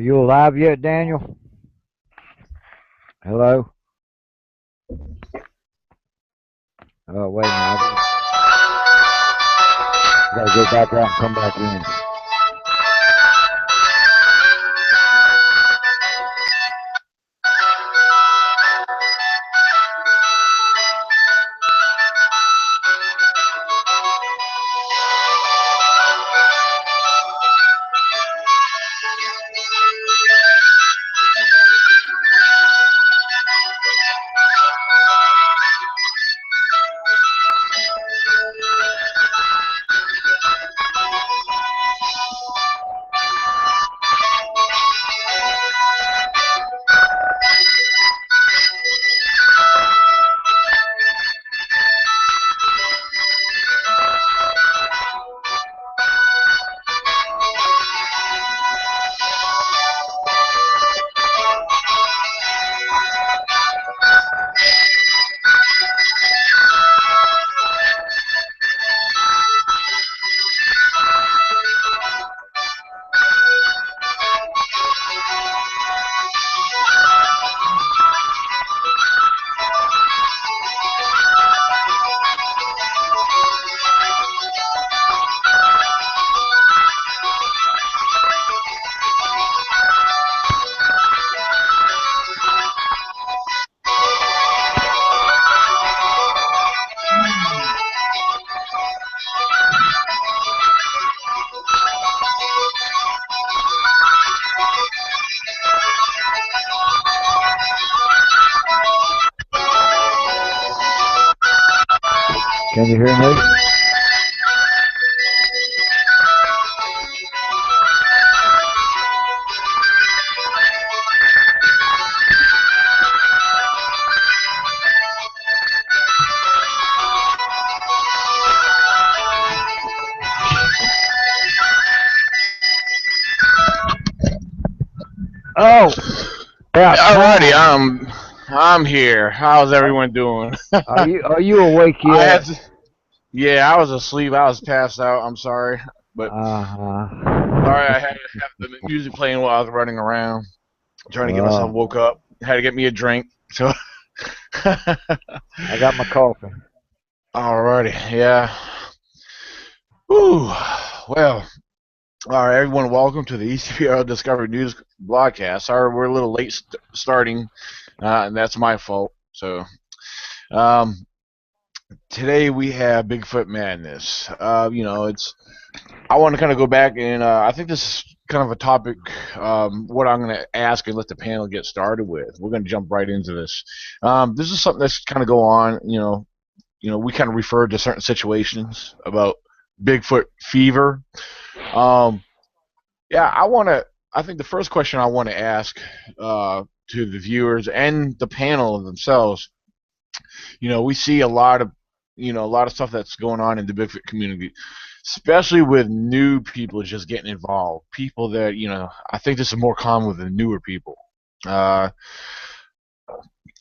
Are you alive yet, Daniel? Hello? Oh, wait a minute. I gotta go back out and come back in. Can you hear me? Oh, yeah. Alrighty, I'm here. How's everyone doing? Are you awake I yet? had to, yeah, I was asleep. I was passed out. I'm sorry, but sorry I had to have the music playing while I was running around trying to get myself woke up. Had to get me a drink. So I got my coffee. alrighty, yeah. Ooh, well, all right, everyone. Welcome to the E.C.B.R.O Discovery News broadcast. Sorry, we're a little late starting, and that's my fault. So. Um, Today we have Bigfoot Madness. I want to kind of go back and I think this is kind of a topic. What I'm going to ask and let the panel get started with. We're going to jump right into this. This is something that's kind of go on. We kind of refer to certain situations about Bigfoot fever. Yeah, I think the first question I want to ask to the viewers and the panel themselves. We see a lot of stuff that's going on in the Bigfoot community, especially with new people just getting involved. People that, I think this is more common with the newer people. Uh,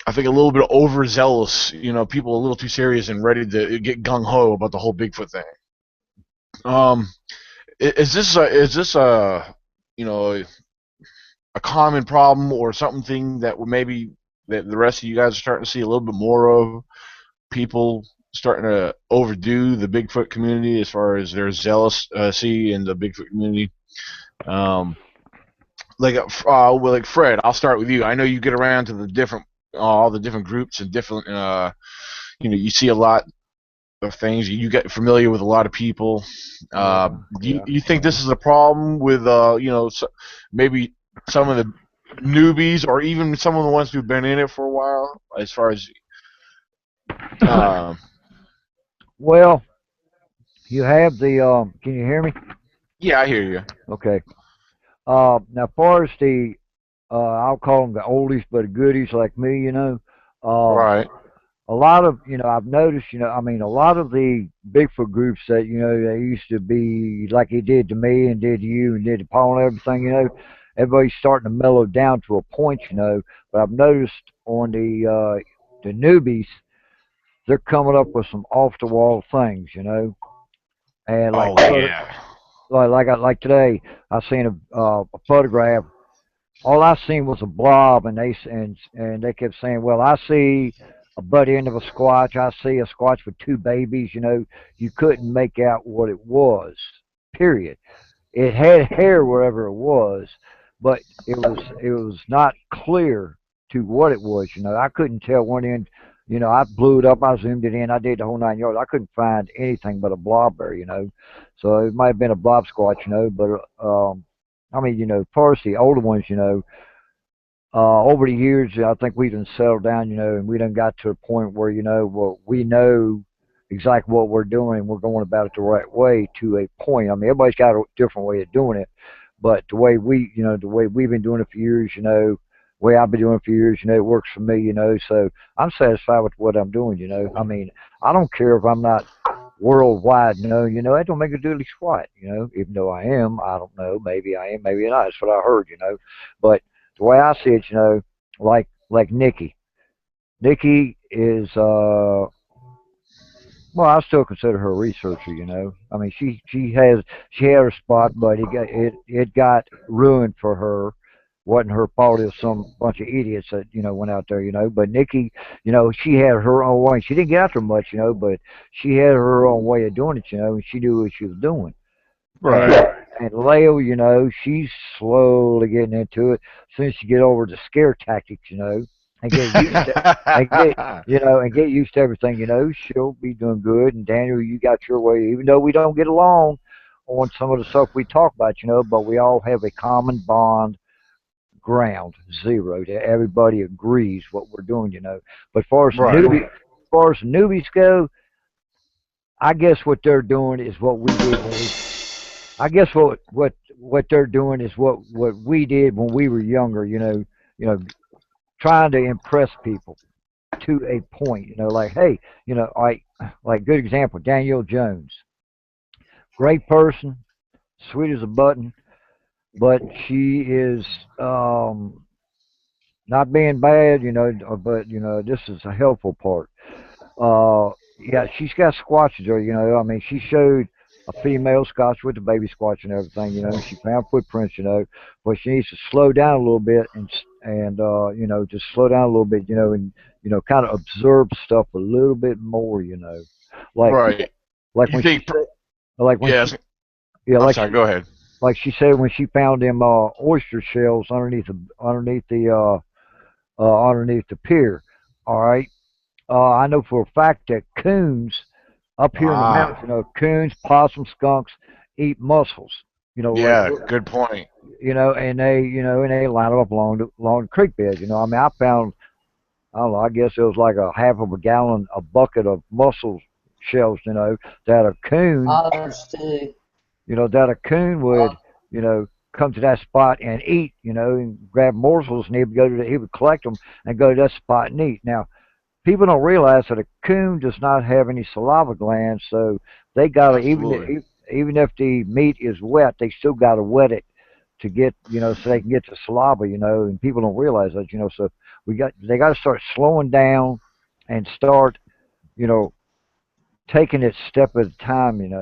I think a little bit overzealous, people a little too serious and ready to get gung ho about the whole Bigfoot thing. Um, is this a you know a common problem or something that maybe that the rest of you guys are starting to see a little bit more of? People starting to overdo the Bigfoot community as far as their zealousy in the Bigfoot community. Um, like Fred, I'll start with you. I know you get around to all the different groups and different. You see a lot of things. You get familiar with a lot of people. Do you think this is a problem with maybe some of the newbies or even some of the ones who've been in it for a while, as far as Well, you have the. Can you hear me? yeah, I hear you. Okay. Now, far as the, I'll call them the oldies but goodies like me, um, Right. a lot of, I've noticed, a lot of the Bigfoot groups that, they used to be like he did to me and did to you and did to Paul and everything, everybody's starting to mellow down to a point, but I've noticed on the newbies, they're coming up with some off the wall things, and like Oh yeah. like today, I seen a photograph all I seen was a blob, and they kept saying, "Well, I see a butt end of a squatch. I see a squatch with two babies." You couldn't make out what it was. Period. It had hair wherever it was, but it was not clear to what it was. I couldn't tell one end. I blew it up. I zoomed it in. I did the whole 9 yards. I couldn't find anything but a blob there. So it might have been a blob squatch. But I mean, as far as the older ones, over the years, I think we done settled down, and we done got to a point where, well, we know exactly what we're doing and we're going about it the right way to a point. I mean, everybody's got a different way of doing it, but the way we've been doing it for years, the way I've been doing it for years, it works for me, so I'm satisfied with what I'm doing. I mean, I don't care if I'm not worldwide, no, that don't make a doodly squat, even though I am, I don't know, maybe I am, maybe not, that's what I heard, but the way I see it, like Nikki is well, I still consider her a researcher. I mean, she had her spot, but it got ruined for her. Wasn't her fault. It was some bunch of idiots that went out there. But Nikki, she had her own way. She didn't get out there much, but she had her own way of doing it. And she knew what she was doing. And Right. and Leo, she's slowly getting into it. As soon as she get over the scare tactics, and get used to and get used to everything, she'll be doing good. And Daniel, you got your way, even though we don't get along on some of the stuff we talk about, but we all have a common bond ground zero that everybody agrees what we're doing, But Right. as far as newbies go, I guess what they're doing is what we did when we I guess what they're doing is what we did when we were younger. You know, trying to impress people to a point. Like hey, like good example, Danielle Jones, great person, sweet as a button, but she is not being bad. But this is a helpful part. Yeah, she's got squatches there. I mean, she showed a female squatch with the baby squatch and everything. She found footprints. But she needs to slow down a little bit and just slow down a little bit. And kind of observe stuff a little bit more. Like Right. like You when she think? said, like when Yes. she yeah, I'm sorry. Go ahead. like she said when she found them oyster shells underneath the pier. All right. I know for a fact that coons up here in the mountains, Ah. coons, possums, skunks eat mussels. Like Yeah. Good point. and they line up along the creek beds. I mean, I don't know. I guess it was like a half of a gallon, a bucket of mussel shells. That a coon, Otters too. would come to that spot and eat. And grab morsels, and he would collect them and go to that spot and eat. Now people don't realize that a coon does not have any saliva glands, so they gotta Absolutely. even if the meat is wet, they still gotta wet it to get so they can get the saliva, and people don't realize that, so they gotta start slowing down and start, you know, taking it step at a time, and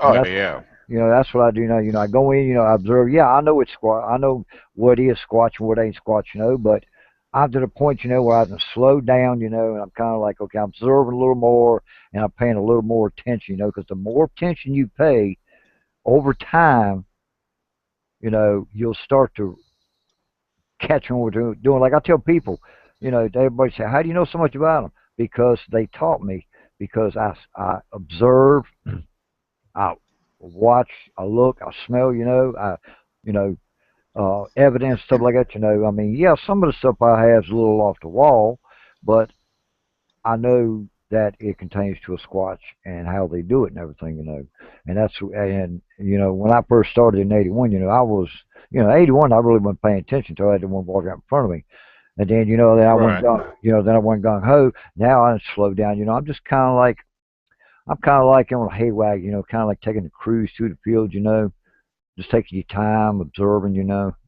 Oh yeah. that's what I do now. I go in, I observe. Yeah, I know it's squat. I know what is squatch and what ain't squatch. But I'm to the point, where I can slow down, and I'm kind of like, okay, I'm observing a little more, and I'm paying a little more attention, because the more attention you pay over time, you'll start to catch on what they're doing. Like I tell people, everybody say, how do you know so much about them? Because they taught me. Because I observe, I watch, I look, I smell, you know, evidence, stuff like that. I mean, yeah, some of the stuff I have is a little off the wall, but I know that it contains to a squatch and how they do it and everything. And when I first started in '81, I was, '81, I really wasn't paying attention to. I had the one walking out in front of me. And then, then I went Right. gung, then I went gung ho. Now I slow down. I'm just I'm kind of like on a hay wagon, kind of like taking a cruise through the field, just taking your time, observing,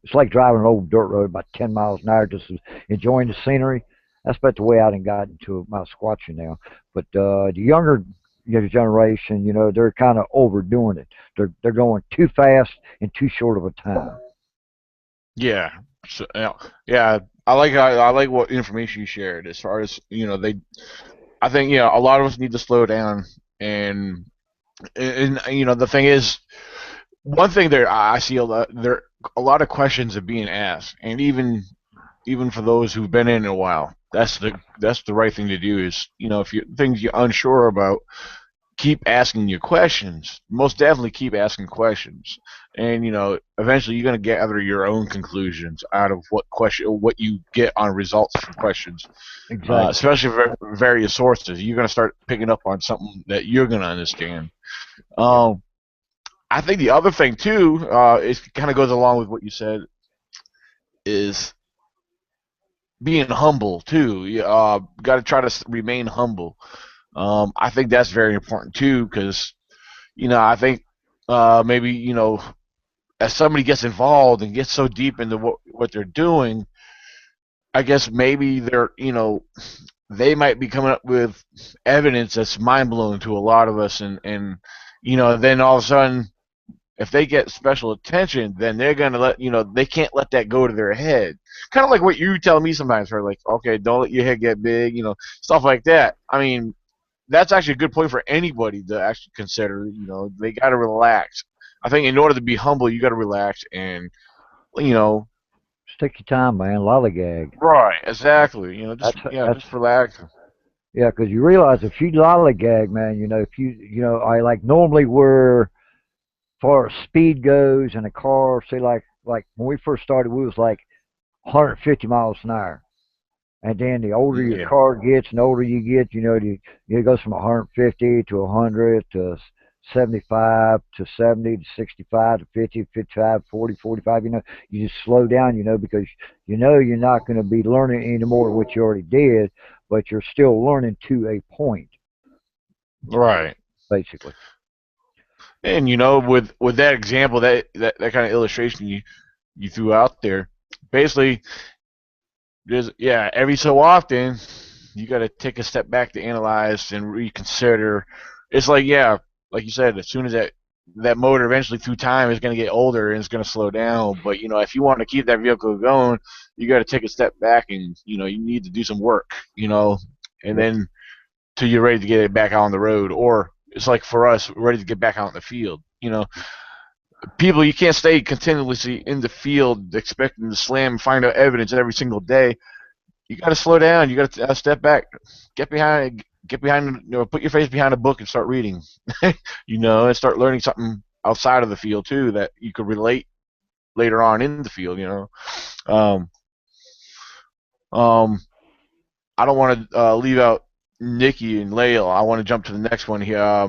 It's like driving an old dirt road about 10 miles an hour, just enjoying the scenery. That's about the way I done got into my squatching now. But the younger generation, they're kind of overdoing it. They're going too fast in too short of a time. Yeah. So, yeah. I like what information you shared as far as they. I think a lot of us need to slow down and the thing is one thing there I see a lot of questions are being asked and even for those who've been in a while that's the right thing to do is if you things you're unsure about keep asking your questions. Most definitely keep asking questions, and eventually you're going to gather your own conclusions out of what you get on results from questions, Exactly. especially for various sources. You're going to start picking up on something that you're going to understand. Yeah. Um, I think the other thing too, it kind of goes along with what you said, is being humble too. You got to try to remain humble. I think that's very important too, because I think maybe as somebody gets involved and gets so deep into what they're doing, I guess maybe they might be coming up with evidence that's mind blowing to a lot of us, and then all of a sudden, if they get special attention, then they're gonna they can't let that go to their head. Kind of like what you tell me sometimes, for like, okay, don't let your head get big, stuff like that. I mean, that's actually a good point for anybody to actually consider. They got to relax. I think in order to be humble, you got to relax and you know, Just take your time, man. Lollygag. right, exactly. Just That's just relax. yeah, 'cause you realize if you lollygag, man, if I like normally we're far as speed goes in a car, say like when we first started, we was like 150 miles an hour. And then the older your Yeah, car gets and the older you get, it goes from 150 to 100 to 75 to 70 to 65 to 50, 55, 40, 45. You just slow down, because you're not going to be learning anymore what you already did, but you're still learning to a point, right. basically. And with that example, that kind of illustration you threw out there, basically, there's every so often you got to take a step back to analyze and reconsider. It's like like you said, as soon as that motor eventually through time is going to get older and it's going to slow down. But if you want to keep that vehicle going, you got to take a step back and you need to do some work. And Yep. then till you're ready to get it back out on the road, or it's like for us, ready to get back out in the field. People, you can't stay continuously in the field expecting to slam and find out evidence every single day. You got to slow down. You got to step back, get behind, put your face behind a book and start reading, and start learning something outside of the field too that you could relate later on in the field. Um, um, I don't want to leave out Nikki and Lael. I want to jump to the next one here.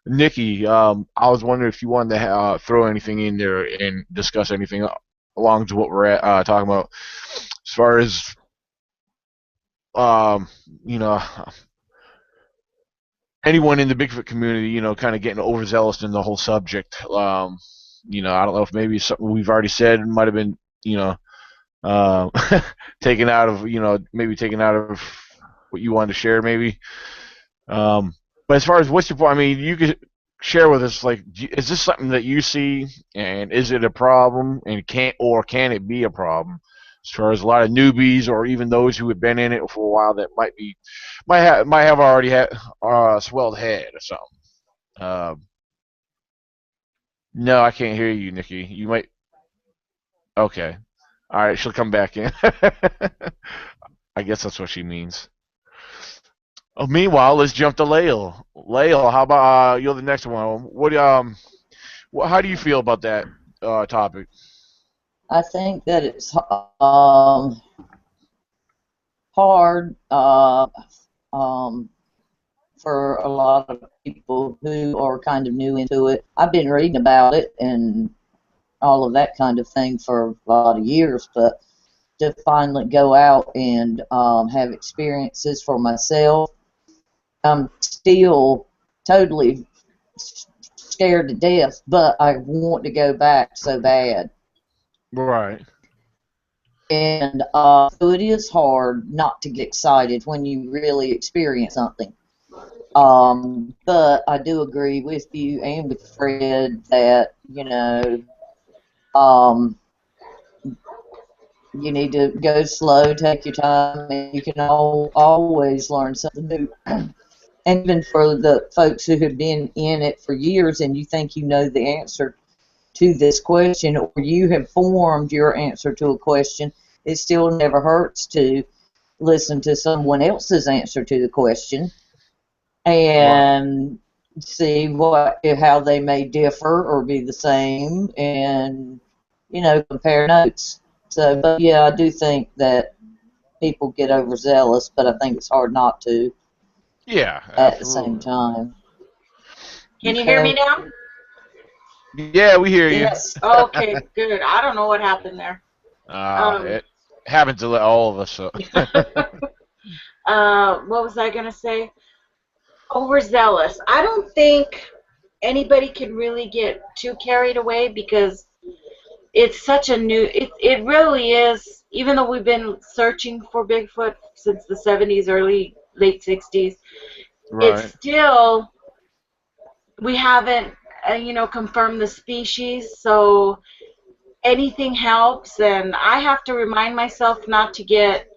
Nikki, I was wondering if you wanted to throw anything in there and discuss anything along to what we're talking about, as far as um, you know, anyone in the Bigfoot community, kind of getting overzealous in the whole subject. I don't know if maybe something we've already said might have been, uh, taken out of, maybe taken out of what you wanted to share, maybe. Um, but as far as what's your point, I mean, you could share with us, like, is this something that you see, and is it a problem, and can it be a problem? As far as a lot of newbies, or even those who have been in it for a while, that might have already had swelled head or something. Uh, no, I can't hear you, Nikki. You might. Okay. All right, she'll come back in. I guess that's what she means. Oh, meanwhile, let's jump to Lael. Lael, how about you're the next one? How do you feel about that topic? I think that it's hard um, for a lot of people who are kind of new into it. I've been reading about it and all of that kind of thing for a lot of years, but to finally go out and have experiences for myself, I'm still totally scared to death, but I want to go back so bad. Right. And so it is hard not to get excited when you really experience something. But I do agree with you and with Fred that, um, You need to go slow, take your time, and you can always learn something new. And even for the folks who have been in it for years and you think you know the answer to this question, or you have formed your answer to a question, it still never hurts to listen to someone else's answer to the question Right. and see how they may differ or be the same, and compare notes. So, but yeah, I do think that people get overzealous, but I think it's hard not to Yeah, at the same absolutely. time. Can you hear me Okay. now? Yeah, we hear you. Yes. Okay, good. I don't know what happened there. Um, It happens to all of us. So. what was I gonna say? Overzealous. I don't think anybody can really get too carried away because it's such a new. It really is. Even though we've been searching for Bigfoot since the 70s, early late 60s, it's Right. still we haven't confirmed the species. So anything helps, and I have to remind myself not to get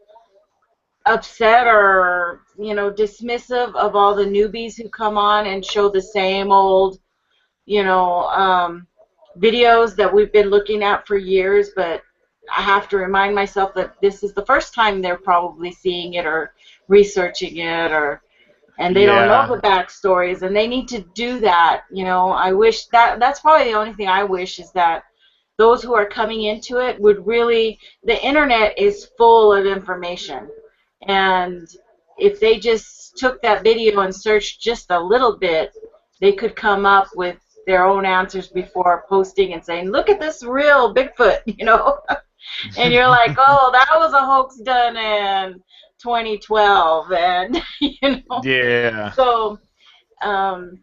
upset or dismissive of all the newbies who come on and show the same old you know videos that we've been looking at for years. But I have to remind myself that this is the first time they're probably seeing it or researching it, or and they don't know Yeah. the backstories, and they need to do that. I wish that's probably the only thing I wish is that those who are coming into it would really, the internet is full of information, and if they just took that video and searched just a little bit, they could come up with their own answers before posting and saying, look at this real Bigfoot, and you're like, oh, that was a hoax done in 2012, and Yeah. so um,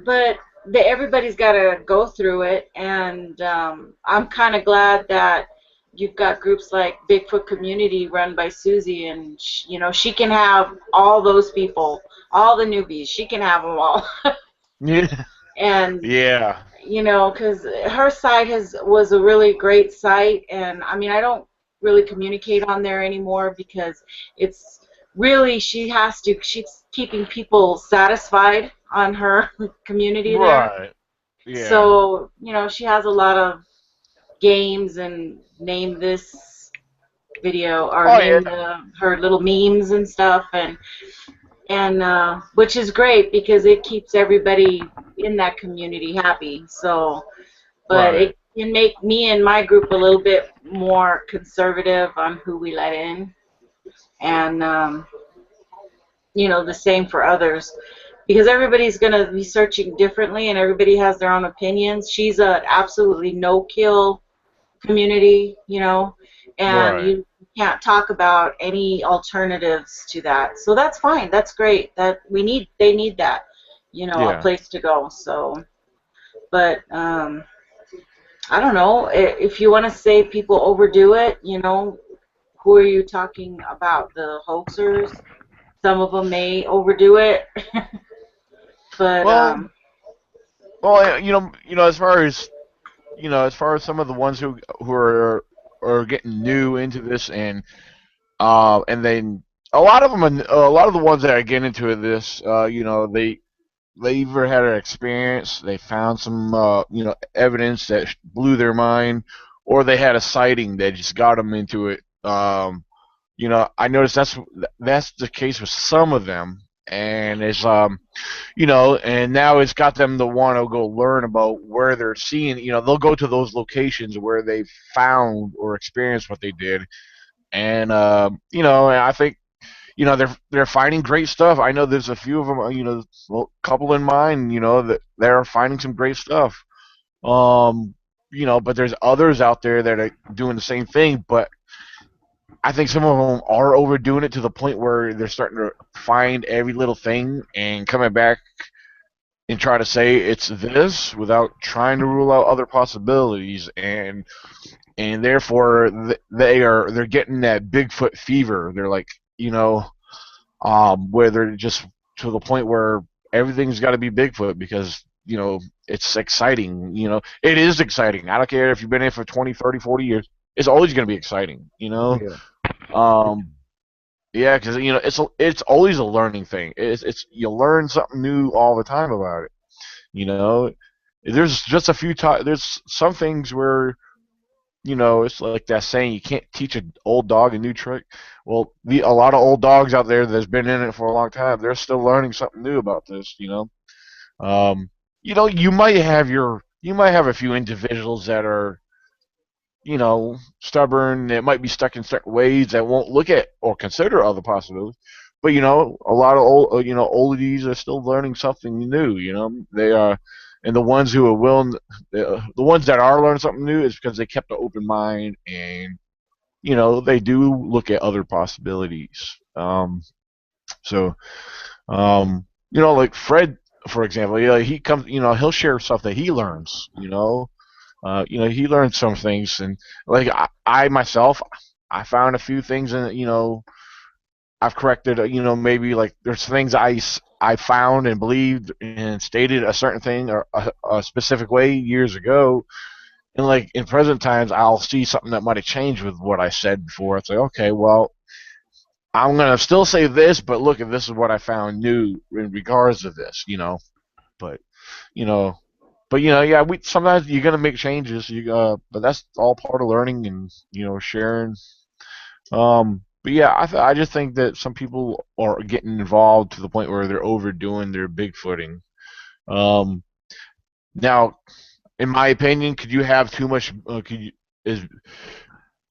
but everybody's got to go through it, and I'm kind of glad that you've got groups like Bigfoot Community run by Susie, and she can have all those people, all the newbies. She can have them all, Yeah. and Yeah. because her site was a really great site, and I mean I don't really communicate on there anymore because it's really she's keeping people satisfied on her community there. Right. Yeah. So she has a lot of games and name this video or Oh yeah. name her little memes and stuff, and which is great because it keeps everybody in that community happy. So but Right. it can make me and my group a little bit more conservative on who we let in, and the same for others, because everybody's going to be searching differently and everybody has their own opinions. She's a absolutely no-kill community, and Right. you can't talk about any alternatives to that. So that's fine. That's great. They need that, a Yeah. place to go. So, but I don't know if you want to say people overdo it. Who are you talking about? The hoaxers. Some of them may overdo it, but Well, well, as far as some of the ones who are getting new into this, and then a lot of the ones that are getting into this, they either had an experience, they found some evidence that blew their mind, or they had a sighting that just got them into it. I noticed that's the case with some of them, and and now it's got them to want to go learn about where they're seeing. They'll go to those locations where they found or experienced what they did, and and I think they're finding great stuff. I know there's a few of them, well, couple in mind, that they're finding some great stuff. Um, but there's others out there that are doing the same thing, but I think some of them are overdoing it to the point where they're starting to find every little thing and coming back and try to say it's this without trying to rule out other possibilities, and therefore they're getting that Bigfoot fever. They're like, where they're just to the point where everything's got to be Bigfoot because it's exciting. It is exciting. I don't care if you've been in for 20, 30, 40 years. it's always going to be exciting, you know. Yeah. Yeah, because it's always a learning thing. You learn something new all the time about it. You know, there's just a few times. There's some things where it's like that saying, you can't teach an old dog a new trick. Well, a lot of old dogs out there that's been in it for a long time, they're still learning something new about this. Um, you might have a few individuals that are stubborn, that might be stuck in certain ways, that won't look at or consider other possibilities. But a lot of oldies are still learning something new. They are, and the ones who are willing, the ones that are learning something new is because they kept an open mind, and they do look at other possibilities. So, like Fred, for example, he comes, he'll share stuff that he learns. He learned some things, and like I myself, I found a few things, and I've corrected. Maybe like there's things I found and believed and stated a certain thing or a specific way years ago, and like in present times, I'll see something that might have changed with what I said before. It's like, okay, well, I'm gonna still say this, but look, if this is what I found new in regards to this, but you know yeah, we sometimes you're gonna make changes. But that's all part of learning and sharing. But yeah, I just think that some people are getting involved to the point where they're overdoing their Bigfooting. Um, Now, in my opinion, could you have too much?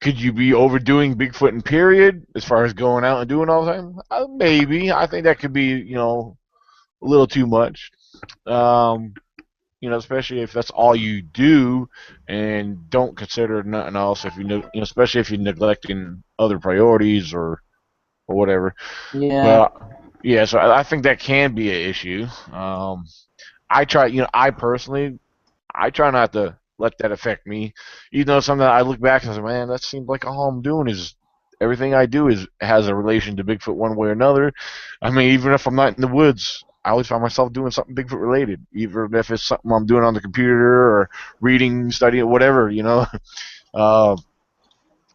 Could you be overdoing Bigfooting? Period, as far as going out and doing all the time? Maybe. I think that could be a little too much. Um, especially if that's all you do and don't consider nothing else. If especially if you're neglecting other priorities or whatever. Yeah. But yeah, so I think that can be an issue. I try, I personally, I try not to let that affect me. Even though something I look back and say, man, that seems like all I'm doing is everything I do has a relation to Bigfoot one way or another. I mean, even if I'm not in the woods, I always find myself doing something Bigfoot related, even if it's something I'm doing on the computer or reading, studying, whatever. Uh,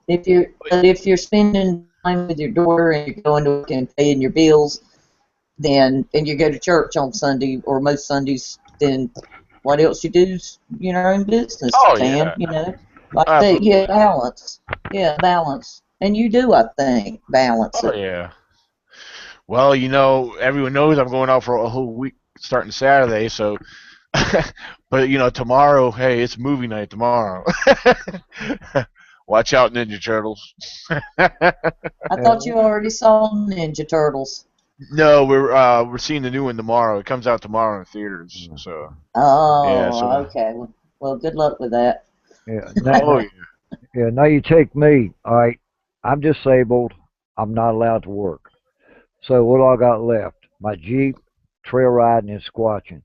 If you're spending time with your daughter and you're going to work and paying your bills, then and you go to church on Sunday or most Sundays, then what else you do is your own business, oh Tan. yeah, Like that, absolutely. yeah, balance, yeah, balance, and you do, I think, balance Oh it. yeah. Well, everyone knows I'm going out for a whole week starting Saturday, so but tomorrow, hey, it's movie night tomorrow. Watch out, Ninja Turtles. I thought you already saw Ninja Turtles. No, we're seeing the new one tomorrow. It comes out tomorrow in theaters. So yeah, Oh, so okay. Well, good luck with that. Yeah. oh yeah, Yeah. Now you take me. All right. I'm disabled. I'm not allowed to work. So what I got left? My Jeep, trail riding, and squatching.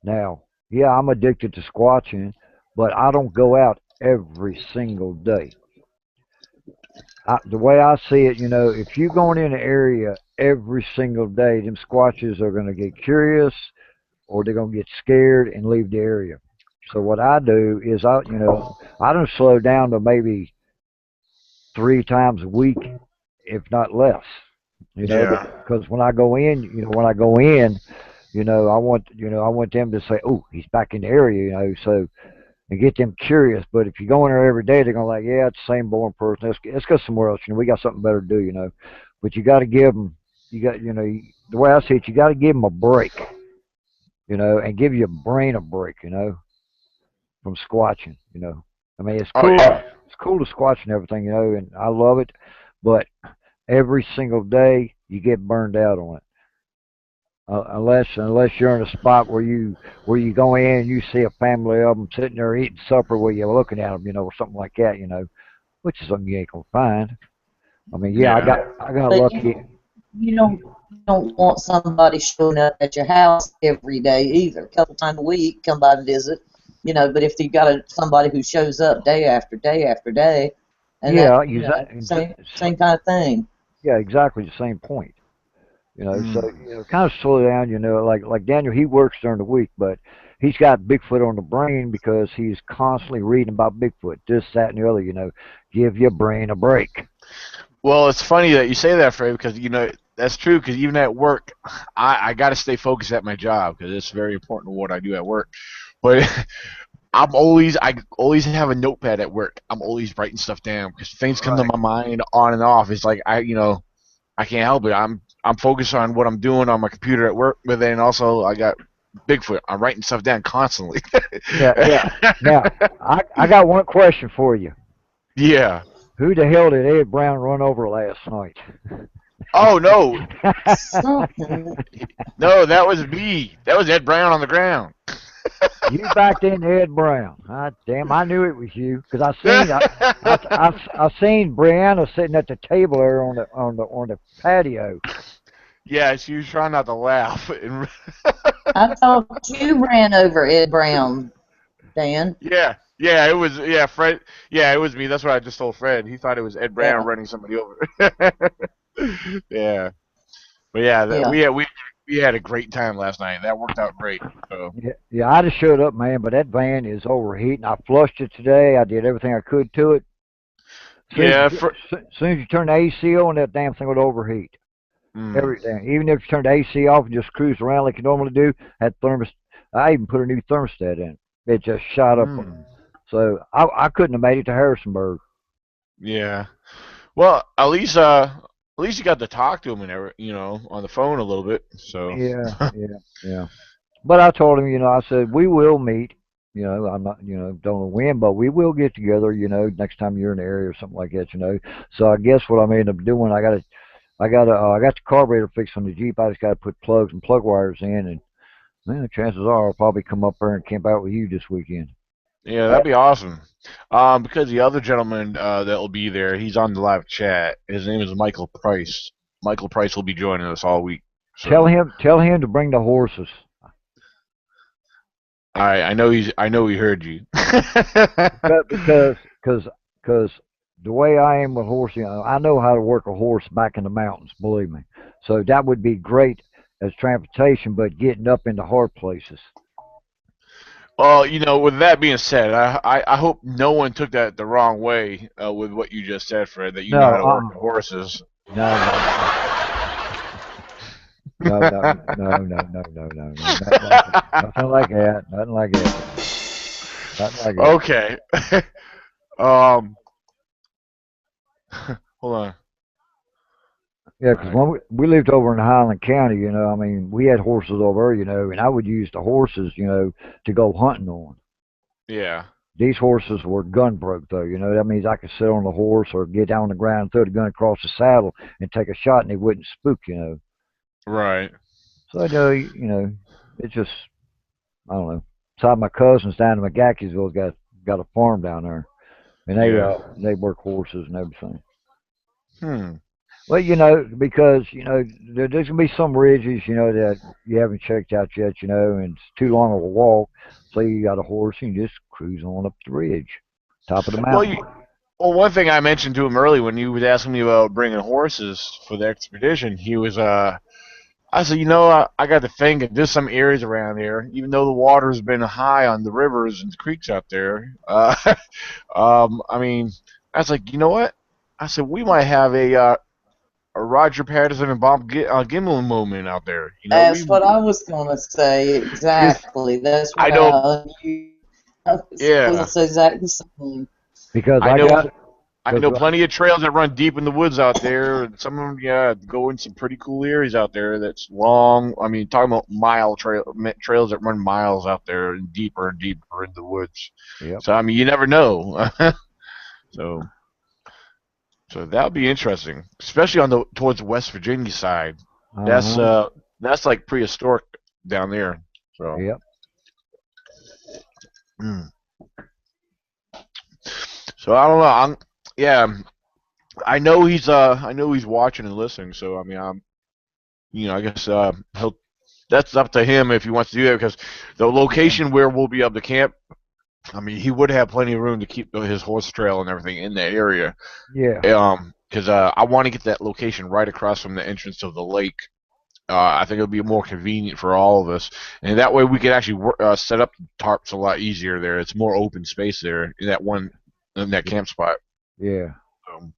Now, yeah, I'm addicted to squatching, but I don't go out every single day. The way I see it, if you're going in an area every single day, them squatches are going to get curious or they're going to get scared and leave the area. So what I do is I don't slow down to maybe 3 times a week, if not less. yeah. Because when I go in, I want them to say, "Oh, he's back in the area," so and get them curious. But if you go in there every day, they're gonna like, "Yeah, it's the same boring person. Let's go somewhere else. We got something better to do." But you got to give them, the way I see it, you got to give them a break, and give your brain a break, from squatching. I mean, it's Oh cool. yeah. It's cool to squatch and everything, and I love it. But every single day, you get burned out on it. Unless you're in a spot where you go in and you see a family of them sitting there eating supper where you're looking at them, or something like that, which is something you ain't gonna find. I mean, yeah, I Yeah. got I got But lucky. you don't want somebody showing up at your house every day either. A couple times a week, come by and visit. But if you got somebody who shows up day after day after day, and that Yeah, same kind of thing. yeah, exactly the same point. So Mm. kind of slow down. Like Daniel, he works during the week, but he's got Bigfoot on the brain because he's constantly reading about Bigfoot, this, that, and the other. Give your brain a break. Well, it's funny that you say that, Fred, because that's true. Because even at work, I got to stay focused at my job because it's very important what I do at work. But I always have a notepad at work. I'm always writing stuff down because things come to Right. my mind on and off. It's like I can't help it. I'm focused on what I'm doing on my computer at work, but then also I got Bigfoot. I'm writing stuff down constantly. Yeah, yeah. Now, I got one question for you. Yeah. Who the hell did Ed Brown run over last night? Oh no, Something. no, that was me. That was Ed Brown on the ground. You backed in Ed Brown. Damn, I knew it was you because I seen Brianna sitting at the table there on the patio. Yeah, she was trying not to laugh. I thought you ran over Ed Brown, Dan. Yeah, it was Fred. Yeah, it was me. That's what I just told Fred. He thought it was Ed Brown Yeah, running somebody over. Yeah, but yeah, yeah. we had a great time last night. That worked out great. So Yeah, yeah, I just showed up, man, but that van is overheating. I flushed it today. I did everything I could to it. yeah, for Soon as you turn the AC on, that damn thing would overheat. mm, Everything. Even if you turn the AC off and just cruise around like you normally do, I even put a new thermostat in. It just shot up. mm, So I couldn't have made it to Harrisonburg. yeah. Well, at least you got to talk to him and on the phone a little bit. So Yeah, yeah, yeah. But I told him, I said we will meet. I'm not, don't know when, but we will get together. Next time you're in the area or something like that. So I guess what I'm end up doing, I got the carburetor fixed on the Jeep. I just got to put plugs and plug wires in, and man, the chances are I'll probably come up there and camp out with you this weekend. yeah, that'd be awesome. Because the other gentleman that will be there, he's on the live chat. His name is Michael Price. Michael Price will be joining us all week. Tell So him, tell him to bring the horses. I know he heard you. Because the way I am with horses, I know how to work a horse back in the mountains. Believe me. So that would be great as transportation, but getting up into hard places. Well, with that being said, I hope no one took that the wrong way with what you just said, Fred. That you know how No, to work the horses. no, no, no, no, no, no, no, no, no, no, no, nothing like that. Nothing like that. Nothing like that. Nothing like that. Okay. um. Hold on. Yeah, All because right. when we lived over in Highland County, I mean, we had horses over there, and I would use the horses, to go hunting on. Yeah. These horses were gun broke, though. That means I could sit on the horse or get down on the ground and throw the gun across the saddle and take a shot, and it wouldn't spook. Right. So I know, it's just I don't know. Some of my cousins down in McGackeyville got a farm down there, and Yeah. they work horses and everything. Hmm. Well, because there's gonna be some ridges, that you haven't checked out yet, and it's too long of a walk. So you got a horse and you just cruise on up the ridge, top of the Well, mountain. one thing I mentioned to him early when he was asking me about bringing horses for the expedition, he was I said, I got to think there's some areas around here, even though the water's been high on the rivers and the creeks out there. I mean, I was like, you know what? I said we might have a Roger Patterson and Bob Gimlin moment out there. That's what I was gonna say. Because Exactly. That's I what know, I knew. I was gonna yeah, say exactly the same. Because I I know, got I because know plenty of trails that run deep in the woods out there, and some of them, yeah, go in some pretty cool areas out there. That's long. I mean, talking about trails that run miles out there and deeper into the woods. yep. So I mean, you never know. so so that'll be interesting, especially on the towards the West Virginia side. Uh That's huh. uh that's like prehistoric down there. So. Yep. mm. So I don't know. Yeah. I know he's watching and listening. So I mean, I guess he'll. That's up to him if he wants to do that because the Yeah. location where we'll be able to camp. I mean, he would have plenty of room to keep his horse trail and everything in that area. Yeah. Because I want to get that location right across from the entrance to the lake. I think it'll be more convenient for all of us, and that way we can actually set up tarps a lot easier there. It's more open space there in that camp spot. Yeah. Um,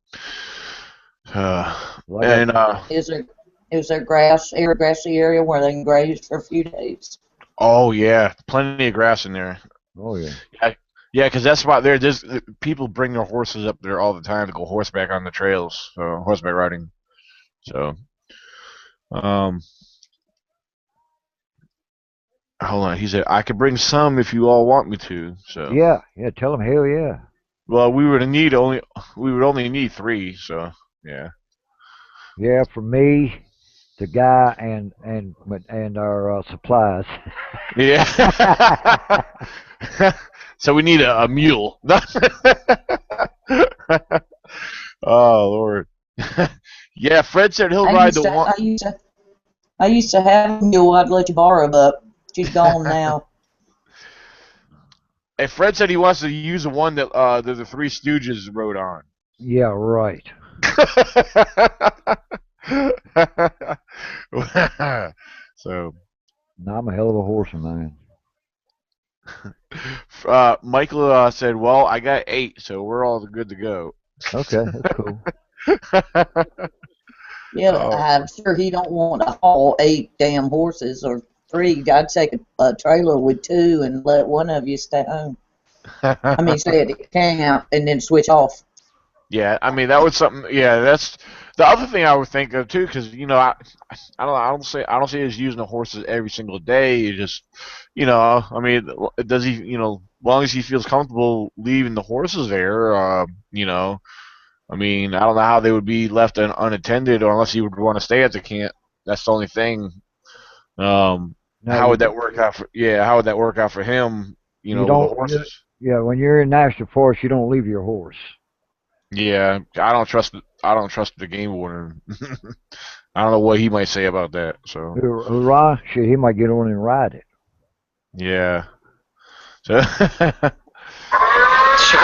Well, I got. and Is there grassy area where they can graze for a few days? oh yeah, plenty of grass in there. Oh yeah. Yeah, yeah, because that's why there's people bring their horses up there all the time to go horseback on the trails, so horseback riding. So, um, hold on. He said I could bring some if you all want me to. So, Yeah. Yeah. Tell them hell yeah. well, we would only need three. So, yeah, Yeah. For me, the guy, and our supplies. yeah. So we need a mule. Oh Lord. Yeah, Fred said he'll I ride used the to, one. I used to, I used to have a mule. I'd let you borrow, but she's gone now. And Fred said he wants to use the one that the Three Stooges rode on. Yeah. Right. So, No, I'm a hell of a horseman, man. Michael said, "Well, I got 8, so we're all good to go." Okay, that's cool. Yeah, Oh. I'm sure he don't want to haul 8 damn horses or 3. I'd take a trailer with 2 and let one of you stay home. I mean, stay at the camp and then switch off. Yeah, I mean that was something. Yeah, that's the other thing I would think of too, because I don't see us using the horses every single day. You just, I mean, does he, as long as he feels comfortable leaving the horses there, I mean, I don't know how they would be left unattended, or unless he would want to stay at the camp. That's the only thing. No, How you would that work out for? Yeah, how would that work out for him? you With the don't. horses. Yeah, when you're in national forest, you don't leave your horse. Yeah, I don't trust. I don't trust the game warden. I don't know what he might say about that. So Hurrah! Shit, he might get on and ride it. yeah. So I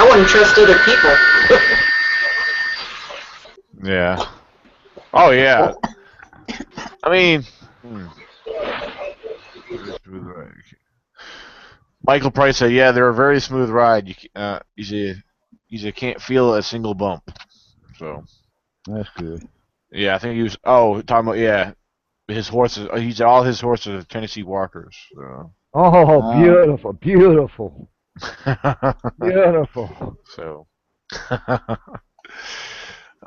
wouldn't trust other people. yeah. Oh yeah. I mean, Michael Price said, "Yeah, they're a very smooth ride. He said can't feel a single bump." So That's good. yeah, I think he was. Oh, talking about yeah, his horses. He said all his horses are Tennessee Walkers. So. Oh, beautiful, beautiful, beautiful. So.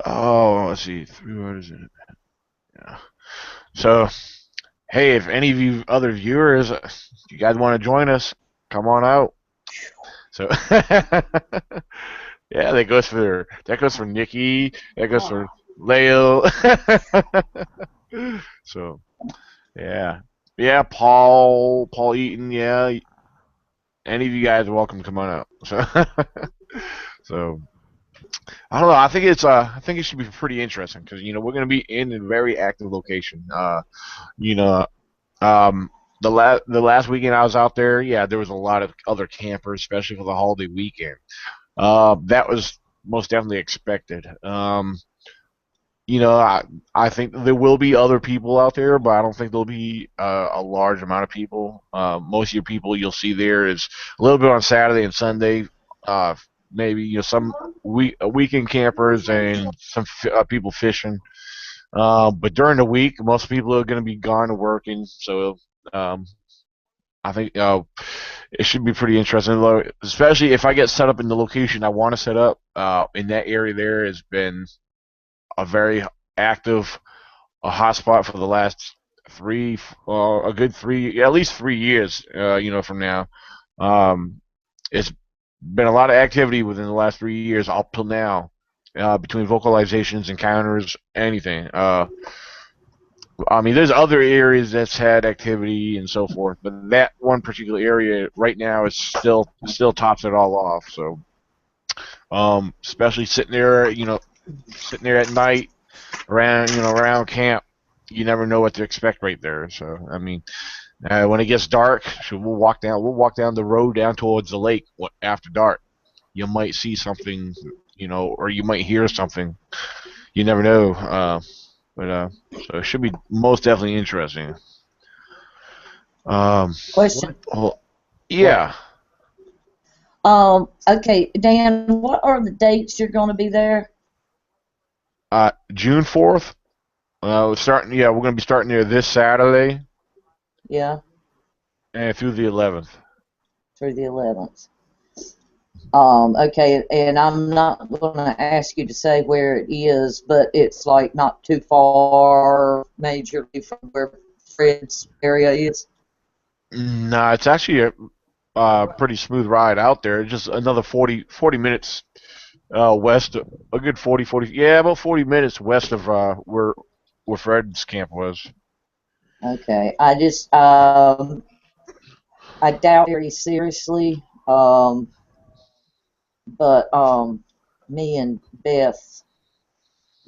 Oh, let's see. 3 hours in it. Yeah. So, hey, if any of you other viewers, you guys want to join us, come on out. So, yeah, that goes for Nikki, that goes for Leo. So, yeah, yeah, Paul Eaton, yeah. Any of you guys are welcome to come on out. So, so I don't know. I think it should be pretty interesting because we're going to be in a very active location. You know, um, the last weekend I was out there, yeah, there was a lot of other campers, especially for the holiday weekend. That was most definitely expected. I think there will be other people out there, but I don't think there'll be a large amount of people. Most of your people you'll see there is a little bit on Saturday and Sunday. Uh, Maybe some weekend campers and some people fishing. But during the week, most people are going to be gone and working. So um, I think it should be pretty interesting, especially if I get set up in the location I want to set up. In that area, there has been a very active hotspot for the last a good three, at least 3 years. From now, it's been a lot of activity within the last 3 years up till now, between vocalizations, encounters, anything. I mean, there's other areas that's had activity and so forth, but that one particular area right now is still tops it all off. So, especially sitting there at night around camp, you never know what to expect right there. So, I mean, when it gets dark, so we'll walk down the road down towards the lake after dark. You might see something, or you might hear something. You never know. So it should be most definitely interesting. Question. Well, What? yeah. Okay, Dan, what are the dates you're going to be there? June 4th. We're starting. Yeah, we're gonna be starting there this Saturday Yeah, and through the 11th. through the 11th. Okay, and I'm not going to ask you to say where it is, but it's like not too far majorly from where Fred's area is. Nah, it's actually a pretty smooth ride out there. It's just another 40 minutes west, a good 40, yeah, about 40 minutes west of where Fred's camp was. Okay, I doubt very seriously, but me and Beth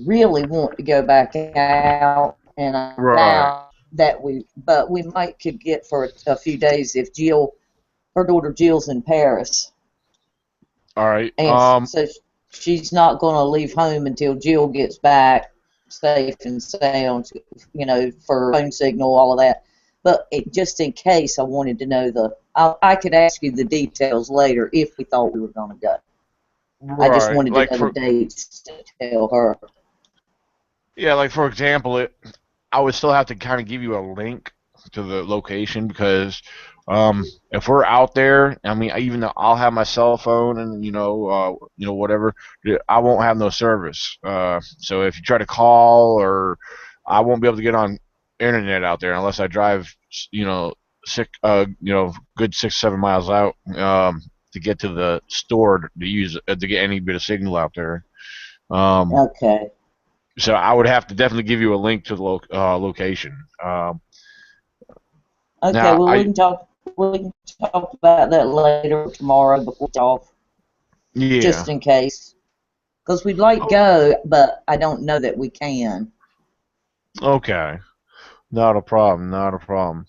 really want to go back out, and I Right. doubt that but we might could get for a few days if her daughter Jill's in Paris, All right. and so she's not going to leave home until Jill gets back safe and sound, for phone signal, all of that. But just in case, I wanted to know I could ask you the details later if we thought we were going to go. I just Right. wanted to know the dates to tell her. Yeah, like for example, I would still have to kind of give you a link to the location because if we're out there, I mean, even though I'll have my cell phone and whatever, I won't have no service. So if you try to call or I won't be able to get on internet out there unless I drive, good 6-7 miles out to get to the store to use to get any bit of signal out there. Okay. So I would have to definitely give you a link to the location. Okay, Now well we can talk about that later tomorrow before we off, yeah. just in case. Because we'd like to go, but I don't know that we can. Okay. Not a problem. Not a problem.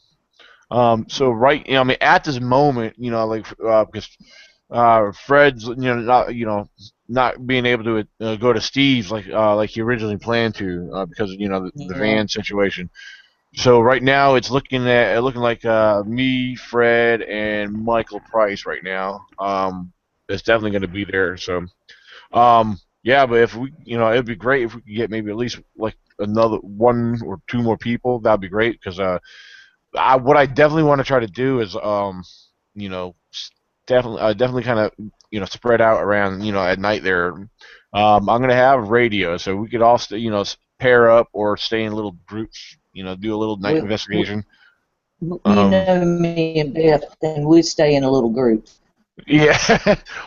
So right, I mean, at this moment, like because Fred's, not being able to go to Steve's like he originally planned to because of, the Yeah. van situation. So right now it's looking like me, Fred, and Michael Price right now. It's definitely going to be there. So yeah, but if we, it'd be great if we could get maybe at least like another one or two more people. That'd be great because what I definitely want to try to do is you know, definitely kind of spread out around at night there. I'm gonna have radio, so we could all pair up or stay in little groups. Do a little night We, investigation. Um, me and Beth, and we stay in a little group. yeah,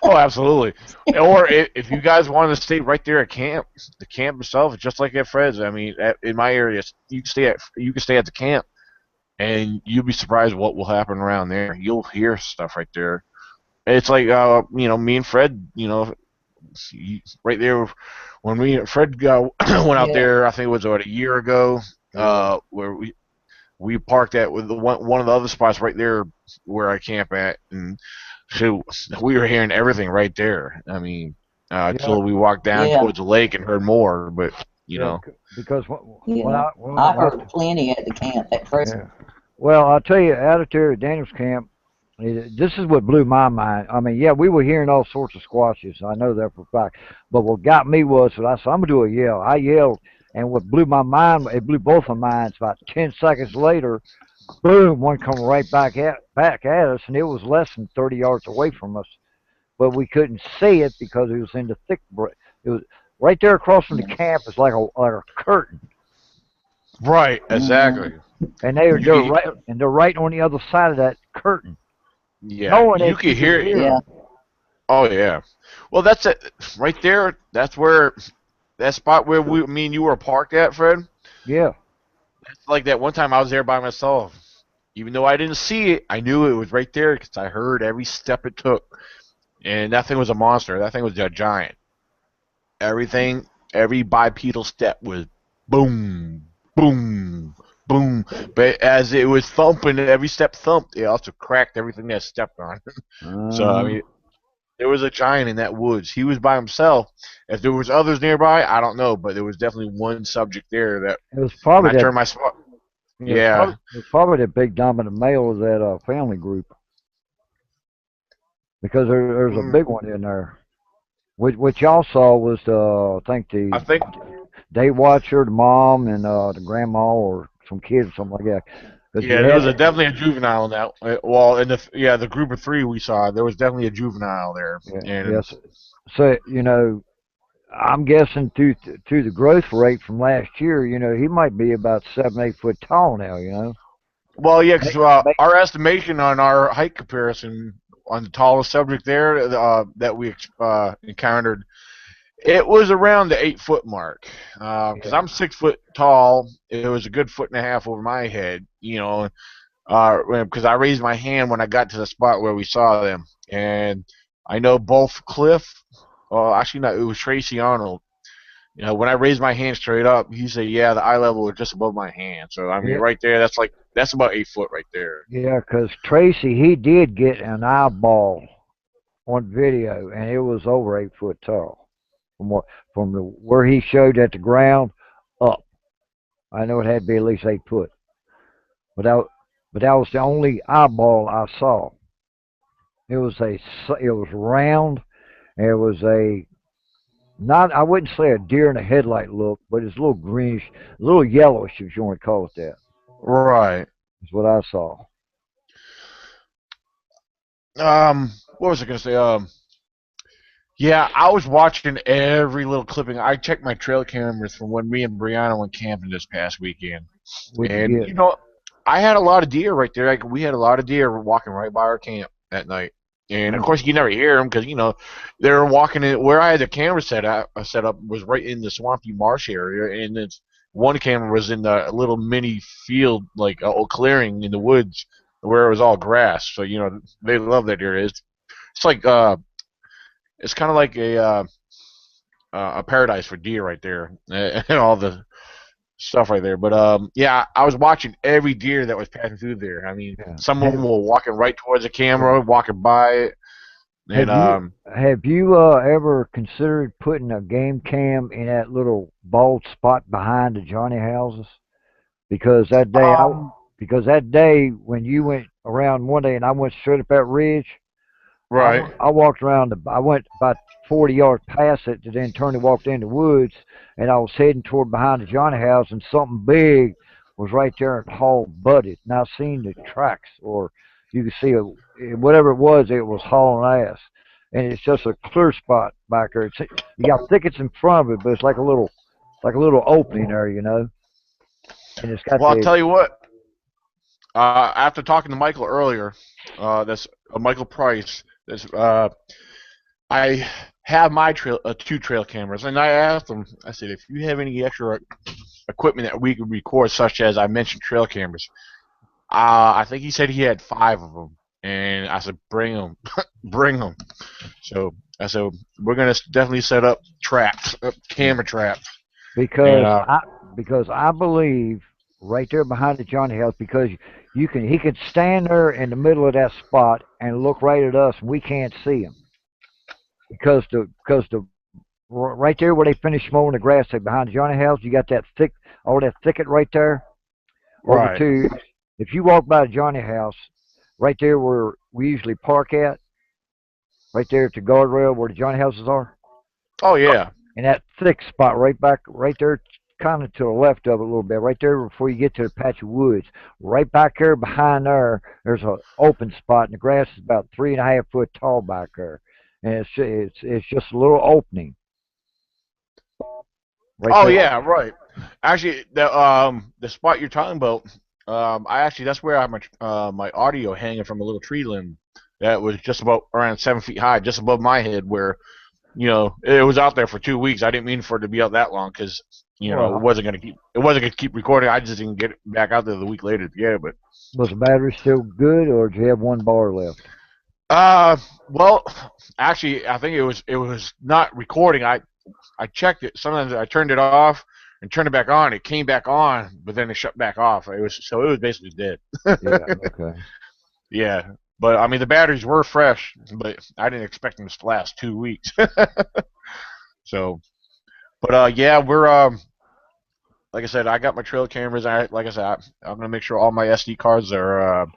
oh, absolutely. Or if you guys want to stay right there at camp, the camp itself, just like at Fred's. I mean, in my area, you can stay at the camp, and you'll be surprised what will happen around there. You'll hear stuff right there. It's like me and Fred, right there when we Fred went out Yeah. there. I think it was about a year ago, where we parked at with one of the other spots right there where I camp at, and so we were hearing everything right there. I mean, Yeah, till we walked down Yeah. towards the lake and heard more, but yeah, because Yeah. I when heard plenty at the camp at first. yeah. Well, I'll tell you, out there at Daniel's camp, this is what blew my mind. I mean, yeah, we were hearing all sorts of squashes. I know that for a fact. But what got me was that I said, I'm going to do a yell. I yelled, and what blew my mind, it blew both of minds. About 10 seconds later, boom, one come right back at us, and it was less than 30 yards away from us. But we couldn't see it because it was in the thick. It was right there across from the camp. It's like a curtain, right, Mm, exactly. and You could, they're right on the other side of that curtain, yeah, knowing you that you could could hear it. hear yeah. them. Oh yeah. Well, that's it right there. That's where that spot where me and you were parked at, Fred. Yeah, It's like that one time I was there by myself. Even though I didn't see it, I knew it was right there because I heard every step it took. And that thing was a monster. That thing was a giant. Every bipedal step was boom, boom, boom. But as it was thumping, every step thumped, it also cracked everything that stepped on. So I uh-huh. mean, there was a giant in that woods. He was by himself. If there was others nearby, I don't know, but there was definitely one subject there that It was when probably I that. turned my spot, Yeah, yeah, it was probably that big dominant male of that family group. because there's a big one in there. What y'all saw was I think I the think, day watcher, the mom, and the grandma or some kids or something like that. Because yeah, you there had was definitely a juvenile in that. Well, in the group of three we saw, there was definitely a juvenile there, yeah, and yes. So I'm guessing through the growth rate from last year, he might be about 7, 8 foot tall now. well, yeah, because May- may- our estimation on our height comparison on the tallest subject there that we encountered, it was around the 8 foot mark. Because yeah, I'm 6 foot tall, it was a good foot and a half over my head. Because I raised my hand when I got to the spot where we saw them, and I know both Cliff. Actually, no, it was Tracy Arnold. When I raised my hand straight up, he said, "Yeah, the eye level was just above my hand." So I mean, yeah, right there, that's about 8 foot right there. yeah. Because Tracy, he did get an eyeball on video, and it was over 8 foot tall from where he showed at the ground up. I know it had to be at least 8 foot, but that was the only eyeball I saw. It was round. It was a not I wouldn't say a deer in a headlight look, but it's a little greenish, a little yellowish if you want to call it that. Right. Is what I saw. What was I gonna say? Yeah, I was watching every little clipping. I checked my trail cameras from when me and Brianna went camping this past weekend, What'd you and get? I had a lot of deer right there. Like we had a lot of deer walking right by our camp at night, and of Mm. course you never hear them because they're walking in where I had the camera set up was right in the swampy marsh area, and it's one camera was in the little mini field like a clearing in the woods where it was all grass. So they love that area. It's like it's kind of like a paradise for deer right there, and all the stuff right there. But yeah, I was watching every deer that was passing through there. I mean, Yeah. some of them were walking right towards the camera, walking by it, and Have you have you ever considered putting a game cam in that little bald spot behind the Johnny houses? Because that day I um, because that day when you went around one day and I went straight up that ridge, right. I walked around I went about 40 yards past it to then turned and walked in the woods, and I was heading toward behind the Johnny house, and something big was right there and haul butted. And I seen the tracks, or you could see whatever it was hauling ass. And it's just a clear spot back there. You got thickets in front of it, but it's like a little opening there. And it's got Well, I'll the tell you what. After talking to Michael earlier, that's Michael Price. That's I have my two trail cameras, and I asked him. I said, if you have any extra equipment that we could record, such as I mentioned trail cameras. I think he said he had 5 of them, and I said, bring them, bring them. So I said, we're gonna definitely set up traps, yeah. camera traps, and because I because I believe right there behind the Johnny house because he could stand there in the middle of that spot and look right at us and we can't see him because the right there where they finished mowing the grass there behind the Johnny house you got that all that thicket right there over right. to if you walk by the Johnny house right there where we usually park at right there at the guardrail where the Johnny houses are. Oh yeah. And that thick spot right back, right there, kind of to the left of it a little bit, right there before you get to the patch of woods. Right back there behind there, there's an open spot, and the grass is about 3.5 foot tall back there, and it's just a little opening right Oh there. yeah. Right. Actually, the spot you're talking about, I actually that's where I have my audio hanging from a little tree limb that was just about around 7 feet high, just above my head, where it was out there for 2 weeks. I didn't mean for it to be out that long because Well, it wasn't gonna keep recording. I just didn't get it back out there the week later. Yeah, but was the battery still good, or did you have one bar left? uh, well, actually, I think it was not recording. I checked it. Sometimes I turned it off and turned it back on. It came back on, but then it shut back off. It was basically dead. Yeah. Okay. Yeah, but I mean the batteries were fresh, but I didn't expect them to last 2 weeks. So, but yeah, we're like I said, I got my trail cameras. Like I said, I'm gonna make sure all my SD cards are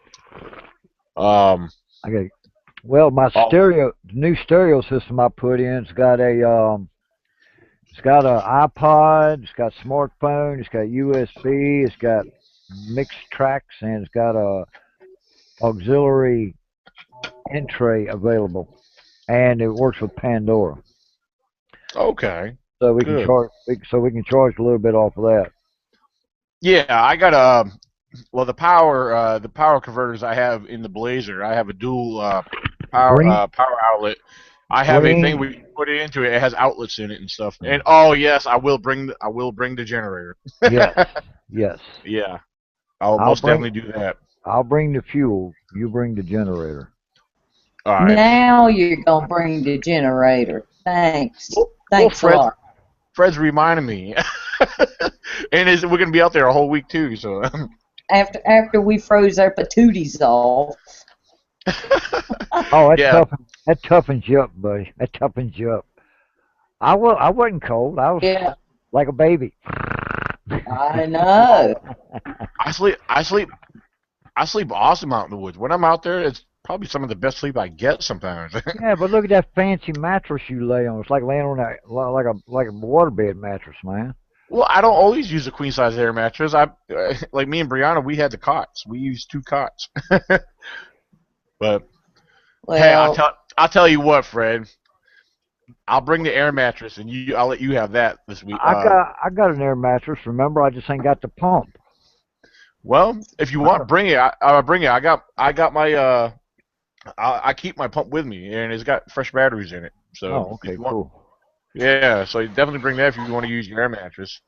um I got Well, my Oh, stereo, the new stereo system I put in, it's got a iPod, it's got smartphone, it's got USB, it's got mixed tracks, and it's got a auxiliary entry available, and it works with Pandora, okay, so we can good. charge. So we can charge a little bit off of that. Yeah, I got well, the power converters I have in the Blazer, I have a dual Green, power outlet. I have a thing green, where you put it into it. It has outlets in it and stuff. And oh yes, I will bring the generator. yes, yes. Yeah, I'll I'll most bring, definitely do that. I'll bring the fuel. You bring the generator. All right. Now you're gonna bring the generator. Thanks. Well, Thanks a lot. Fred's reminding me, and we're gonna be out there a whole week too. So After we froze our patooties off. Oh, yeah, that toughens you up, buddy. That toughens you up. I wasn't cold. I was Yeah, like a baby. I know. I sleep I sleep I sleep awesome out in the woods. When I'm out there, it's probably some of the best sleep I get sometimes. Yeah, but look at that fancy mattress you lay on. It's like laying on like a waterbed mattress, man. Well, I don't always use a queen size air mattress. I like me and Brianna, we had the cots. We used two cots. But hey, Well, I'll tell you what, Fred. I'll bring the air mattress, and I'll let you have that this week. I got an air mattress. Remember, I just ain't got the pump. Well, if you I want, got. bring it. I'll bring it. I got my I keep my pump with me, and it's got fresh batteries in it. So Oh, if okay, you want, cool. yeah. So you definitely bring that if you want to use your air mattress.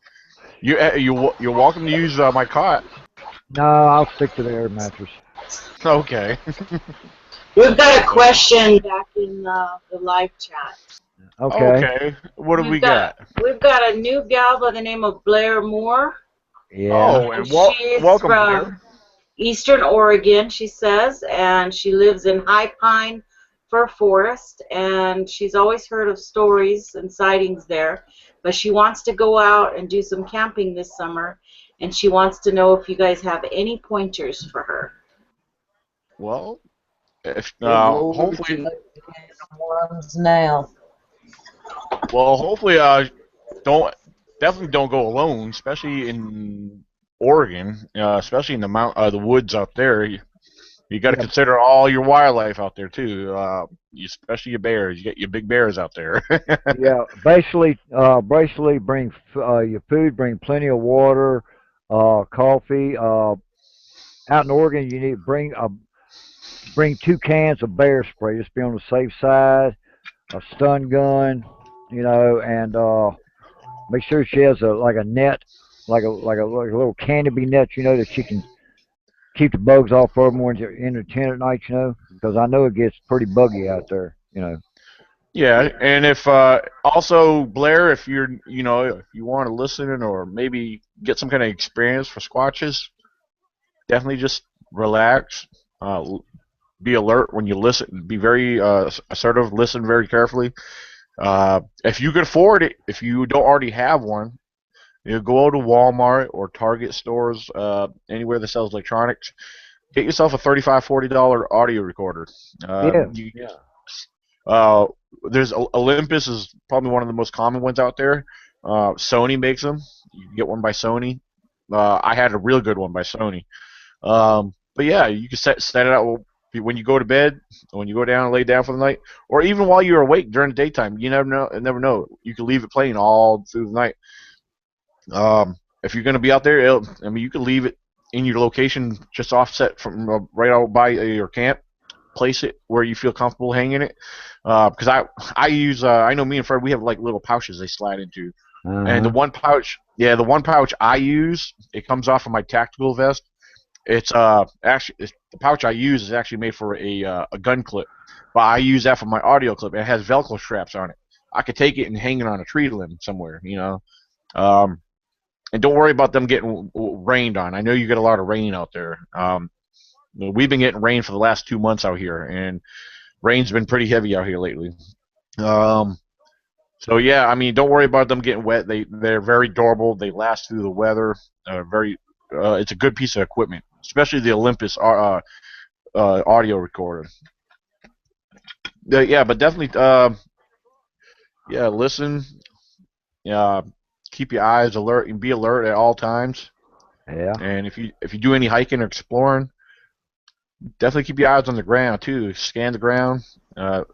You're welcome to use my cot. No, I'll stick to the air mattress. Okay. We've got a So, question. Back in the live chat. Okay. okay. What have We've we got got? we've got a new gal by the name of Blair Moore, Yeah. Oh, and and she's welcome, Blair. from Eastern Oregon, she says, and she lives in High Pine Fir Forest, and she's always heard of stories and sightings there, but she wants to go out and do some camping this summer, and she wants to know if you guys have any pointers for her. Well, if good Lord, hopefully, you must have some ones now. hopefully, don't definitely don't go alone, especially in Oregon, especially in the woods out there. You got to Yeah. consider all your wildlife out there too, especially your bears. You get your big bears out there. Yeah. Basically, bring your food. Bring plenty of water, coffee. Out in Oregon, you need to bring 2 cans of bear spray. Just be on the safe side. A stun gun, and make sure she has a net, like a little canopy net, that she can keep the bugs off of them when they're in the tent at night, because I know it gets pretty buggy out there. Yeah, and if also Blair, if if you want to listen or maybe get some kind of experience for squatches, definitely just relax. Be alert when you listen. Be very assertive. Listen very carefully. If you can afford it, if you don't already have one, go to Walmart or Target stores, anywhere that sells electronics. Get yourself a $35-$40 audio recorder. Yeah, You yeah, Uh, there's Olympus is probably one of the most common ones out there. Sony makes them. You can get one by Sony. I had a real good one by Sony. But yeah, you can set it out when you go to bed, when you go down and lay down for the night, or even while you're awake during the daytime. You never know. Never know. You can leave it playing all through the night. If you're going to be out there, you can leave it in your location, just offset from right out by your camp. Place it where you feel comfortable hanging it. Because I use I know me and Fred, we have like little pouches they slide into, and uh the one pouch I use, it comes off of my tactical vest. It's the pouch I use is actually made for a gun clip, but I use that for my audio clip. It has Velcro straps on it. I could take it and hang it on a tree limb somewhere. Um, and don't worry about them getting rained on. I know you get a lot of rain out there. We've been getting rain for the last 2 months out here, and rain's been pretty heavy out here lately. Um, so yeah, don't worry about them getting wet. They're very durable. They last through the weather. It's a good piece of equipment, especially the Olympus audio recorder. yeah, but definitely, yeah, listen. Uh, keep your eyes alert and be alert at all times. Yeah. And if you do any hiking or exploring, definitely keep your eyes on the ground too. Scan the ground. Uh,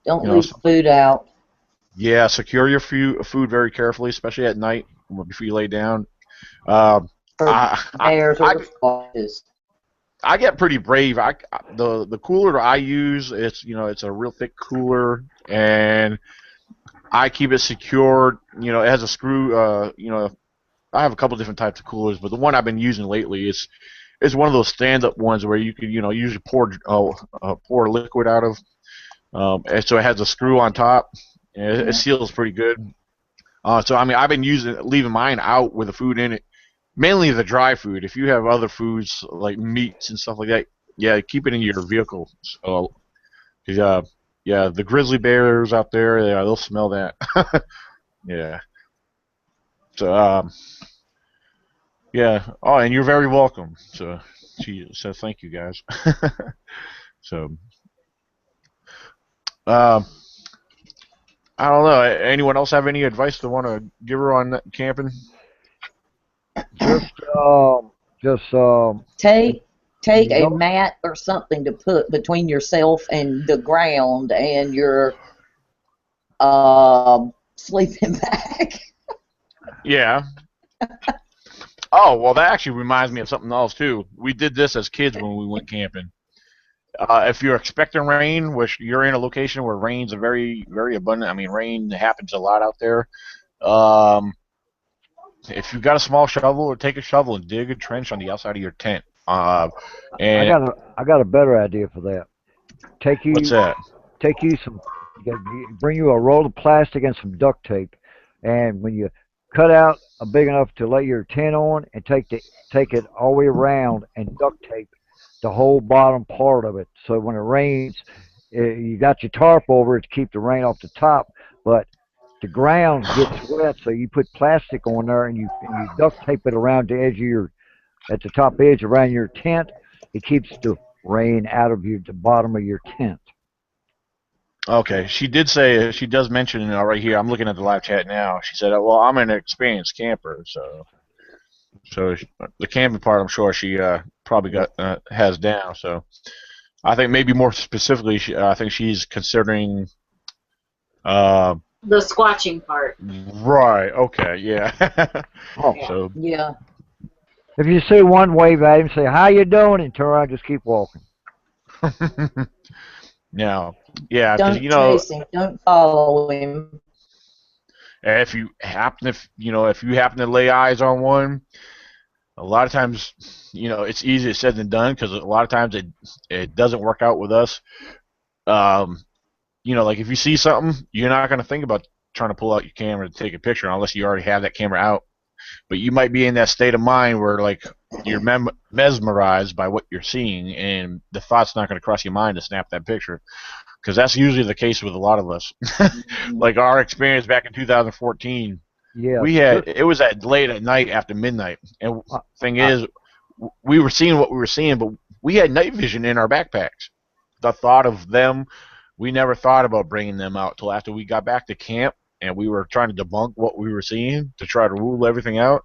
Don't you know, leave food out. yeah, secure your food very carefully, especially at night before you lay down. Uh, For I, I bears I or squatches. I get pretty brave. The cooler I use, it's a real thick cooler, and I keep it secured. It has a screw. I have a couple different types of coolers, but the one I've been using lately is one of those stand-up ones where you can usually pour liquid out of. And so it has a screw on top, and it seals pretty good. So I mean, I've been leaving mine out with the food in it, mainly the dry food. If you have other foods like meats and stuff like that, yeah, keep it in your vehicle. So, 'cause, yeah, the grizzly bears out there, yeah, they'll smell that. Yeah. So, yeah. Oh, and you're very welcome. So, she says thank you guys. So, um, I don't know. Anyone else have any advice they want to give her on camping? Just um, just Take you a don't. mat or something to put between yourself and the ground and your sleeping bag. Yeah. Oh, well, that actually reminds me of something else too. We did this as kids when we went camping. If you're expecting rain, which you're in a location where rain's a very, very abundant. I mean, rain happens a lot out there. Um, if you've got a small shovel, or take a shovel and dig a trench on the outside of your tent. I And got a better idea for that. Take what's you that? take you some, bring you a roll of plastic and some duct tape, and when you cut out a big enough to lay your tent on, and take it all the way around and duct tape the whole bottom part of it. So when it rains, you got your tarp over it to keep the rain off the top, but the ground gets wet. So you put plastic on there, and you duct tape it around the edge of your at the top edge around your tent. It keeps the rain out of the bottom of your tent. Okay, she did say she does mention right here. I'm looking at the live chat now. She said, "Well, I'm an experienced camper, so the camping part, I'm sure she probably got has down." So I think maybe more specifically, I think she's considering. Uh, The squatching part. right. Okay. Yeah. Oh, Yeah. So. Yeah. if you see one, wave at him, say how you doing, and turn around, just keep walking. Now, yeah, because Don't chase him. Don't follow him. if you happen to lay eyes on one, a lot of times, it's easier said than done because a lot of times it doesn't work out with us. Um, like if you see something, you're not going to think about trying to pull out your camera to take a picture unless you already have that camera out. But you might be in that state of mind where like you're mesmerized by what you're seeing, and the thought's not going to cross your mind to snap that picture. Because that's usually the case with a lot of us. Like our experience back in 2014, Yeah, it was at late at night after midnight, and thing I, is, we were seeing what we were seeing, but we had night vision in our backpacks. The thought of them, we never thought about bringing them out till after we got back to camp, and we were trying to debunk what we were seeing to try to rule everything out.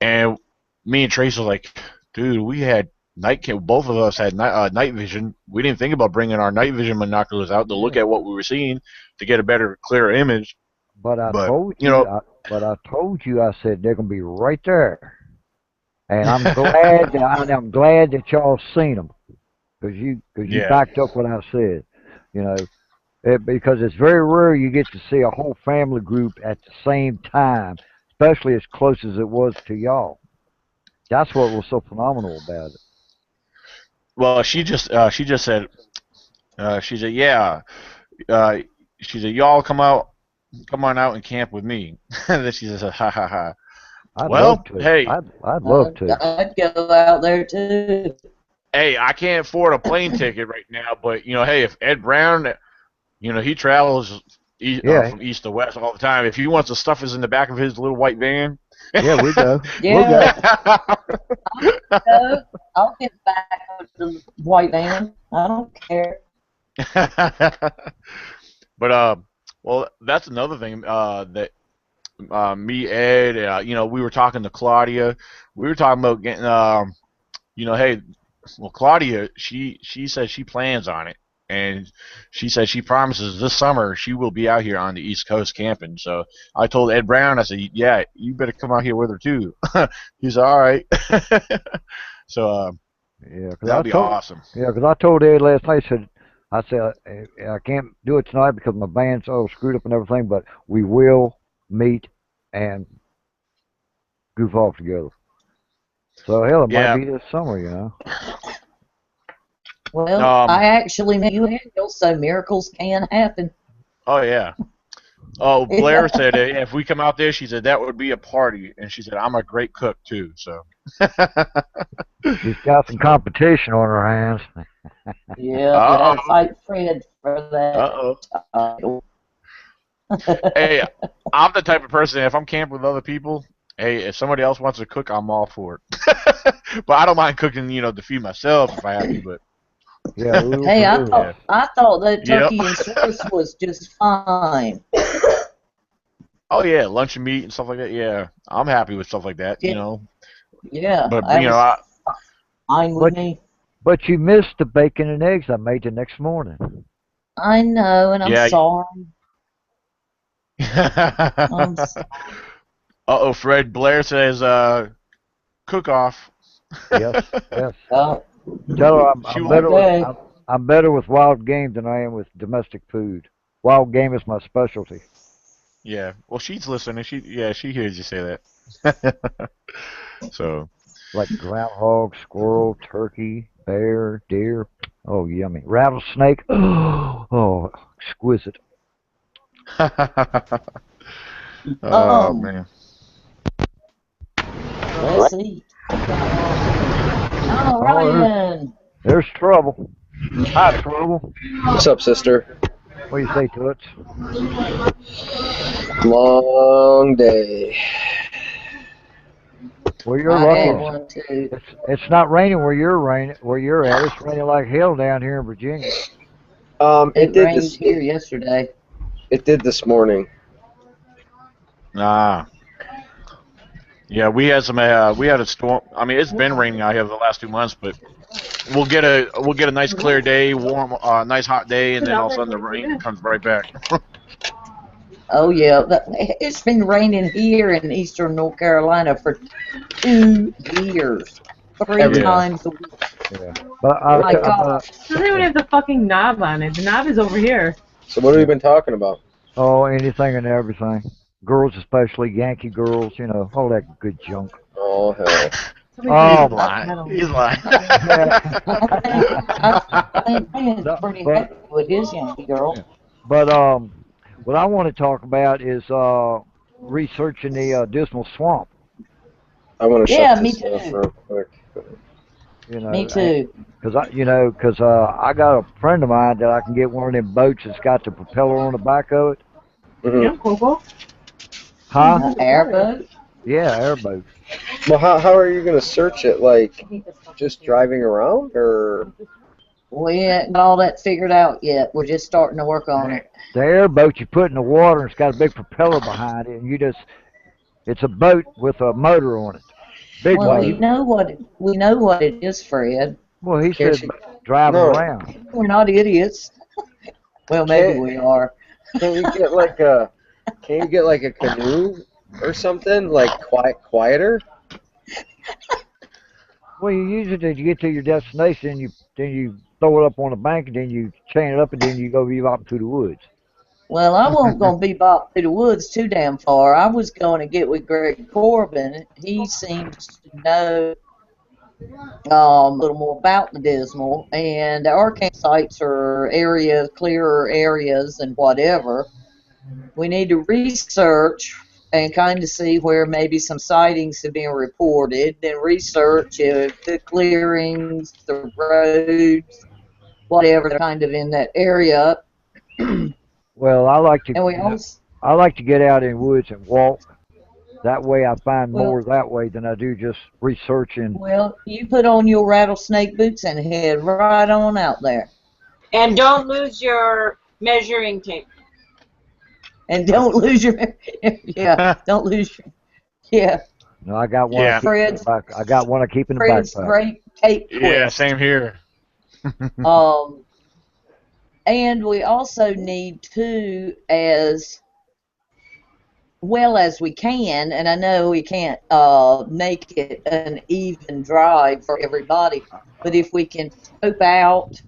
And me and Trace was like, dude, we had both of us had night vision. We didn't think about bringing our night vision binoculars out to look yeah. at what we were seeing to get a better, clearer image. But I But told you, I said they're gonna be right there, and I'm glad that y'all seen them, because you yeah, backed up what I said. You know, because it's very rare you get to see a whole family group at the same time, especially as close as it was to y'all. That's what was so phenomenal about it. well, she just said she said yeah, uh, she said y'all come on out and camp with me. And then she says ha ha ha. I'd love Well, to. hey, I'd love to. I'd go out there too. hey, I can't afford a plane ticket right now, but hey, if Ed Brown, he travels Yeah, from east to west all the time. If he wants to stuff us in the back of his little white van, yeah, we go. We'll Yeah, go. I'll get back with the white van. I don't care. But well, that's another thing that me, Ed, we were talking to Claudia. We were talking about getting, hey, well, Claudia, she says she plans on it, and she says she promises this summer she will be out here on the East Coast camping. So I told Ed Brown, I said, yeah, you better come out here with her too. He said, all right. So Yeah, that'll be awesome. because I told Ed last night. I said I can't do it tonight because my band's all screwed up and everything. But we will meet and goof off together. So hell, it might Yeah. be this summer, you know. Well, I actually met you, Angel, so miracles can happen. Oh yeah. Oh, Blair said if we come out there, she said that would be a party, and she said I'm a great cook too. So She's got some competition on her hands. Yeah, we had to fight Fred for that. Hey, I'm the type of person, if I'm camping with other people, hey, if somebody else wants to cook, I'm all for it. But I don't mind cooking, to feed myself if I have to. But yeah, hey, I thought that turkey and Swiss was just fine. Oh yeah, lunch and meat and stuff like that. Yeah, I'm happy with stuff like that. Yeah, But fine with me. But you missed the bacon and eggs I made the next morning. I know, and I'm sorry. Uh-oh, Fred. Blair says, cook off. Yes. Tell her I'm better with wild game than I am with domestic food. Wild game is my specialty. Yeah. Well, she's listening. She hears you say that. So. Like groundhog, squirrel, turkey, bear, deer. Oh, yummy. Rattlesnake. Oh, exquisite. Oh, man. Let's eat. Oh, Ryan. There's trouble. Hi, trouble. What's up, sister? What do you say, Toots? Long day. Well, you're lucky. It's not raining where you're at. It's raining like hell down here in Virginia. It rained here yesterday. It did this morning. Yeah, we had a storm. I mean, it's been raining out here the last 2 months, but we'll get a nice clear day, warm, nice hot day, and then all of a sudden the rain comes right back. Oh yeah, it's been raining here in eastern North Carolina for 2 years, 3 times a week. Yeah. Oh my God. It doesn't even have the fucking knob on it. The knob is over here. So what have we been talking about? Oh, anything and everything. Girls especially, Yankee girls, all that good junk. Oh, hell. He's lying. I think Ryan's pretty happy with his Yankee girl. But what I want to talk about is researching the Dismal Swamp. I want to shut this off real quick. Me too. Because I got a friend of mine that I can get one of them boats that's got the propeller on the back of it. Mm-hmm. Yeah, Coco. Huh? Airboat? Yeah, airboat. Well, how are you going to search it? Like, just driving around, or? We ain't got all that figured out yet. We're just starting to work on it. The airboat you put in the water, and it's got a big propeller behind it, and it's a boat with a motor on it. Big motor. We know what it is, Fred. Well, he said driving around. We're not idiots. Well, maybe we are. Can you get like a canoe or something, like quieter? Well, you use it as you get to your destination, then you throw it up on the bank, and then you chain it up, and then you go out into the woods. Well, I wasn't going to be bopped through the woods too damn far. I was going to get with Greg Corbin. He seems to know a little more about the Dismal, and our campsites are clearer areas and whatever. We need to research and kind of see where maybe some sightings have been reported, then research if the clearings, the roads, whatever, kind of in that area. Well, I like to get out in the woods and walk. That way I find more that way than I do just researching. Well, you put on your rattlesnake boots and head right on out there. And don't lose your measuring tape. And don't lose your, yeah, don't lose your, yeah. No, I got one. Yeah. I keep in the back. I got one. I keep in the Fred's backpack. great tape Yeah, twist. same here. And we also need to, as well as we can, and I know we can't make it an even drive for everybody, but if we can scope out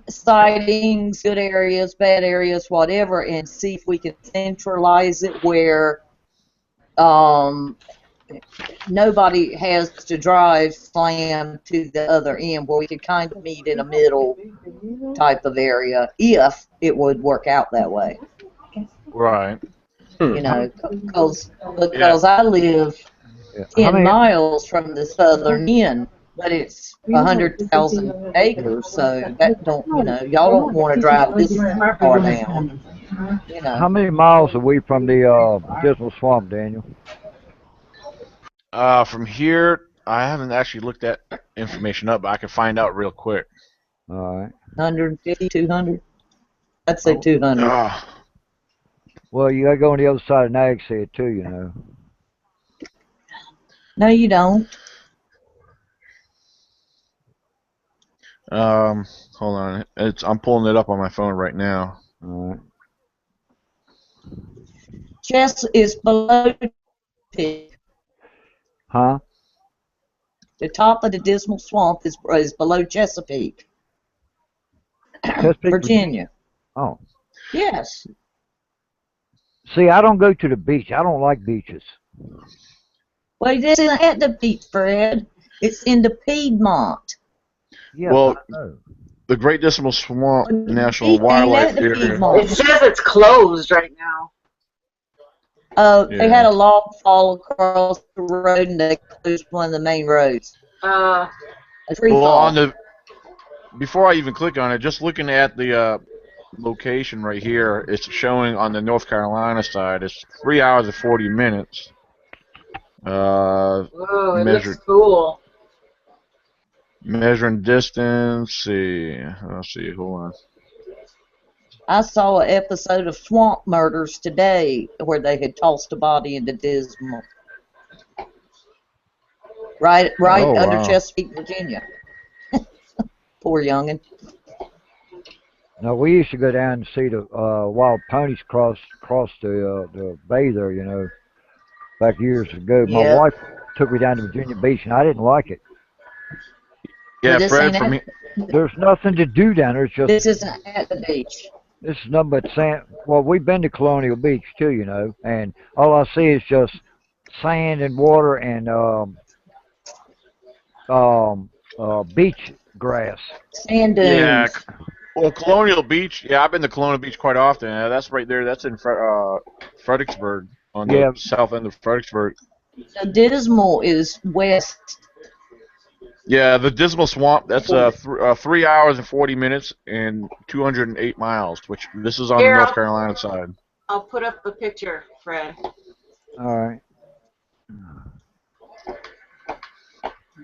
sightings, good areas, bad areas, whatever, and see if we can centralize it where nobody has to drive slam to the other end, where we could kind of meet in a middle type of area, if it would work out that way. Right. You know, because Yeah. I live Yeah. How 10 many? miles from the southern end, but it's 100,000 acres, so that don't, you know, y'all don't want to drive this far down, you How know. many miles are we from the Dismal Swamp, Daniel? From here, I haven't actually looked that information up, but I can find out real quick. All right. 150, 200? I'd say 200. Well, you gotta go on the other side of Nag's Head too, you know. No, you don't. Hold on. I'm pulling it up on my phone right now. All right. Chess is below peak. Huh? The top of the Dismal Swamp is below Chesapeake, Chesapeake, Virginia. Oh. Yes. See, I don't go to the beach. I don't like beaches. Well, it isn't at the beach, Fred. It's in the Piedmont. Yeah, Well, I know. the Great Dismal Swamp Well, the National beach ain't Wildlife at the Area. Piedmont. It says it's closed right now. They had a log fall across the road and they closed one of the main roads. A free Well, fall. before I even click on it, just looking at the location right here, it's showing on the North Carolina side. It's 3 hours and 40 minutes. Whoa, it Measured. looks cool. Measuring distance. Let's see. Hold on. I saw an episode of Swamp Murders today where they had tossed a body into Dismal. Right Oh, under wow. Chesapeake, Virginia. Poor youngin'. No, we used to go down and see the wild ponies cross the bay there, you know, back years ago. My Yeah. wife took me down to Virginia Beach, and I didn't like it. Yeah, this Fred, ain't from at, There's nothing to do down there. It's just this isn't at the beach. this is nothing but sand. Well, we've been to Colonial Beach too, you know, and all I see is just sand and water and beach grass. Sand Yeah. dunes. Well, Colonial Beach. Yeah, I've been to Colonial Beach quite often. That's right there. That's in Fredericksburg, on the Yeah, south end of Fredericksburg. So Dismal is west. Yeah, the Dismal Swamp. That's 3 hours and 40 minutes and 208 miles. Which this is on the Here, North Carolina side. I'll put up a picture, Fred. all right.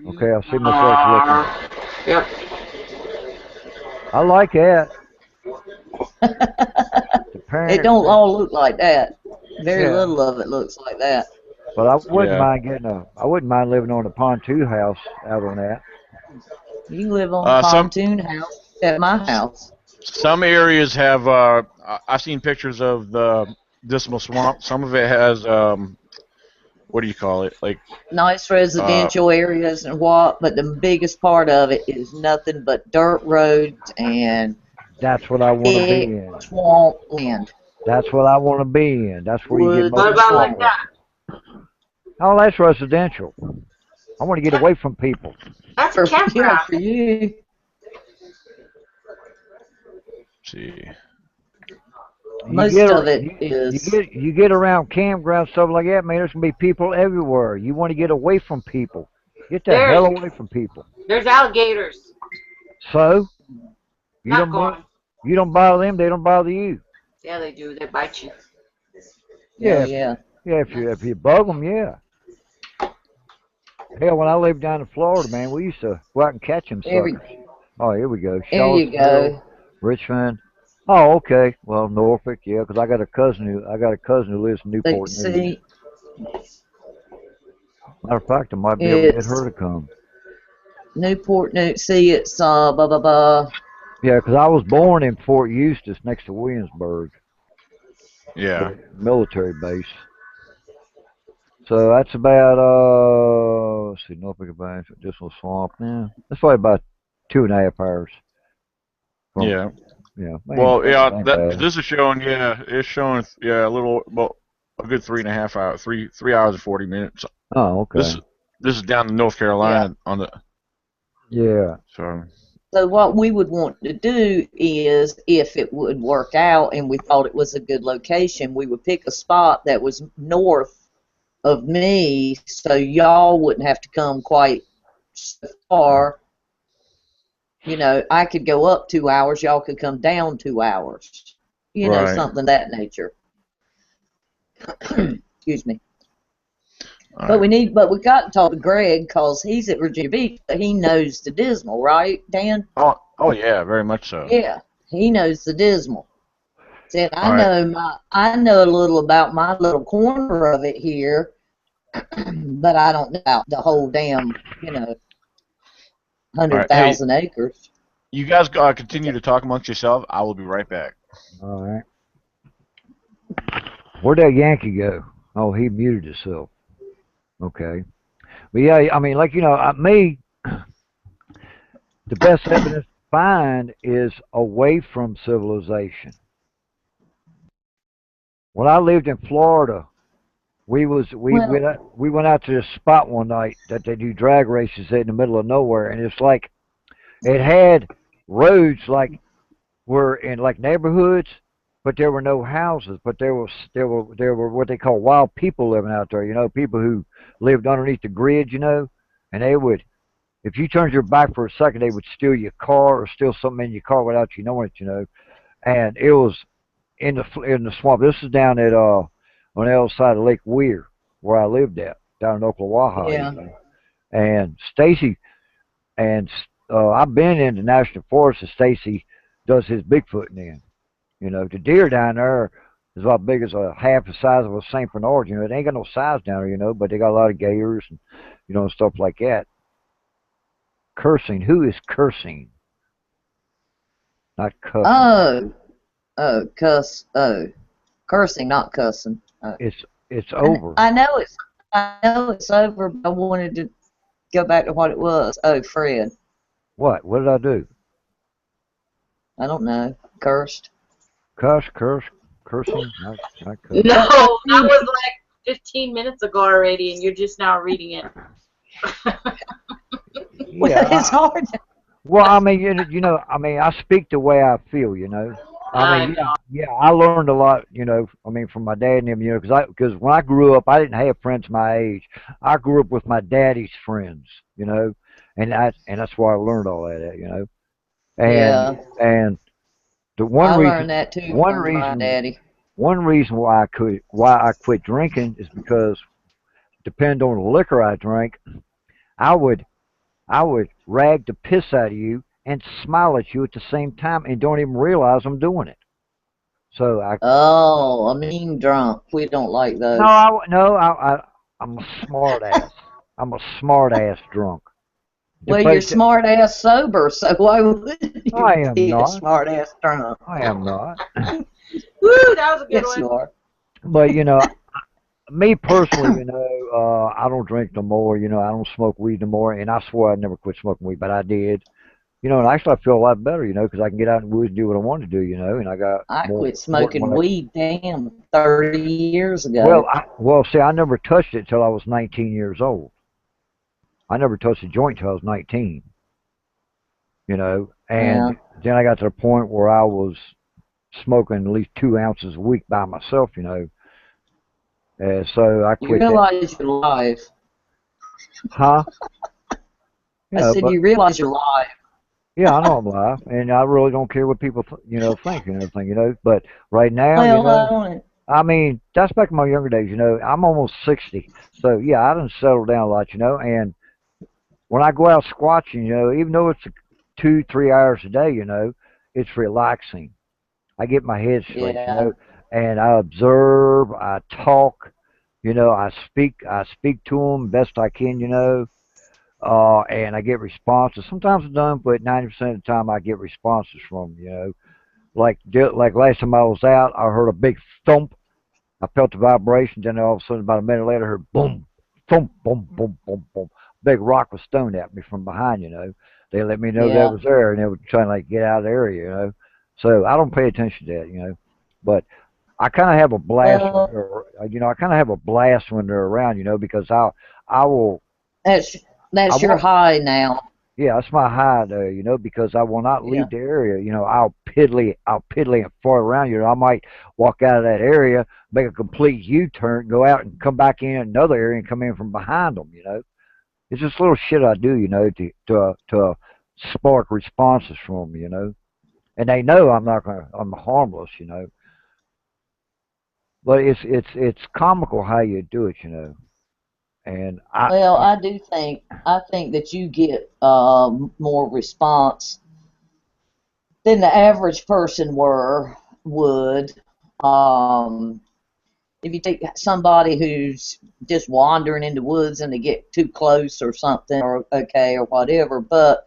Okay, I see myself looking. Yep. I like that. It don't all look like that. Very Yeah. little of it looks like that. But I wouldn't Yeah. mind I wouldn't mind living on a pontoon house out on that. You can live on a Some pontoon house at my house. some areas have. I've seen pictures of the Dismal Swamp. Some of it has. What do you call it? Like Nice residential areas and what, but the biggest part of it is nothing but dirt roads and That's what I want to be in. swamp land. That's what I want to be in. That's where you get Woods most What and about swamp. like that? Oh, that's residential. I want to get away from people. That's a For, yeah, campground. for you. see. Most of it is. You get around campgrounds, stuff like that, man. There's gonna be people everywhere. You want to get away from people. Get the hell away from people. There's alligators. So you Not going. you don't bother them, they don't bother you. Yeah, they do. They bite you. Yeah, Yeah. yeah. If you bug them, yeah. Hell, when I lived down in Florida, man, we used to go out and catch them Every suckers. Oh, here we go. There you Charlottesville, go. Richmond. Oh, okay. Well, Norfolk, yeah, 'cause I got a cousin who lives in So, Newport News. see, Matter of fact, I might be able to get her it's to come. Newport News. See, it's blah blah blah. Yeah, 'cause I was born in Fort Eustis next to Williamsburg, Yeah. the military base. So that's about let's see, Norfolk Bank, Additional Swamp. Yeah, that's probably about 2.5 hours from. Yeah. Yeah, Well, yeah. ain't That bad. this is showing. Yeah, it's showing. Yeah, a little. Well, a good 3.5 hours. 3 hours and 40 minutes. Oh, This okay. this is down in North Yeah. Carolina on the. Yeah, So. So what we would want to do is, if it would work out and we thought it was a good location, we would pick a spot that was north of me, so y'all wouldn't have to come quite so far. You know, I could go up 2 hours, y'all could come down 2 hours. You know, Right. something of that nature. Excuse me. All But right. we got to talk to Greg because he's at Virginia Beach. So he knows the Dismal, right, Dan? Oh yeah, very much so. Yeah, he knows the Dismal. Said All right. I know a little about my little corner of it here, but I don't know about the whole damn, All hundred right. Hey, thousand acres. you guys continue to talk amongst yourself. I will be right back. all right. Where'd that Yankee go? Oh, he muted himself. Okay. But yeah, I mean, like me, the best evidence to find is away from civilization. When I lived in Florida, Well, we went out to this spot one night that they do drag races in the middle of nowhere, and it's like it had roads like were in like neighborhoods, but there were no houses. But there were what they call wild people living out there. You know, people who lived underneath the grid. You know, and they would, if you turned your back for a second, they would steal your car or steal something in your car without you knowing it. You know, and it was in the swamp. This is down at on the other side of Lake Weir, where I lived at down in Oklawaha. You yeah. know, and Stacy and I've been in the national forest, and Stacy does his Bigfooting in. You know, the deer down there is about big as a half the size of a Saint Bernard. You know, it ain't got no size down there. You know, but they got a lot of gators and and stuff like that. Cursing. Who is cursing? Not cussing. Oh, cursing, not cussing. It's over. I know it's over, but I wanted to go back to what it was. Oh, Fred. What? What did I do? I don't know. Cursed. Cursing. Not No, cussing. that was like 15 minutes ago already, and you're just now reading it. Well, Yeah. it's hard. Well, I mean, I mean, I speak the way I feel. I I mean, know. yeah, I learned a lot. I mean, from my dad and them. Because when I grew up, I didn't have friends my age. I grew up with my daddy's friends. And that's why I learned all that. And Yeah, and the I learned that too one from my reason, daddy. why I quit drinking is because depending on the liquor I drank, I would I would rag the piss out of you and smile at you at the same time and don't even realize I'm doing it. So I Oh, a mean drunk. We don't like no those. I no I'm a smart ass. I'm a smart ass drunk. Well, you're Debate that. smart ass sober, so why would I you am be a not. smart ass drunk? I am not. Woo, that was a good Yes, one. you are. But me personally, I don't drink no more. I don't smoke weed no more, and I swore I'd never quit smoking weed, but I did. And actually I feel a lot better, because I can get out in the woods and do what I want to do, and I got I more quit support smoking when I. weed, damn, 30 years Well, ago. see, I never touched it till I was 19 years old. I never touched a joint till I was 19, Yeah. and then I got to the point where I was smoking at least 2 ounces a week by myself, so I You quit that. realize you're live. Huh? I said, But you realize you're live. yeah, I know I'm alive, and I really don't care what people, think and everything, But right now, Well, I don't. I mean, that's back in my younger days, I'm almost 60, so yeah, I done settled down a lot, and when I go out squatching, even though it's 2, 3 hours a day, it's relaxing. I get my head straight, Yeah. and I observe, I talk, I speak to them best I can, and I get responses. Sometimes I don't, but 90% of the time I get responses from them, Like last time I was out, I heard a big thump. I felt the vibrations, and then all of a sudden, about a minute later, I heard boom, thump, boom, boom, boom, boom. Big rock was thrown at me from behind, They let me know that Yeah. was there, and they were trying to like get out of the area, So I don't pay attention to that, But I kind of have a blast, Well, I kind of have a blast when they're around, because I will, that's I that's your won't. high now. Yeah, that's my high there, because I will not Yeah. leave the area. I'll piddly and far around. I might walk out of that area, make a complete U-turn, go out and come back in another area and come in from behind them. It's just little shit I do, to spark responses from them. And they know I'm harmless. But it's comical how you do it. And Well, I think that you get more response than the average person would. Um, if you take somebody who's just wandering in the woods and they get too close or something, or okay or whatever, but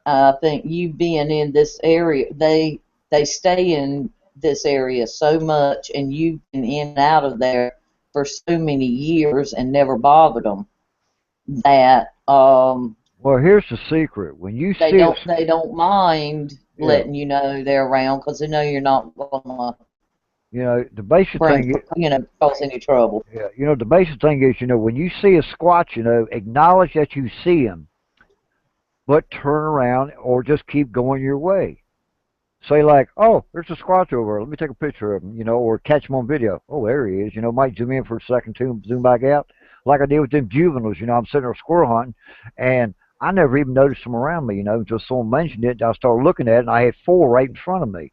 I think you being in this area, they stay in this area so much, and you've been in and out of there for so many years and never bothered them that well, here's the secret: when you see us, they don't mind yeah, letting you know they're around because they know you're not gonna the basic bring thing. cause any trouble. Yeah, the basic thing is, when you see a squatch, acknowledge that you see him, but turn around or just keep going your way. Say like, oh, there's a squatch over there. Let me take a picture of him, or catch him on video. Oh, there he is. Might zoom in for a second, too, zoom back out, like I did with them juveniles. I'm sitting there squirrel hunting, and I never even noticed them around me, until someone mentioned it. I started looking at it, and I had four right in front of me,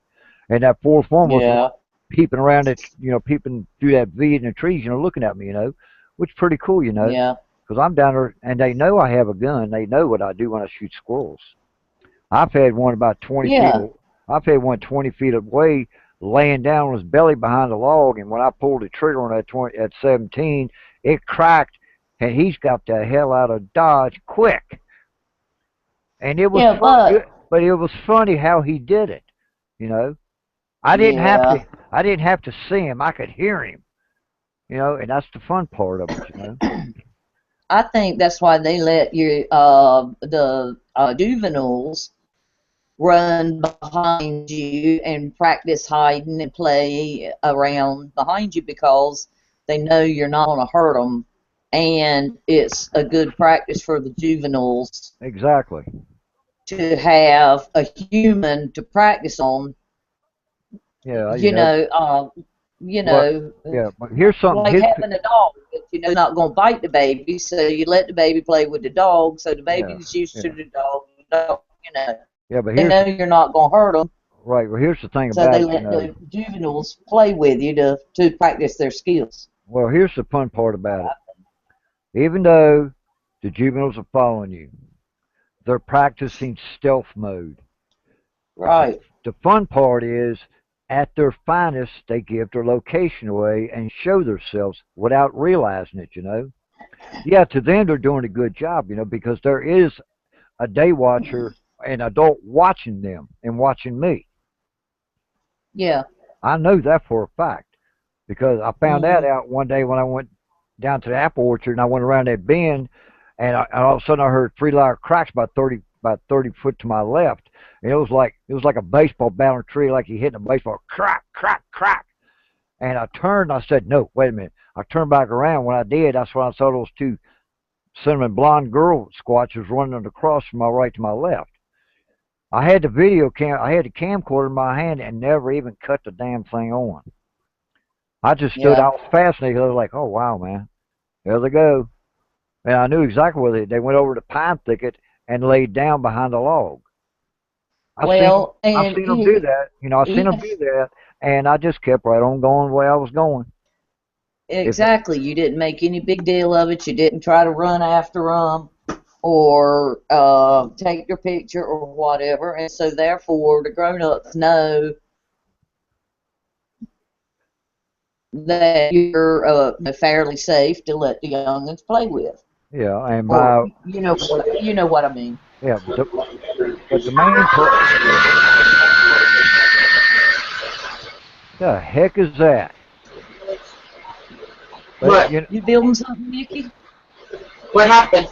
and that fourth one was Yeah, peeping around it, peeping through that V in the trees, looking at me, which is pretty cool, yeah, because I'm down there, and they know I have a gun. They know what I do when I shoot squirrels. I've had one about 20 feet. yeah, I've had one 20 feet away, laying down on his belly behind a log, and when I pulled the trigger on at 17, it cracked, and he's got the hell out of Dodge quick. And it was yeah, fun, but it was funny how he did it. You know, I didn't have yeah. to. I didn't have to see him. I could hear him. And that's the fun part of it. I think that's why they let the juveniles run behind you and practice hiding and play around behind you because they know you're not going to hurt them, and it's a good practice for the juveniles Exactly. to have a human to practice on. Yeah. You know, What? Yeah. But here's something. like having a dog, but not going to bite the baby, so you let the baby play with the dog, so the Yeah. baby's used to Yeah. the dog. The dog, Yeah. But they know you're not going to hurt them, right. Well, here's the thing so about they it. let the juveniles play with you to practice their skills. Well, here's the fun part about it. Even though the juveniles are following you, they're practicing stealth mode. The, Right. the fun part is, at their finest, they give their location away and show themselves without realizing it. Yeah, to them, they're doing a good job, because there is a day watcher, an adult watching them and watching me. Yeah. I know that for a fact because I found that Mhm. out one day when I went down to the apple orchard and I went around that bend, and all of a sudden I heard three loud cracks about 30 foot to my left, and it was like a baseball bat on a tree, like you hitting a baseball, crack, crack, crack. And I turned and I said, no, wait a minute. I turned back around. When I did, that's when I saw those two cinnamon blonde girl squatches running across from my right to my left. I had the camcorder in my hand and never even cut the damn thing on. I just stood. Yeah. I was fascinated. I was like, oh wow, man, there they go. And I knew exactly where they went over the pine thicket and laid down behind a log. I seen them. Well, I and seen them do that. I seen them even do that, and I just kept right on going the way I was going. If exactly, you didn't make any big deal of it. You didn't try to run after them. or take your picture or whatever, and so therefore the grown-ups know that you're fairly safe to let the youngins play with. Yeah, and Or my you know what I mean. yeah, but the main the heck is that? But What? you know, You building something, Nikki? What happened?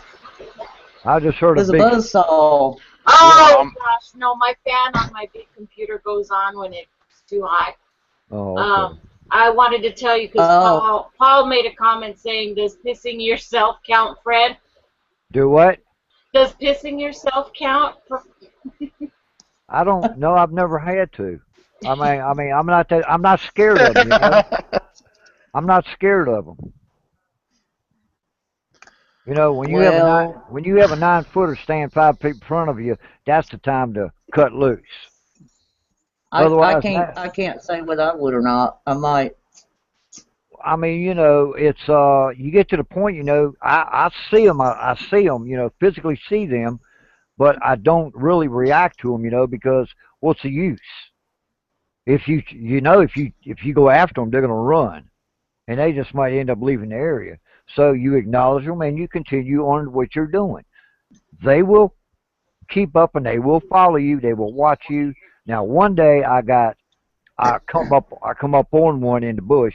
I just heard a There's a big buzzsaw. Oh, Gosh, no, my fan on my big computer goes on when it's too hot. oh okay. I wanted to tell you because Oh, Paul made a comment saying, "Does pissing yourself count, Fred? Do what? Does pissing yourself count?" I don't know. I've never had to. I'm not that. I'm not scared of them. You know, I'm not scared of them. You know, well, when you have a 9 footer stand 5 feet in front of you, that's the time to cut loose. I Otherwise, can't that, I can't say whether I would or not. I might. I mean, you know, it's you get to the point. You know, I see them. I see them. You know, physically see them, but I don't really react to them. You know, because what's the use? If if you go after them, they're gonna run, and they just might end up leaving the area. So you acknowledge them and you continue on what you're doing. They will keep up and they will follow you. They will watch you. Now, one day I come up on one in the bush.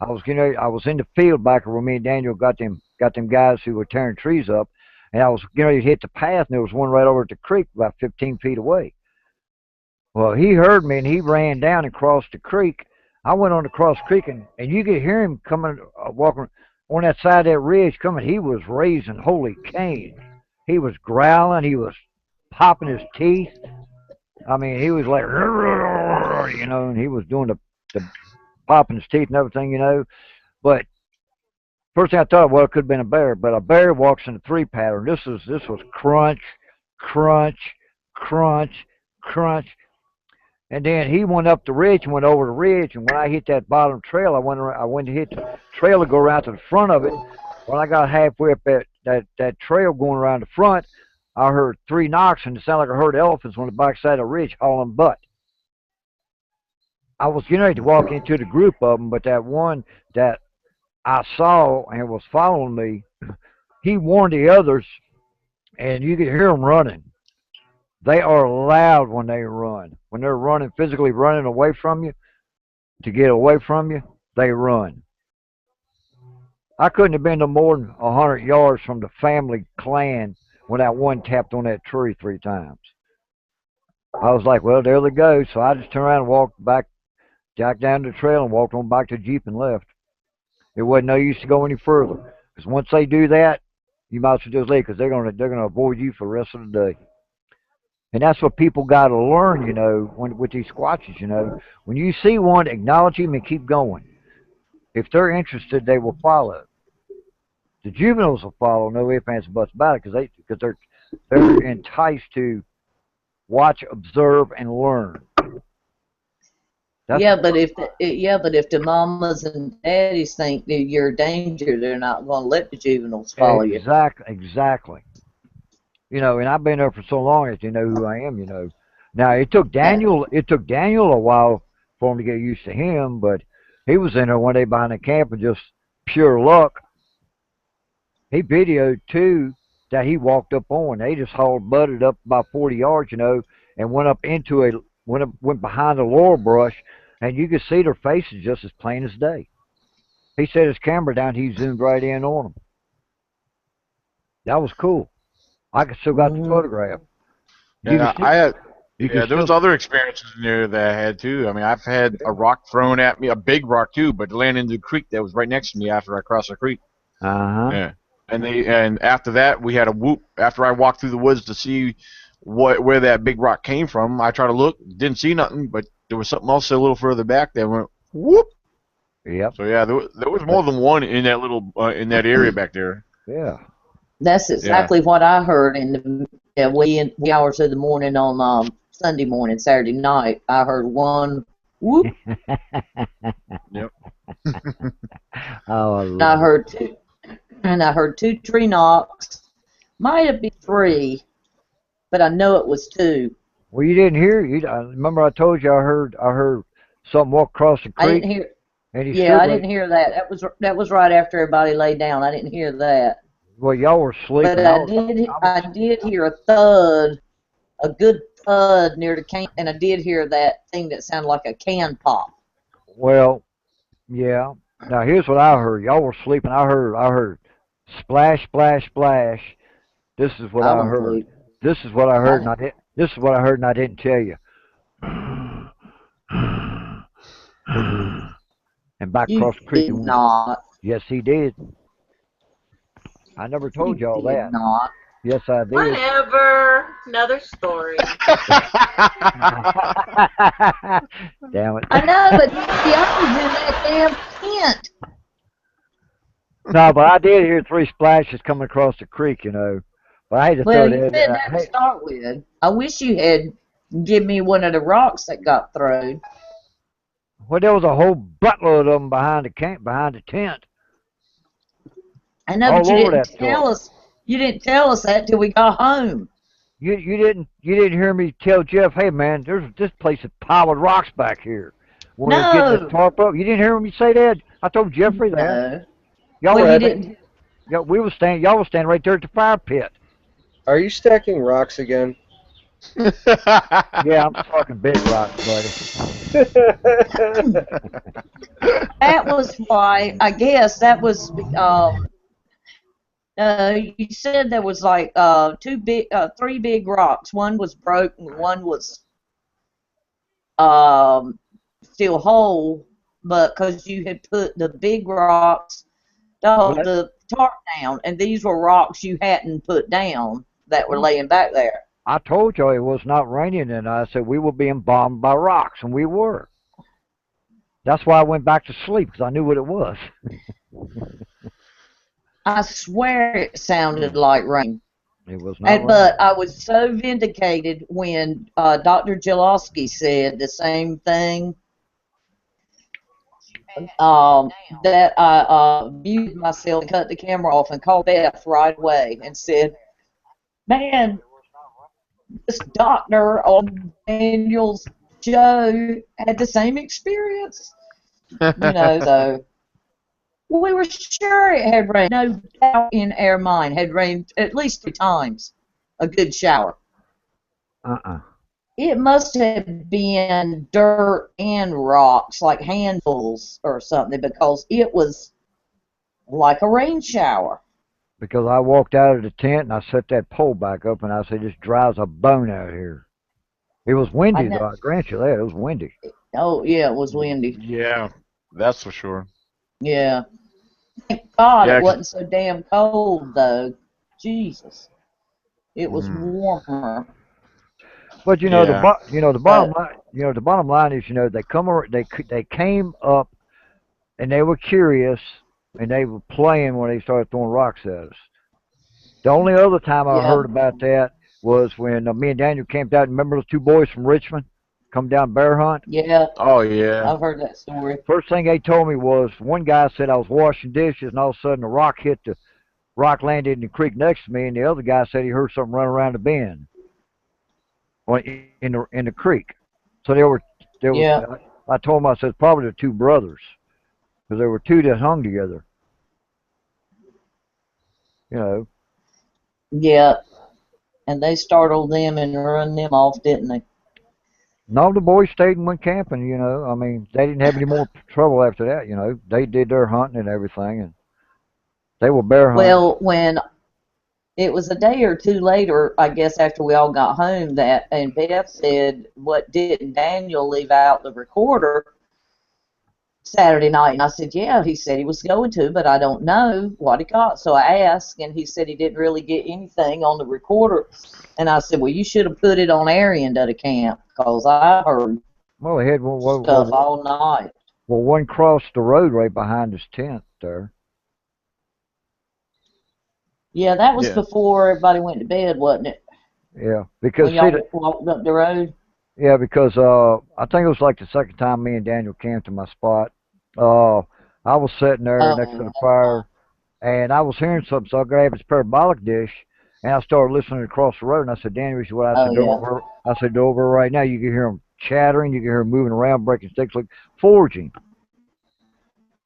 I was in the field back where me and Daniel got them guys who were tearing trees up, and I was getting ready to hit the path, and there was one right over at the creek about 15 feet away. Well, he heard me and he ran down and crossed the creek. I went on to cross creek and you could hear him coming, walking on that side of that ridge coming. He was raising holy cane. He was growling. He was popping his teeth. I mean, he was like, you know, and he was doing the popping his teeth and everything, you know. But first thing I thought, well, it could have been a bear, but a bear walks in a three pattern. This was crunch, crunch, crunch, crunch. And then he went up the ridge and went over the ridge. And when I hit that bottom trail, I went to hit the trail to go around to the front of it. When I got halfway up that trail going around the front, I heard 3 knocks, and it sounded like I heard elephants on the backside of the ridge hauling butt. I was getting ready to walk into the group of them, but that one that I saw and was following me, he warned the others, and you could hear them running. They are loud when they run. When they're running, physically running away from you, to get away from you, they run. I couldn't have been no more than 100 yards from the family clan when that one tapped on that tree 3 times. I was like, well, there they go. So I just turned around and walked back down the trail and walked on back to the Jeep and left. It wasn't no use to go any further. Because once they do that, you might as well just leave because they're gonna avoid you for the rest of the day. And that's what people got to learn, you know, with these squatches, you know. When you see one, acknowledge him and keep going. If they're interested, they will follow. The juveniles will follow, no ifs, ands, or buts about it, because they're enticed to watch, observe, and learn. That's But if the mamas and daddies think that you're a danger, they're not going to let the juveniles follow you. exactly. You know, and I've been there for so long that you know who I am. You know. Now Yeah. It took Daniel a while for him to get used to him, but he was in there one day behind the camp and just pure luck. He videoed two that he walked up on. They just hauled butted up about 40 yards, you know, and went behind the laurel brush, and you could see their faces just as plain as day. He set his camera down. He zoomed right in on them. That was cool. I still got the Hmm. photograph. You can Yeah, still I had. you can Yeah, there still was other experiences in there that I had too. I mean, I've had a rock thrown at me, a big rock too, but it landed into the creek that was right next to me after I crossed the creek. uh-huh. Yeah, and after that we had a whoop. After I walked through the woods to see where that big rock came from, I tried to look, didn't see nothing, but there was something else a little further back that went whoop. Yep. So yeah, there was But more than one in that little in that area back there. yeah. That's Yeah. exactly what I heard in the wee hours of the morning on Sunday morning, Saturday night. I heard one whoop, Yep. Oh, I and I love it. heard two, and I heard two tree knocks, Might have been 3, but I know it was 2. Well, you didn't hear. I remember I told you I heard something walk across the I creek, didn't hear. and he Yeah, stood I right. didn't hear that. That was right after everybody laid down. I didn't hear that. Well, y'all were But sleeping. I did hear a thud, a good thud near the can, and I did hear that thing that sounded like a can pop. Well, yeah. Now here's what I heard. Y'all were sleeping. I heard splash, splash, splash. This is what I I wasn't heard. asleep. This is what I heard, I, This is what I heard, and I didn't tell you. And back you across the creek he did went. not. Yes, he did. I never told You y'all did that. not. Yes, I did. Whatever. Another story. Damn it. I know, but see, I was in that damn tent. No, but I did hear 3 splashes coming across the creek, But I hate to throw Well, you that. said that to start with. I wish you had given me one of the rocks that got thrown. Well, there was a whole buttload of them behind the camp, behind the tent, I know, but all you over didn't that tell joint. us. You didn't tell us that till we got home. You didn't hear me tell Jeff, hey man, there's this place is piled with rocks back here. When we was getting the No, tarp up, you didn't hear me say that. I told Jeffrey that. no. Y'all Well, were you Fred, didn't. y'all were standing right there at the fire pit. are you stacking rocks again? Yeah, I'm talking big rocks, buddy. That was why. I guess that was. You said there was like 3 big rocks. One was broken. One was still whole, but because you had put the big rocks, Well, the tarp down, and these were rocks you hadn't put down that were laying back there. I told you it was not raining, and I said we were being bombed by rocks, and we were. That's why I went back to sleep, because I knew what it was. I swear it sounded like rain. It was not raining. But I was so vindicated when Dr. Jalowski said the same thing, that I muted myself and cut the camera off and called Beth right away and said, man, this doctor on Daniel's show had the same experience. So we were sure it had rained. No doubt in our mind had rained at least 3 times. A good shower. It must have been dirt and rocks, like handfuls or something, because it was like a rain shower. Because I walked out of the tent and I set that pole back up and I said, this dry as a bone out here. It was windy, though. I grant you that. It was windy. Oh, yeah, it was windy. Yeah, that's for sure. Yeah. Thank God Yeah, it wasn't so damn cold, though. Jesus. It was warmer. But the yeah. the bottom line, the bottom line is, they came up and they were curious and they were playing when they started throwing rocks at us. The only other time I Yeah. heard about that was when me and Daniel camped out. Remember those 2 boys from Richmond come down bear hunt? Yeah, Oh yeah. I've heard that story. First thing they told me was one guy said I was washing dishes and all of a sudden a rock landed in the creek next to me, and the other guy said he heard something run around the bend in the creek. So Yeah. I told him, I said probably the 2 brothers, because there were 2 that hung together. Yeah. And they startled them and run them off, didn't they? No, the boys stayed and went camping. I mean, they didn't have any more trouble after that. They did their hunting and everything, and they were bear hunting. Well, when it was a day or 2 later, I guess after we all got home, and Beth said, what, didn't Daniel leave out the recorder Saturday night? And I said, yeah. He said he was going to, but I don't know what he got. So I asked, and he said he didn't really get anything on the recorder. And I said, well, you should have put it on our end of the camp, because I heard Well, they had stuff all night. Well, one crossed the road right behind his tent there. Yeah, that was Yeah. before everybody went to bed, wasn't it? Yeah, because When y'all walked up the road? yeah, because I think it was like the second time me and Daniel camped to my spot. I was sitting there next to the fire, and I was hearing something, so I grabbed his parabolic dish, And I started listening across the road, and I said, Danny, what? I Oh said, yeah. over. I said, over right now. You can hear them chattering. You can hear them moving around, breaking sticks, like foraging.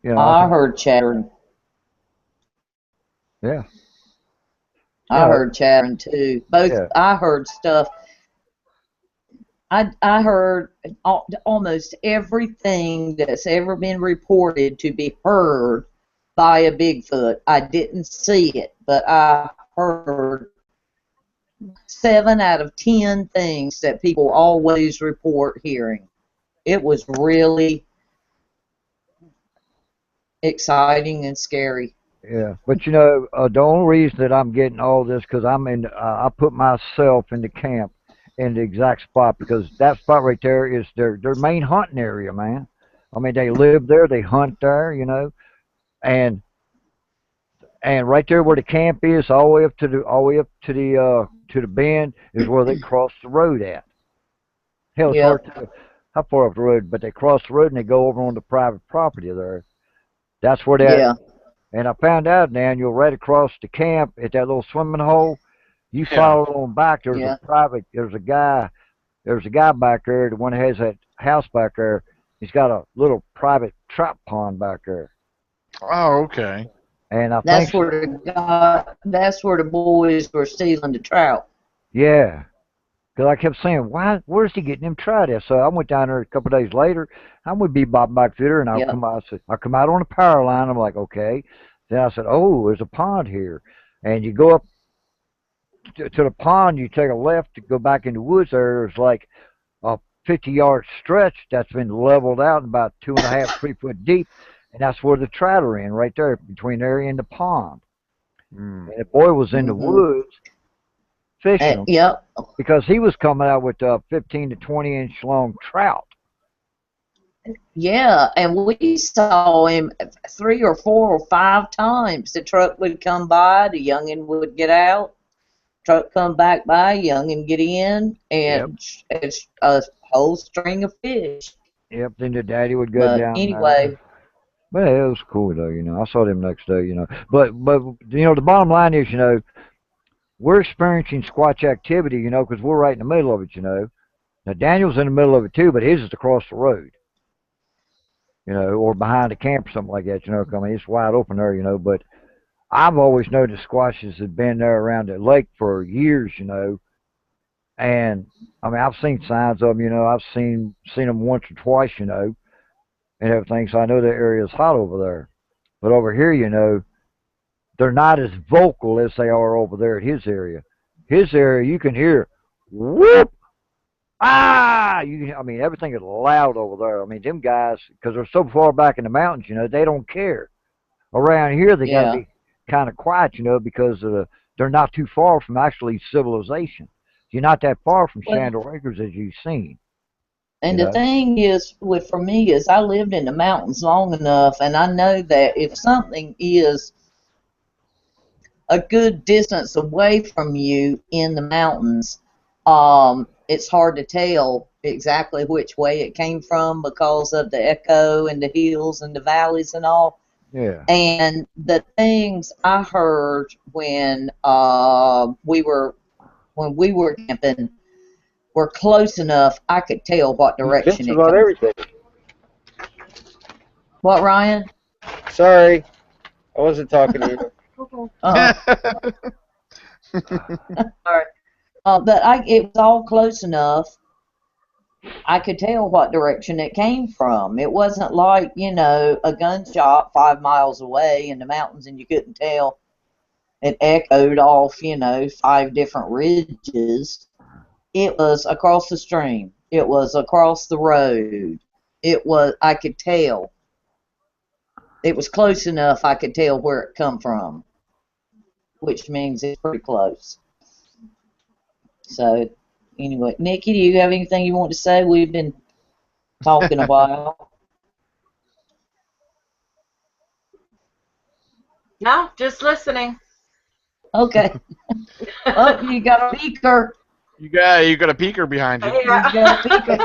You know, I I said, heard chattering. yeah, I yeah, heard chattering too. Both. yeah, I heard stuff. I heard almost everything that's ever been reported to be heard by a Bigfoot. I didn't see it, but I heard 7 out of 10 things that people always report hearing. It was really exciting and scary. yeah. But you know, the only reason that I'm getting all this because I'm in. I put myself in the camp in the exact spot because that spot right there is their main hunting area, man. I mean, they live there, they hunt there, you know, and right there where the camp is, all the way up to the bend is where they cross the road at. Hell, it's hard Yep. to how far up the road, but they cross the road and they go over on the private property there. That's where that. Yeah. And I found out, Daniel, right across the camp at that little swimming hole. You Yeah. follow on back. Yeah. There's a guy. There's a guy back there. The one that has that house back there. He's got a little private trout pond back there. Oh, okay. And I think, That's where the boys were stealing the trout. yeah. Because I kept saying, why? Where's he getting them trout at? So I went down there a couple of days later. I'm with be Bob back there, and I'll Yep. come out. I'll come out on a power line. I'm like, okay. Then I said, oh, there's a pond here, and you go up to the pond. You take a left to go back in the woods. There's like a 50-yard stretch that's been leveled out about 2.5, 3 foot deep, and that's where the trout are in, right there between there and the pond. Mm. And the boy was in the Mhm. woods fishing them Yep. because he was coming out with 15 to 20 inch long trout. Yeah, and we saw him 3 or 4 or 5 times. The truck would come by, the youngin would get out, truck come back by, youngin get in, Yep. and it's a whole string of fish. Yep. Then the daddy would go But down there. anyway, But it was cool though, you know. I saw them next day, you know. But you know, the bottom line is, you know, we're experiencing Squatch activity, you know, because we're right in the middle of it, you know. Now Daniel's in the middle of it too, but his is across the road, you know, or behind a camp or something like that, you know. I mean, it's wide open there, you know. But I've always known the Squatches had been there around the lake for years, you know. And I mean, I've seen signs of them, you know. I've seen them once or twice, you know, and everything. So I know that area is hot over there. But over here, you know, they're not as vocal as they are over there at his area. His area, you can hear, whoop, ah! I mean, everything is loud over there. I mean, them guys, because they're so far back in the mountains, you know, they don't care. Around here, they got to yeah. be kind of quiet, you know, because they're not too far from actually civilization. You're not that far from Well, Shandor Acres as you've seen, you and the know. thing is, for me, is I lived in the mountains long enough, and I know that if something is a good distance away from you in the mountains, it's hard to tell exactly which way it came from because of the echo and the hills and the valleys and all. Yeah. And the things I heard when we were camping were close enough I could tell what You direction bitch it about come everything. from. What, Ryan? Sorry, I wasn't talking to you. Sorry. But it was all close enough. I could tell what direction it came from. It wasn't like, a gunshot 5 miles away in the mountains and you couldn't tell. It echoed off, 5 different ridges. It was across the stream. It was across the road. I could tell. It was close enough I could tell where it come from, which means it's pretty close. So, anyway, Nikki, do you have anything you want to say? We've been talking a while. No, just listening. Okay. Oh, you got a peeker. You got a peeker behind you. You got a peeker.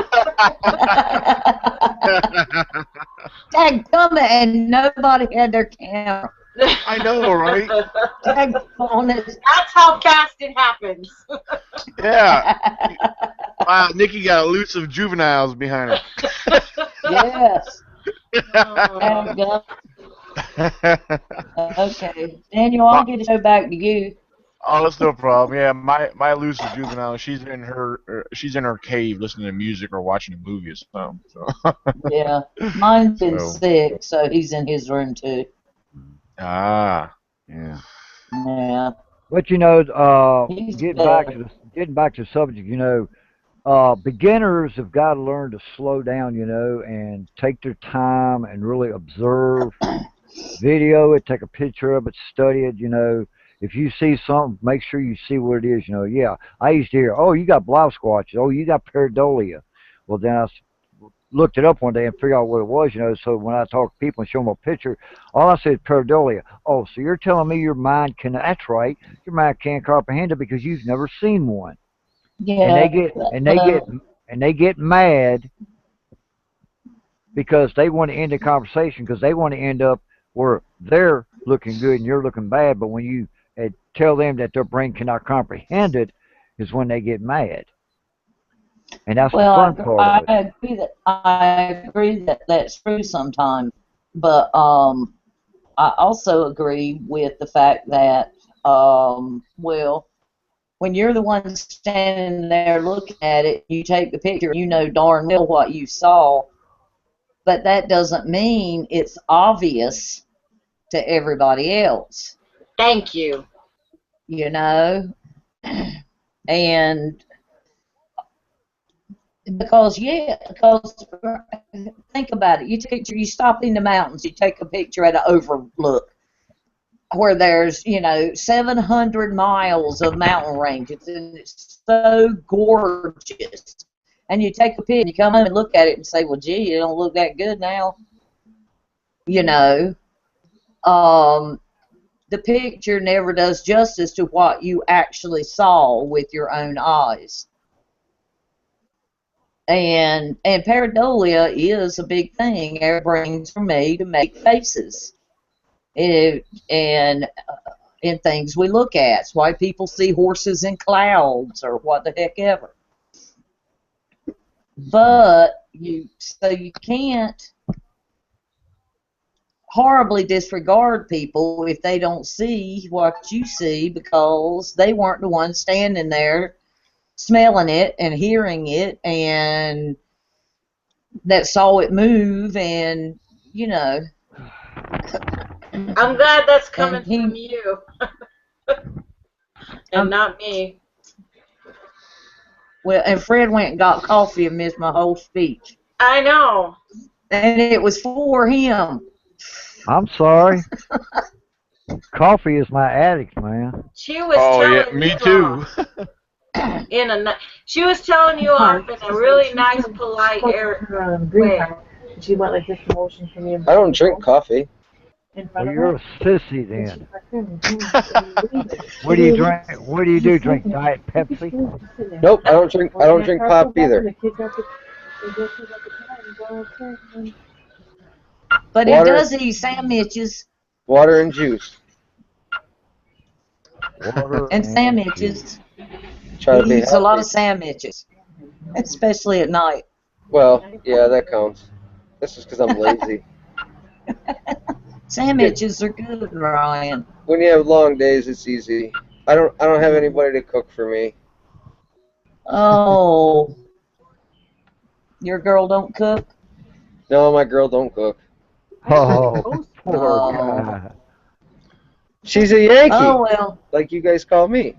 Dadgummit, and nobody had their camera. I know, right? Tag on it. That's how fast it happens. Yeah. Wow, Nikki got elusive juveniles behind her. Yes. Oh. Go. Okay. Daniel, I'll get the show back to you. Oh, that's no problem. Yeah, my elusive juvenile, she's in her cave listening to music or watching a movie or something. So, Yeah. Mine's been so sick, so he's in his room too. ah, Yeah. Yeah. But you know, He's getting better. back to the subject, you know, beginners have got to learn to slow down, you know, and take their time and really observe, video it, take a picture of it, study it, you know. If you see something, make sure you see what it is, you know. Yeah, I used to hear, oh, you got blouse squatches, oh, you got pareidolia. Well, then looked it up one day and figured out what it was, you know. So when I talk to people and show them a picture, all I say is pareidolia. Oh, so you're telling me your mind can? That's right. Your mind can't comprehend it because you've never seen one. And Yeah. they get mad because they want to end the conversation because they want to end up where they're looking good and you're looking bad. But when you tell them that their brain cannot comprehend it, is when they get mad. And that's the fun Well, part of it. I agree that that's true sometimes, but I also agree with the fact that well, when you're the one standing there looking at it, you take the picture, you know darn well what you saw, but that doesn't mean it's obvious to everybody else, Thank you. you know, and because think about it, you stop in the mountains, you take a picture at an overlook where there's 700 miles of mountain ranges and it's so gorgeous, and you take a picture and you come home and look at it and say, well, gee, it don't look that good now, you know. The picture never does justice to what you actually saw with your own eyes. And pareidolia is a big thing. Our brains are made to make faces, and in things we look at. It's why people see horses in clouds or what the heck ever. But you can't horribly disregard people if they don't see what you see because they weren't the ones standing there smelling it and hearing it and that saw it move, and I'm glad that's coming and he from you and not me. well, and Fred went and got coffee and missed my whole speech, I know. and it was for him. I'm sorry. Coffee is my addict, man. She was oh yeah, telling me you too. she was telling you off in a really nice, polite way. She went like this motion for me. I don't drink coffee. In Well, front of you're her. a sissy then. What do you What drink? What do you do? Drink Diet Pepsi? Nope, I don't drink. I don't drink pop either. But Water. he does eat sandwiches Water and juice. Water and juice. sandwiches. Try to He be eats a lot of healthy. sandwiches, especially at night. Well, yeah, that counts. That's just because I'm lazy. Sandwiches are good, Ryan. When you have long days, it's easy. I don't have anybody to cook for me. Oh, your girl don't cook? No, my girl don't cook. Oh, poor Oh. guy. She's a Yankee, Oh, well. like you guys call me.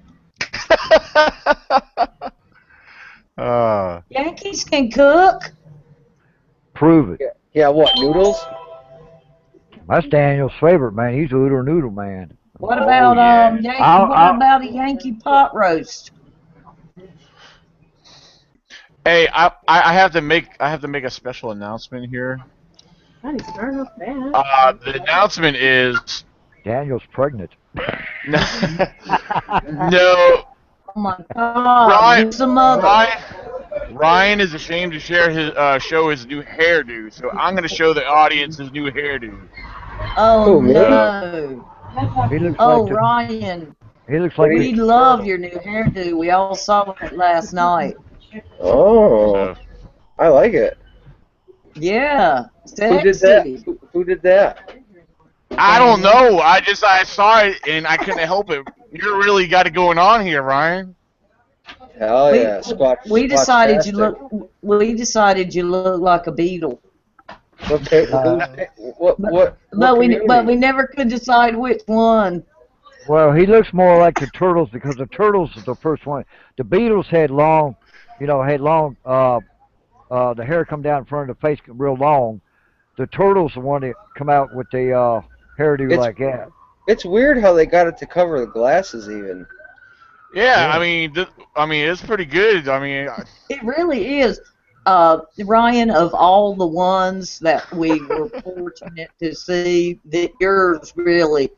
Yankees can cook. Prove it. Yeah, what, noodles? That's Daniel's favorite, man. He's a Oodle Noodle man. What Oh, about yeah. what about a Yankee pot roast? Hey, I have to make a special announcement here. God, he's starting off bad. The announcement is Daniel's pregnant. no. Oh my God! Who's the mother? Ryan is ashamed to share his show his new hairdo, so I'm going to show the audience his new hairdo. Oh Who, me? no. He looks Oh, like the, Ryan. he looks What like do the We you? love turtle. your new hairdo. We all saw it last night. Oh, So I like it. Yeah. Who did that? Sexy. Who did that? I don't know. I saw it and I couldn't help it. You really got it going on here, Ryan. Hell We yeah, Squatch, we decided you Squatchtastic. look we decided you look like a beetle. What? Pa- Uh, who's? Pa- what? But What? What but we community? never could decide which one. well, he looks more like the turtles because the turtles is the first one. The beetles had long, had long. The hair come down in front of the face real long. The turtles the one that come out with the hairdo It's like that. it's weird how they got it to cover the glasses even. Yeah, Yeah. I mean, it's pretty good. I mean, It really is. Ryan, of all the ones that we were fortunate to see, that yours really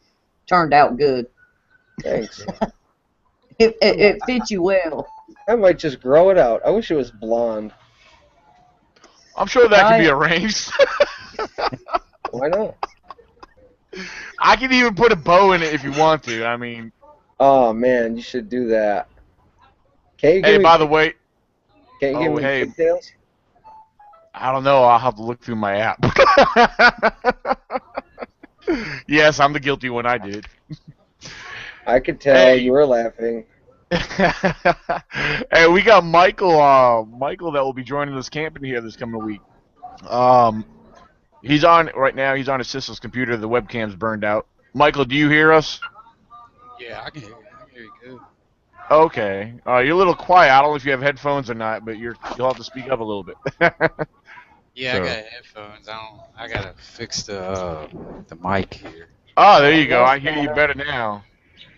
turned out good. Thanks. It fit you well. I might just grow it out. I wish it was blonde. I'm sure that can be Ryan, arranged. Why not? I can even put a bow in it if you want to. I mean, Oh man, you should do that. Can't you give hey, me by the way, can't you give oh me hey, pigtails? I don't know. I'll have to look through my app. Yes, I'm the guilty one. I did. I could tell you Hey, were laughing. hey, we got Michael. Michael that will be joining us camping here this coming week. Um, he's on right now. He's on his sister's computer. The webcam's burned out. Michael, do you hear us? Yeah, I can hear you. I can hear you good. Okay. You're a little quiet. I don't know if you have headphones or not, but you'll have to speak up a little bit. Yeah, I So. got headphones. I gotta fix the mic here. Oh, there Oh, you go. that's I hear you better. better now.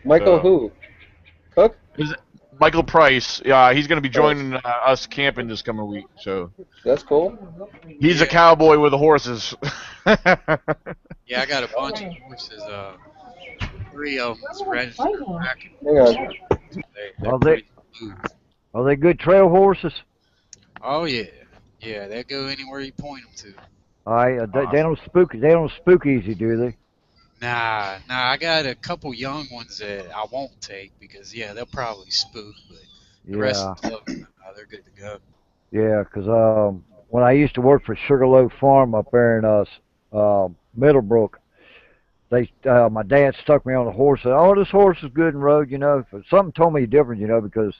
Michael So. who? Cook? Is it Michael Price? Yeah, he's going to be Price. joining us camping this coming week. So That's cool. he's a Yeah, cowboy with the horses. yeah, I got a bunch of horses. Three of them's registered tracking Hang horses. on. They're Are they pretty smooth. are they good trail horses? Oh yeah, yeah, they go anywhere you point them to. All right, they Awesome. don't spook. They don't spook easy, do they? Nah, I got a couple young ones that I won't take because yeah, they'll probably spook, but the rest Yeah, of them, they're good to go. yeah. Because when I used to work for Sugarloaf Farm up there in Middlebrook, my dad stuck me on a horse. Said, "Oh, this horse is good and rode." But something told me different. Because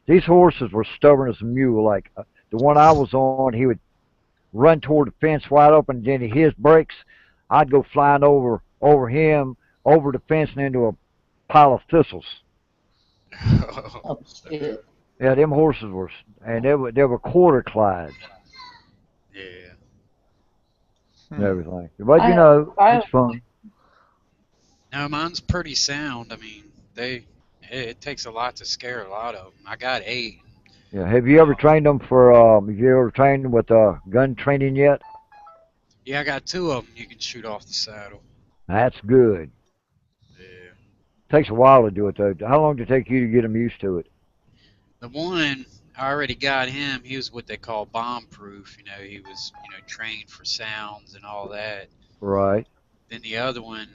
these horses were stubborn as a mule. Like the one I was on, he would run toward the fence wide open, and then he hit his brakes. I'd go flying over him, over the fence, and into a pile of thistles. Oh shit. Yeah, them horses were, and they were quarter Clydes Yeah. and Hmm. everything. But I it's fun. No, mine's pretty sound. I mean, it takes a lot to scare a lot of them. I got eight. Yeah. Have you ever Um, trained them Have you ever trained them with gun training yet? yeah, I got two of them you can shoot off the saddle. That's good. Yeah. Takes a while to do it though. How long did it take you to get them used to it? The one I already got him. He was what they call bomb proof. He was trained for sounds and all that. Right. Then the other one,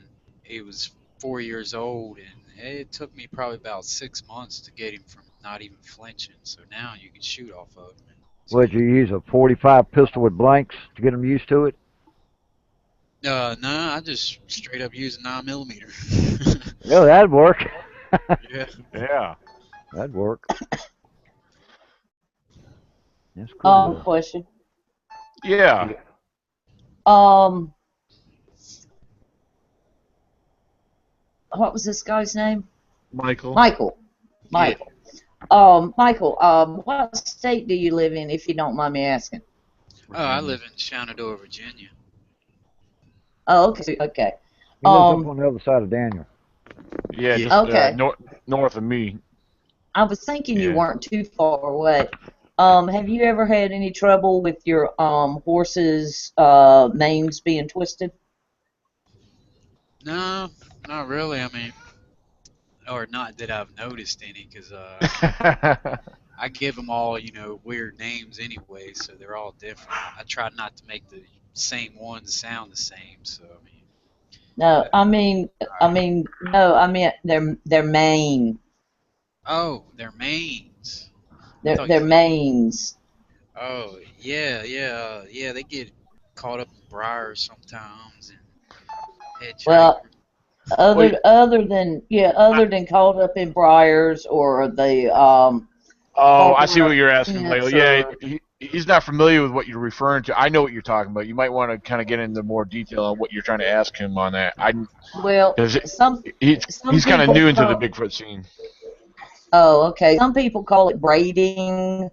he was 4 years old, and it took me probably about 6 months to get him from not even flinching. So now you can shoot off of him. It's Would you good. use a 45 pistol with blanks to get them used to it? No, I just straight up use a 9 millimeter. Yeah, that'd work. Yeah. Yeah. That'd work. That's cool though. question. Yeah. Yeah. Um, what was this guy's name? Michael. Michael. Yeah. Michael. Michael. What state do you live in, if you don't mind me asking? Oh, I Virginia. live in Shenandoah, Virginia. Oh, okay. Okay. He lives up Um, on the other side of Daniel. Yeah, Yeah. just okay. north of me. I was thinking you Yeah. weren't too far away. Have you ever had any trouble with your horses' names being twisted? No, not really. I mean, or not that I've noticed any, because I give them all, weird names anyway, so they're all different. I try not to make the same ones sound the same, so I mean, No, no, I meant their mane. Oh, their manes. I Their thought you their said. manes. Oh, yeah, yeah, yeah. They get caught up in briars sometimes and hitchhikers. Well, Well, other than caught up in briars or the oh, I see falling what off you're the asking, fence Michael. Yeah, or he's not familiar with what you're referring to. I know what you're talking about. You might want to kind of get into more detail on what you're trying to ask him on that. well, Because some he's kind of people new into the call. Bigfoot scene. Oh, okay. Some people call it braiding,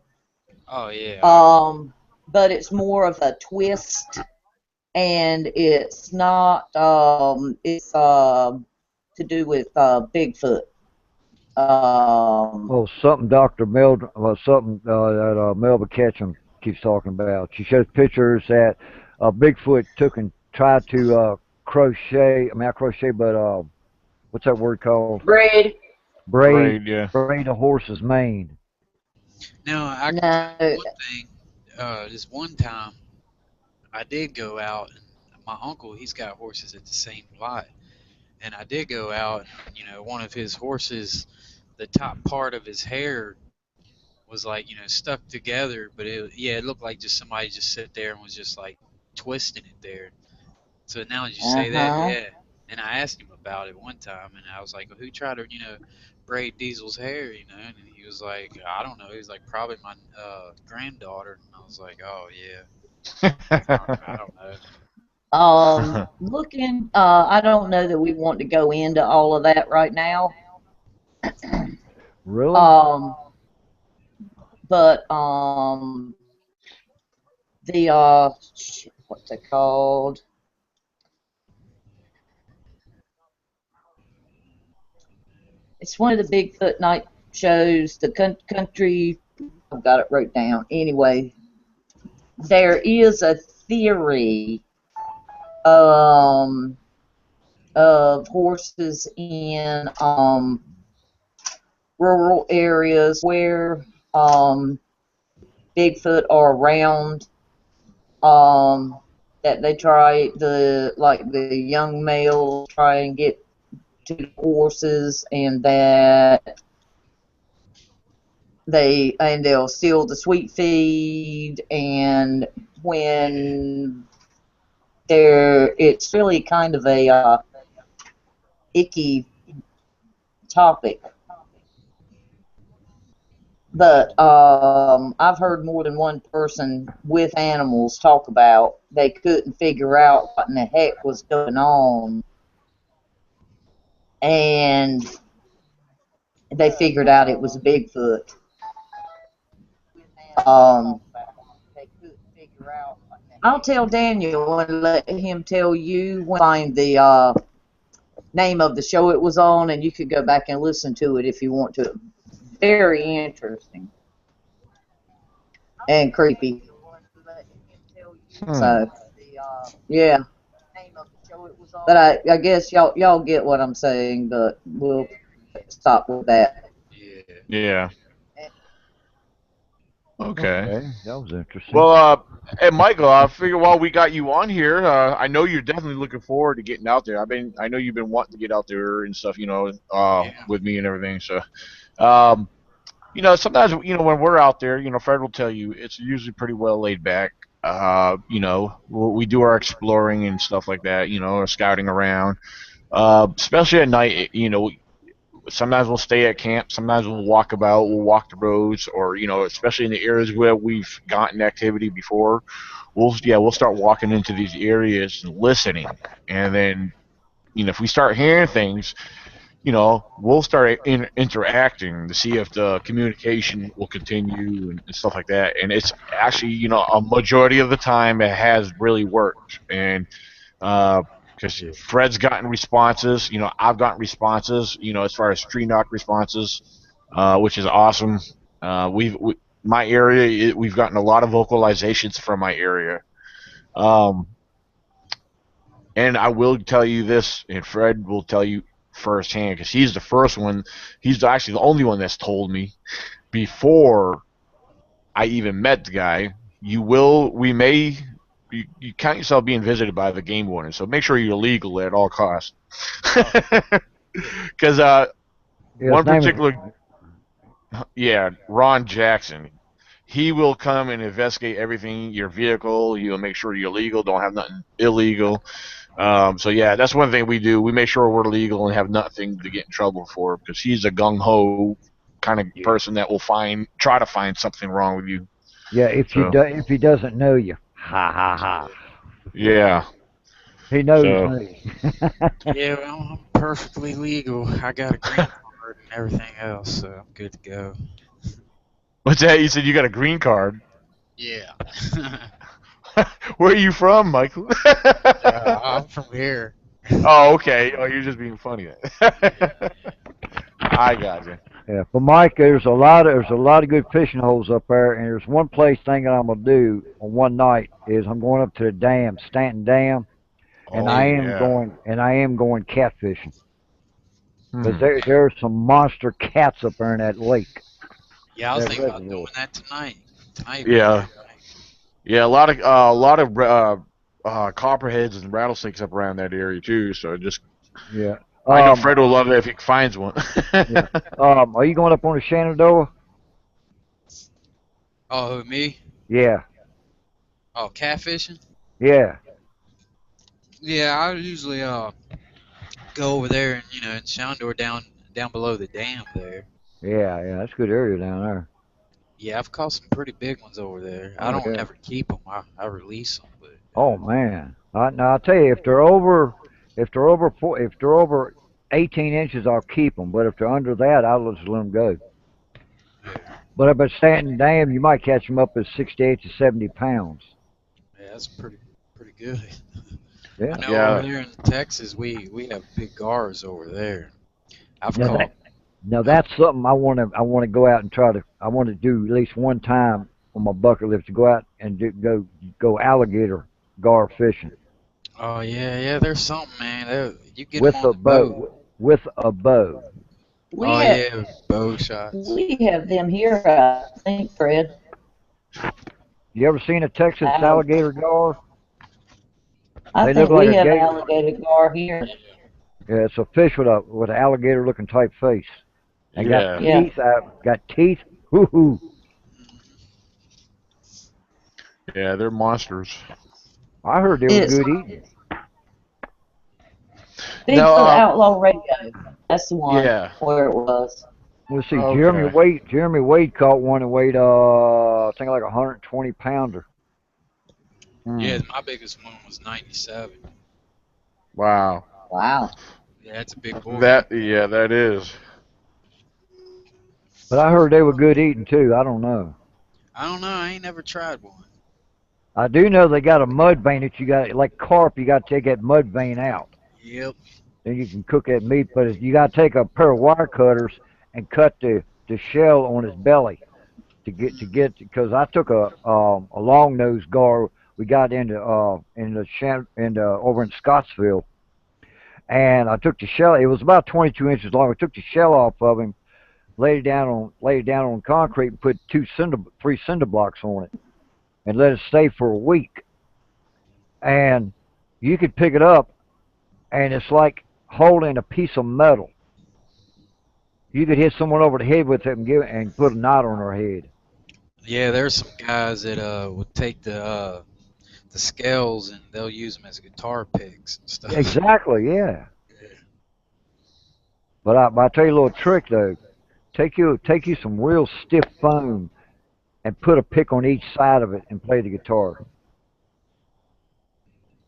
Oh yeah. um, but it's more of a twist, and it's not. It's to do with Bigfoot. Um, Well, something something that Melba Ketchum keeps talking about. She shows pictures that Bigfoot took and tried to crochet. I mean, not crochet, but what's that word called? Braid. Braid, Braid, yeah. braid a horse's mane. Now I can tell you no. one thing. This one time I did go out, and my uncle he's got horses at the same lot, and I did go out, and one of his horses, the top part of his hair was like stuck together, but it looked like just somebody just sit there and was just like twisting it there. So now that you Uh say that, huh. yeah. And I asked him about it one time, and I was like, well, "Who tried to, braid Diesel's hair?" And he was like, "I don't know." He was like, "Probably my granddaughter." And I was like, "Oh yeah, I don't know." Looking. I don't know that we want to go into all of that right now. Really? Um, but the what's it called? It's one of the Bigfoot night shows. The country. I've got it wrote down. Anyway, there is a theory um, of horses in rural areas where Bigfoot are around. Um, that they try the young males try and get to the horses, and that they'll steal the sweet feed, and when it's really kind of a icky topic. But I've heard more than one person with animals talk about they couldn't figure out what in the heck was going on, and they figured out it was a Bigfoot. Um, I'll tell Daniel and let him tell you when I find the name of the show it was on, and you could go back and listen to it if you want to. Very interesting and creepy. Hmm. So yeah, but I guess y'all get what I'm saying, but we'll stop with that. Yeah. Yeah. Okay. Okay, that was interesting. Well, hey Michael, I figure while we got you on here, I know you're definitely looking forward to getting out there. I know you've been wanting to get out there and stuff, Yeah. with me and everything. So, um, sometimes, when we're out there, Fred will tell you it's usually pretty well laid back. We do our exploring and stuff like that, or scouting around. Especially at night, sometimes we'll stay at camp. Sometimes we'll walk about. We'll walk the roads, or especially in the areas where we've gotten activity before. We'll start walking into these areas and listening, and then if we start hearing things, we'll start interacting to see if the communication will continue and stuff like that. And it's actually, a majority of the time it has really worked. And because Yeah. Fred's gotten responses, I've gotten responses, as far as tree knock responses, which is awesome. My area, we've gotten a lot of vocalizations from my area. Um, and I will tell you this, and Fred will tell you firsthand because he's the first one. He's actually the only one that's told me before I even met the guy. We may you count yourself being visited by the game warden. So make sure you're legal at all costs. Oh, Because Yeah, his one name is. particular, yeah, Ron Jackson, he will come and investigate everything, your vehicle. He'll make sure you're legal, don't have nothing illegal. So yeah, that's one thing we do. We make sure we're legal and have nothing to get in trouble for, because he's a gung ho kind of Yeah. person that will try to find something wrong with you. Yeah, So if he doesn't know you, ha ha ha. yeah, He knows so me. yeah, well, I'm perfectly legal. I got a green card and everything else, so I'm good to go. what's that? You said you got a green card. Yeah. Where are you from, Michael? I'm from here. Oh, okay. Oh, you're just being funny. Yeah. I got you. Yeah, but Mike, there's a lot of good fishing holes up there, and there's one place thing that I'm gonna do on one night is I'm going up to the dam, Stanton Dam, and Oh yeah. I am going catfishing because Hmm. there's some monster cats up there in that lake, Yeah, I was that thinking about doing reservoir. that tonight. Tonight would be a Yeah. good night. Yeah. A lot of copperheads and rattlesnakes up around that area too. So just, Yeah. I know Um. Fred will love it if he finds one. Yeah. Are you going up on the Shenandoah? Oh, who, me? Yeah. Oh, catfishing? Yeah. Yeah, I usually go over there and in Shandor down below the dam there. Yeah. Yeah. That's a good area down there. Yeah, I've caught some pretty big ones over there. I Oh don't yeah. ever keep them. I release them, but Oh man. Now I tell you, if they're over 18 inches, I'll keep them. But if they're under that, I'll just let them go. yeah, But up at Stanton Dam, you might catch them up at 68 to 70 pounds. yeah, that's pretty good. I Yeah. know over Yeah. there in Texas we have big gars over there. I've Now caught. that now I've, that's something I want to go out and try to. I want to do at least one time on my bucket list to go out and go alligator gar fishing oh yeah, there's something, man. You get them with on a the boat. bow. With a bow. We Oh have yeah, bow shots. we have them here, I think, Fred. You ever seen a Texas Allig- alligator gar? I They look think like we a have gator. alligator gar here. Yeah, it's a fish with an alligator looking type face. And got Yeah. Yeah. teeth. Got teeth. Hoo hoo. Yeah. They're monsters. I heard they were It's good eating. Now, Bigfoot Outlaw Radio. That's the one yeah. where it was. Let's see. Okay. Jeremy Wade caught one and weighed I think like a 120 pounder. Hmm. Yeah, my biggest one was 97. Wow. Wow. Yeah, that's a big boy. That is. But I heard they were good eating too. I don't know. I don't know. I ain't never tried one. I do know they got a mud vein that you got like carp. You got to take that mud vein out. Yep. Then you can cook that meat. But you got to take a pair of wire cutters and cut the shell on his belly to get because I took a long nosed gar. We got into over in Scottsville, and I took the shell. It was about 22 inches long. I took the shell off of him, laid it down on concrete, and put three cinder blocks on it, and let it stay for a week. And you could pick it up, and it's like holding a piece of metal. You could hit someone over the head with it and put a knot on their head. Yeah, there's some guys that would take the scales and they'll use them as guitar picks and stuff. Exactly, yeah. Yeah. But I tell you a little trick though. Take you some real stiff foam and put a pick on each side of it and play the guitar.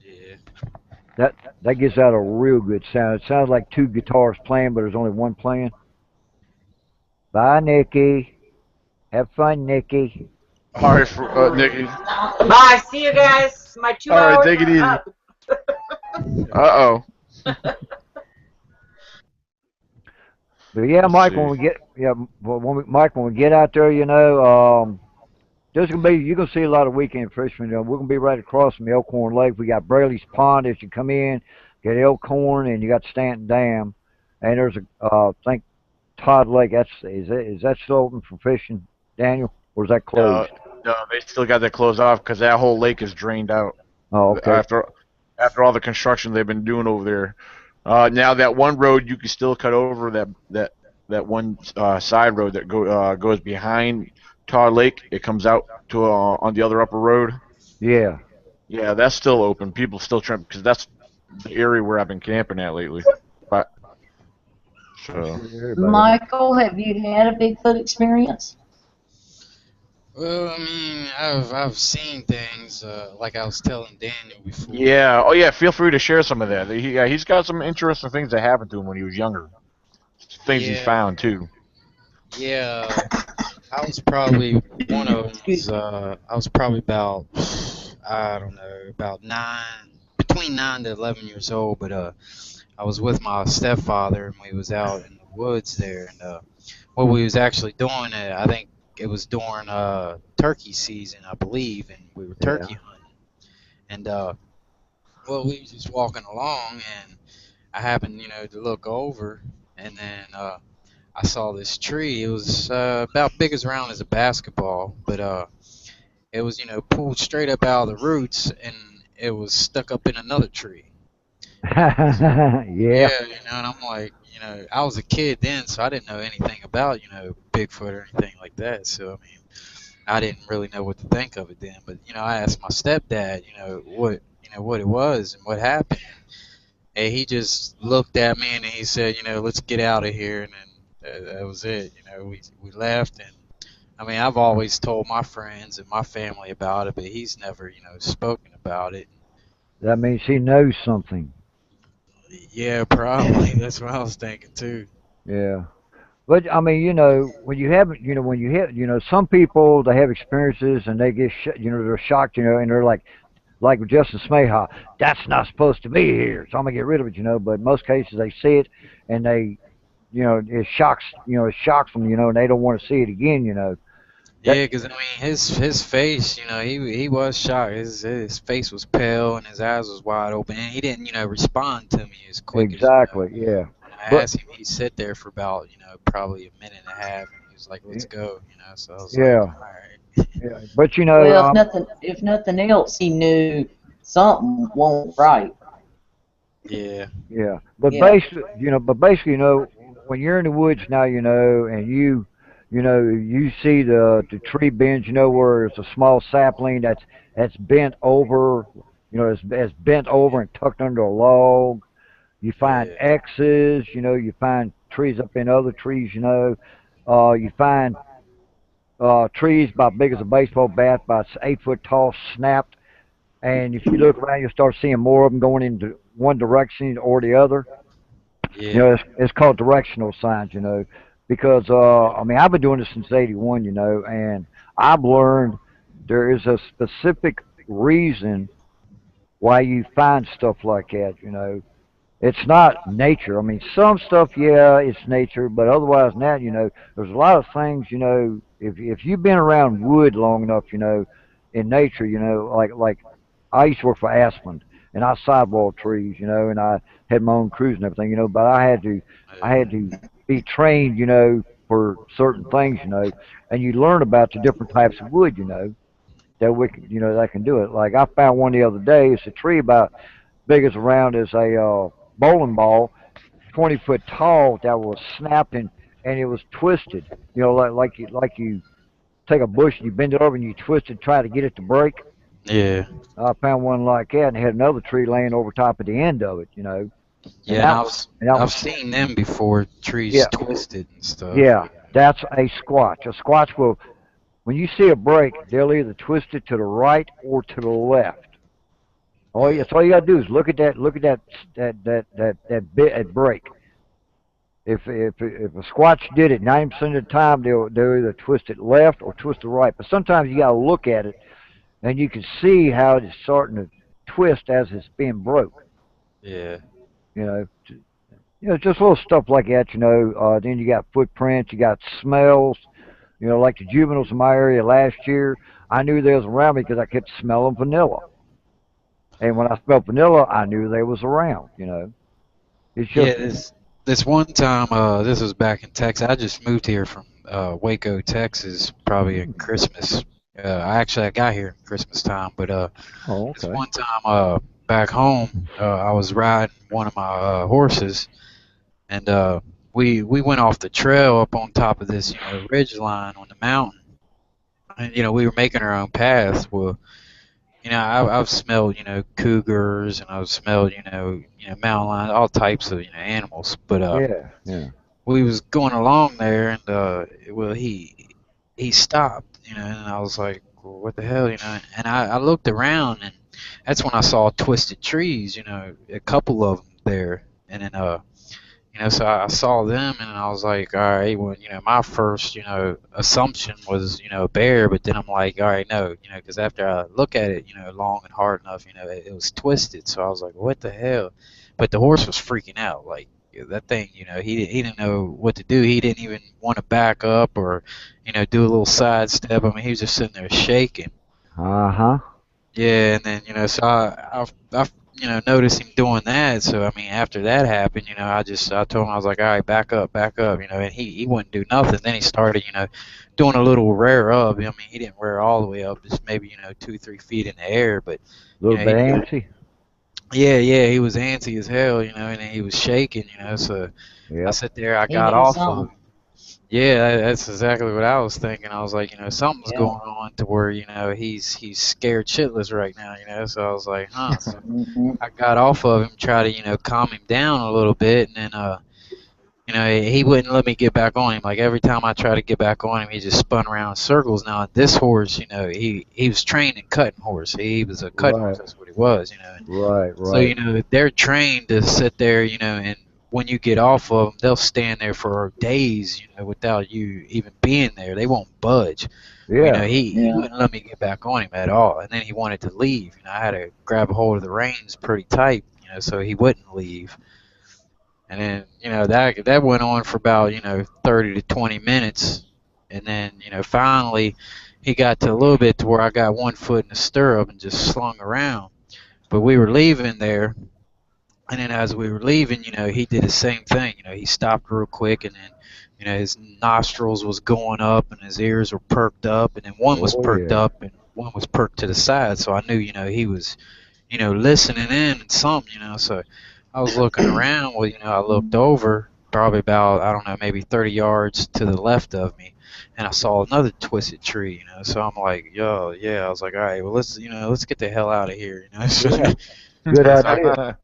Yeah. That gives out a real good sound. It sounds like two guitars playing, but there's only one playing. Bye, Nikki. Have fun, Nikki. All right, Nikki. Bye. See you guys. My two All right, hours take it are easy. up. Uh-oh. But yeah, Let's Mike, see. when we get out there, there's gonna be you're gonna see a lot of weekend fishermen. We're gonna be right across from Elkhorn Lake. We got Brayley's Pond as you come in, get Elkhorn, and you got Stanton Dam, and there's I think Todd Lake. Is that still open for fishing, Daniel, or is that No, closed? no, they still got that closed off because that whole lake is drained out. Oh, okay. After all the construction they've been doing over there. Now that one road you can still cut over that one side road that goes behind Tar Lake. It comes out to on the other upper road. Yeah. Yeah, that's still open. People still tramp because that's the area where I've been camping at lately. But I'm so sure everybody has. Michael, have you had a Bigfoot experience? Well, I mean, I've seen things like I was telling Daniel before. yeah, oh yeah, feel free to share some of that. He's got some interesting things that happened to him when he was younger. Things he's Yeah, found too. yeah. I was probably one of them Excuse was I was probably about I don't know about between 9 to 11 years old, but I was with my stepfather and we was out in the woods there, and what we was actually doing, I think it was during turkey season, I believe, and we were Yeah. turkey hunting, and well, we was just walking along, and I happened, to look over, and then I saw this tree. It was about big as round as a basketball, but it was, pulled straight up out of the roots, and it was stuck up in another tree. And I was, Yeah. yeah, and I'm like, I was a kid then, so I didn't know anything about, Bigfoot or anything like that. So I mean, I didn't really know what to think of it then. But I asked my stepdad, what it was and what happened. And he just looked at me and he said, let's get out of here. And then that was it. We left. And I mean, I've always told my friends and my family about it, but he's never, spoken about it. That means he knows something. Yeah, probably. That's what I was thinking too. Yeah. But I mean, when you haven't, when you hit, some people they have experiences and they get, they're shocked, and they're like Justin Smayha, that's not supposed to be here, so I'm gonna get rid of it, But in most cases they see it and they, it shocks them, and they don't want to see it again. That Yeah, because I mean, his face, he was shocked. His face was pale and his eyes was wide open, and he didn't, respond to me as quick as exactly, yeah. when I But asked him. He sat there for about, probably a minute and a half, and he was like, "Let's go," So I was like, yeah, "All right." yeah. But Well, if nothing else, he knew something won't right. Yeah, yeah. But Yeah. basically, when you're in the woods now, and you see the tree bends, where it's a small sapling that's bent over, it's bent over and tucked under a log. You find yeah, X's, you find trees up in other trees, you find trees about big as a baseball bat, about 8 foot tall, snapped. And if you look around, you'll start seeing more of them going into one direction or the other. yeah, It's called directional signs, because I mean I've been doing this since '81, and I've learned there is a specific reason why you find stuff like that, It's not nature. I mean, some stuff, yeah, it's nature, but otherwise than that, there's a lot of things, if you've been around wood long enough, in nature, like I used to work for Aspen, and I sidewall trees, and I had my own crews and everything, but I yeah, had to be trained, for certain things, and you learn about the different types of wood, that can do it. Like I found one the other day. It's a tree about big as around as a bowling ball, 20 foot tall, that was snapping and it was twisted. Like you take a bush and you bend it over and you twist it, try to get it to break. yeah, I found one like that and had another tree laying over top of the end of it, and yeah. And that and that was I've seen them before, trees yeah, twisted and stuff. yeah. That's a squatch. A squatch will, when you see a break, they'll either twist it to the right or to the left. That's all you gotta do is look at that bit at break. If a squatch did it 90% of the time, they'll either twist it left or twist it right. But sometimes you got to look at it and you can see how it's starting to twist as it's being broke. Yeah, You know, just little stuff like that. Then you got footprints, you got smells. Like the juveniles in my area last year, I knew they was around me because I kept smelling vanilla. And when I smelled vanilla, I knew they was around. It's yeah. just This one time, this was back in Texas. I just moved here from Waco, Texas, probably at Christmas, I got here Christmas time, but Oh, this okay. one time back home, I was riding one of my horses, and we went off the trail up on top of this ridge line on the mountain, and we were making our own path. Well, I've smelled cougars, and I've smelled mountain lions, all types of animals, but Yeah, yeah. we was going along there, and well, he stopped, and I was like, well, what the hell, and I looked around, and that's when I saw twisted trees, a couple of them there, and then so I saw them, and I was like, all right, well, my first, assumption was, a bear, but then I'm like, all right, no, because after I look at it, long and hard enough, it was twisted, so I was like, what the hell? But the horse was freaking out, like that thing, he didn't know what to do. He didn't even want to back up or, do a little side step. I mean, he was just sitting there shaking. Uh-huh. Yeah, and then so I noticed him doing that. So I mean, after that happened, I told him, I was like, all right, back up, and he wouldn't do nothing. Then he started doing a little rear up. I mean, he didn't rear all the way up, just maybe 2-3 feet in the air, but A little bit he antsy. yeah, he was antsy as hell, and then he was shaking, so I Yep. sat there, I He got knew off of something. him. Yeah, that's exactly what I was thinking. I was like, something's Yeah. going on to where, he's scared shitless right now, So I was like, huh. So Hmm. I got off of him, try to, calm him down a little bit, and then he wouldn't let me get back on him. Like every time I tried to get back on him, he just spun around in circles. Now this horse, he was trained in cutting horse. He was a cutting horse. Right. That's what he was. Right, So right. they're trained to sit there, and when you get off of them, they'll stand there for days, without you even being there. They won't budge. Well, Yeah. he Yeah. wouldn't let me get back on him at all, and then he wanted to leave. I had to grab a hold of the reins pretty tight, so he wouldn't leave. And then that went on for about 30 to 20 minutes, and then finally he got to a little bit to where I got one foot in the stirrup and just slung around. But we were leaving there, and then as we were leaving, he did the same thing. He stopped real quick, and then his nostrils was going up, and his ears were perked up, and then one was Oh, perked yeah. up, and one was perked to the side. So I knew he was listening in and something. So I was looking around. Well, I looked over probably about, I don't know, maybe 30 yards to the left of me, and I saw another twisted tree. So I'm like, yo, yeah. I was like, all right, well, let's get the hell out of here. So, Yeah. Good so idea.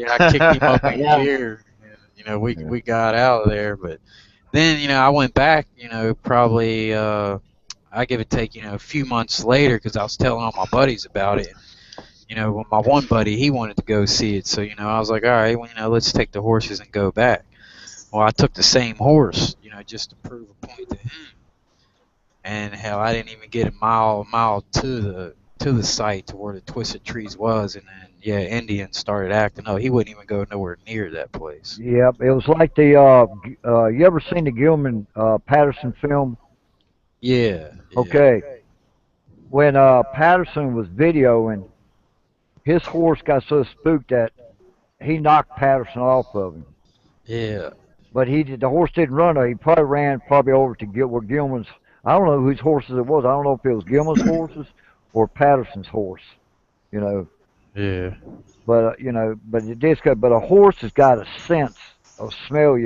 I kicked him up in Yeah. gear. And, Yeah. we got out of there, but then I went back. Probably I give it take a few months later because I was telling all my buddies about it. When my one buddy, he wanted to go see it, so I was like, all right, well, let's take the horses and go back. Well, I took the same horse, just to prove a point to him, and hell, I didn't even get a mile to the site to where the twisted trees was, and then yeah, Indians started acting up. He wouldn't even go nowhere near that place. Yep. It was like the you ever seen the Gilman Patterson film? Yeah, yeah, Okay. When Patterson was videoing, his horse got so spooked that he knocked Patterson off of him. yeah, But the horse didn't run. He probably ran probably over to where Gilman's. I don't know whose horses it was. I don't know if it was Gilman's horses or Patterson's horse. You know, yeah, but but it did. But a horse has got a sense of smell.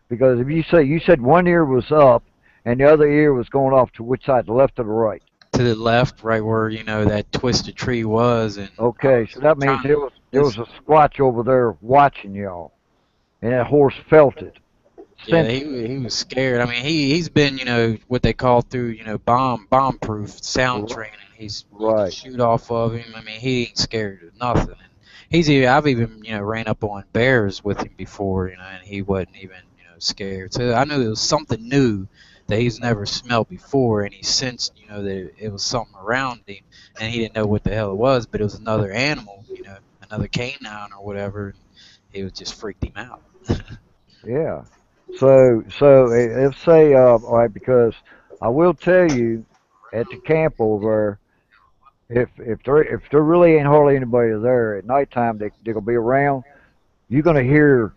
Because if you said one ear was up and the other ear was going off to which side, the left or the right. to the left, right where that twisted tree was, and I Okay, so was that means trying to there was listen. a squatch over there watching y'all, and that horse felt it, Yeah, sensed it. he was scared. I mean, he's been what they call through bomb proof sound R- training. You can Right. shoot off of him. I mean, he ain't scared of nothing. And I've even ran up on bears with him before, and he wasn't even scared. So I knew it was something new that he's never smelled before, and he sensed that it was something around him, and he didn't know what the hell it was, but it was another animal, another canine or whatever. And it was just freaked him out. Yeah. If say all right, because I will tell you at the camp over there, if there really ain't hardly anybody there at nighttime, they gonna be around. You're gonna hear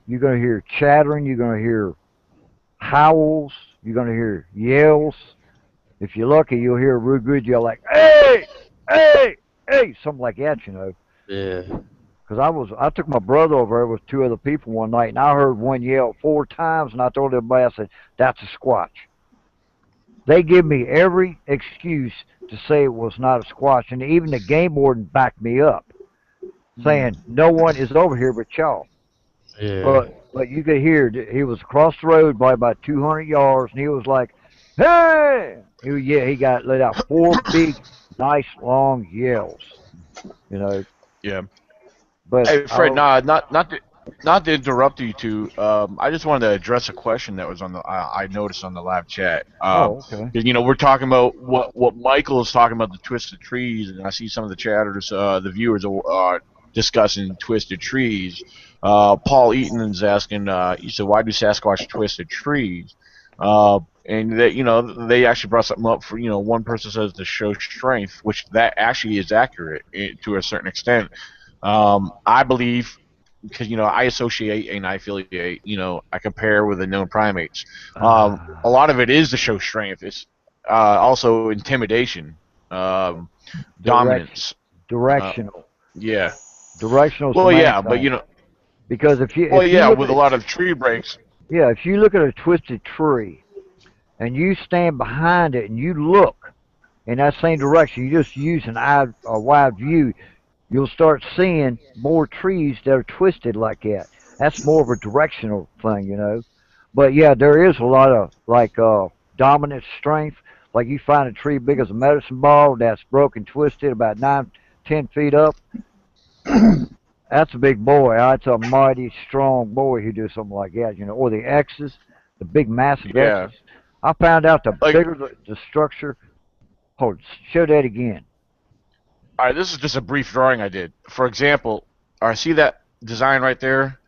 chattering. You're gonna hear howls. You're gonna hear yells. If you're lucky, you'll hear a real good yell like, "Hey, hey, hey," something like that, you know. Yeah. Because I took my brother over there with two other people one night, and I heard one yell 4 times, and I told everybody, I said, "That's a squatch." They give me every excuse to say it was not a squatch, and even the game warden backed me up, saying no one is over here but y'all. Yeah. But you could hear he was across the road by about 200 yards, and he was like, "Hey!" Yeah, he got let out four big, nice long yells, you know. Yeah. But Hey, Fred, nah, not to interrupt you two. I just wanted to address a question that was on the I noticed on the live chat. Okay. 'Cause, you know, we're talking about what Michael is talking about, the twisted trees, and I see some of the chatters, the viewers are discussing twisted trees. Paul Eaton is asking. He said, "Why do Sasquatch twisted trees?" And that, you know, they actually brought something up for, you know, one person says to show strength, which that actually is accurate to a certain extent. I believe, because, you know, I associate and I affiliate, you know, I compare with the known primates. A lot of it is to show strength. It's also intimidation, um, Direction, dominance. Uh, directional, yeah. directional is the Well, main yeah, but thing. you know, Because well, if you yeah, look with at a lot of tree breaks. yeah, if you look at a twisted tree and you stand behind it and you look in that same direction, you just use a wide view, you'll start seeing more trees that are twisted like that. That's more of a directional thing, you know. But yeah, there is a lot of like dominant strength. Like you find a tree big as a medicine ball that's broken, twisted about 9, 10 feet up. That's a big boy. That's a mighty strong boy who does something like that, you know. Or the X's, the big massive Yeah. X's. I found out the Like, bigger the structure. Hold, show that again. all right, this is just a brief drawing I did. For example, all right, see that design right there?